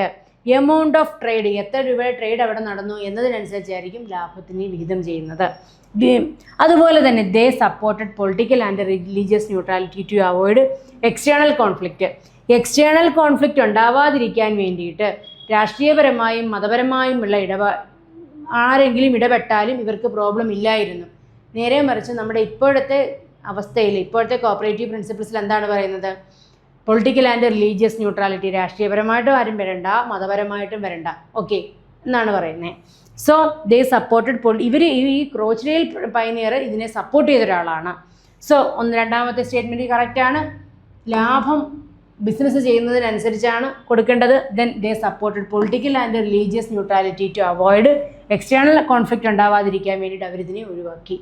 എമൗണ്ട് ഓഫ് ട്രേഡ്, എത്ര രൂപയുടെ ട്രേഡ് അവിടെ നടന്നു എന്നതിനനുസരിച്ചായിരിക്കും ലാഭത്തിന് വിഹിതം ചെയ്യുന്നത്. അതുപോലെ തന്നെ they supported political and religious neutrality to avoid external conflict. External conflict ഉണ്ടാവാതിരിക്കാൻ വേണ്ടിയിട്ട് രാഷ്ട്രീയപരമായും മതപരമായുമുള്ള ആരെങ്കിലും ഇടപെട്ടാലും ഇവർക്ക് പ്രോബ്ലം ഇല്ലായിരുന്നു. നേരെ മറിച്ച് നമ്മുടെ ഇപ്പോഴത്തെ അവസ്ഥയിൽ, ഇപ്പോഴത്തെ കോപ്പറേറ്റീവ് പ്രിൻസിപ്പിൾസിൽ എന്താണ് പറയുന്നത്? പൊളിറ്റിക്കൽ ആൻഡ് റിലീജിയസ് ന്യൂട്രാലിറ്റി, രാഷ്ട്രീയപരമായിട്ടും ആരും വരണ്ട, മതപരമായിട്ടും വരണ്ട, ഓക്കെ എന്നാണ് പറയുന്നത്. സോ ദേ സപ്പോർട്ടഡ് ഈ റോച്ച്ഡെയിൽ പൈനിയർ ഇതിനെ സപ്പോർട്ട് ചെയ്ത ഒരാളാണ്. സോ രണ്ടാമത്തെ സ്റ്റേറ്റ്മെൻറ്റ് കറക്റ്റാണ്. ലാഭം ബിസിനസ് ചെയ്യുന്നതിനനുസരിച്ചാണ് കൊടുക്കേണ്ടത്. Then they supported political and religious neutrality to avoid external conflict ഉണ്ടാവാതിരിക്കാൻ വേണ്ടിയിട്ട് അവരിതിനെ ഒഴിവാക്കി.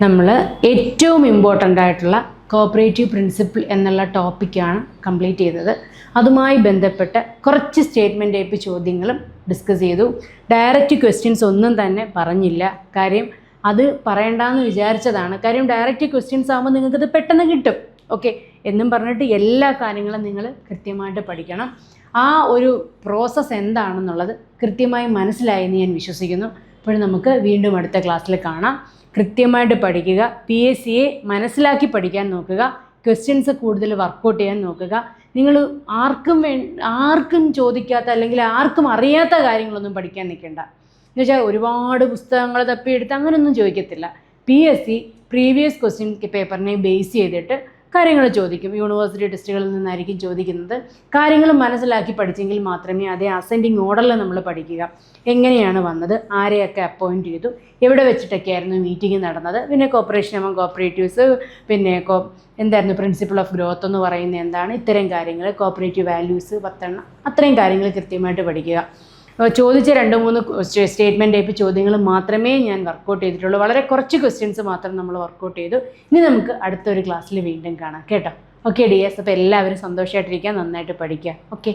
നമ്മൾ ഏറ്റവും ഇമ്പോർട്ടൻ്റ് ആയിട്ടുള്ള കോപ്പറേറ്റീവ് പ്രിൻസിപ്പിൾ എന്നുള്ള ടോപ്പിക്കാണ് കംപ്ലീറ്റ് ചെയ്തത്. അതുമായി ബന്ധപ്പെട്ട കുറച്ച് സ്റ്റേറ്റ്മെൻറ്റ് ടൈപ്പ് ചോദ്യങ്ങളും ഡിസ്കസ് ചെയ്തു. ഡയറക്റ്റ് ക്വസ്റ്റ്യൻസ് ഒന്നും തന്നെ പറഞ്ഞില്ല. കാര്യം അത് പറയണ്ടെന്ന് വിചാരിച്ചതാണ്. കാര്യം ഡയറക്റ്റ് ക്വസ്റ്റ്യൻസ് ആകുമ്പോൾ നിങ്ങൾക്കത് പെട്ടെന്ന് കിട്ടും. ഓക്കെ, എന്നും പറഞ്ഞിട്ട് എല്ലാ കാര്യങ്ങളും നിങ്ങൾ കൃത്യമായിട്ട് പഠിക്കണം. ആ ഒരു പ്രോസസ്സ് എന്താണെന്നുള്ളത് കൃത്യമായി മനസ്സിലായി എന്ന് ഞാൻ വിശ്വസിക്കുന്നു. അപ്പോൾ നമുക്ക് വീണ്ടും അടുത്ത ക്ലാസ്സിൽ കാണാം. കൃത്യമായിട്ട് പഠിക്കുക, PSCയെ മനസ്സിലാക്കി പഠിക്കാൻ നോക്കുക, ക്വസ്റ്റ്യൻസ് കൂടുതൽ വർക്കൗട്ട് ചെയ്യാൻ നോക്കുക. നിങ്ങൾ ആർക്കും ചോദിക്കാത്ത അല്ലെങ്കിൽ ആർക്കും അറിയാത്ത കാര്യങ്ങളൊന്നും പഠിക്കാൻ നിൽക്കേണ്ട. എന്നുവെച്ചാൽ ഒരുപാട് പുസ്തകങ്ങൾ തപ്പിയെടുത്ത് അങ്ങനെയൊന്നും ചോദിക്കത്തില്ല. PSC പ്രീവിയസ് ക്വസ്റ്റ്യൻ പേപ്പറിനെ ബേസ് ചെയ്തിട്ട് കാര്യങ്ങൾ ചോദിക്കും. യൂണിവേഴ്സിറ്റി ടെസ്റ്റുകളിൽ നിന്നായിരിക്കും ചോദിക്കുന്നത്. കാര്യങ്ങൾ മനസ്സിലാക്കി പഠിച്ചെങ്കിൽ മാത്രമേ അതേ അസെൻഡിങ് ഓർഡറിൽ നമ്മൾ പഠിക്കുക. എങ്ങനെയാണ് വന്നത്, ആരെയൊക്കെ അപ്പോയിൻറ്റ് ചെയ്തു, എവിടെ വെച്ചിട്ടൊക്കെയായിരുന്നു മീറ്റിംഗ് നടന്നത്, പിന്നെ കോപ്പറേഷൻ അമംഗ് കോപ്പറേറ്റീവ്സ്, പിന്നെ എന്തായിരുന്നു പ്രിൻസിപ്പിൾ ഓഫ് ഗ്രോത്ത് എന്ന് പറയുന്നത് എന്താണ്, ഇത്തരം കാര്യങ്ങൾ, കോപ്പറേറ്റീവ് വാല്യൂസ് 10 അത്രയും കാര്യങ്ങൾ കൃത്യമായിട്ട് പഠിക്കുക. ചോദിച്ച 2-3 സ്റ്റേറ്റ്മെൻറ്റ് ടൈപ്പ് ചോദ്യങ്ങൾ മാത്രമേ ഞാൻ വർക്കൗട്ട് ചെയ്തിട്ടുള്ളൂ. വളരെ കുറച്ച് ക്വസ്റ്റ്യൻസ് മാത്രം നമ്മൾ വർക്കൗട്ട് ചെയ്തു. ഇനി നമുക്ക് അടുത്തൊരു ക്ലാസ്സിൽ വീണ്ടും കാണാം കേട്ടോ. ഓക്കെ ഡിയേഴ്സ്, അപ്പോൾ എല്ലാവരും സന്തോഷമായിട്ടിരിക്കുക, നന്നായിട്ട് പഠിക്കുക. ഓക്കെ.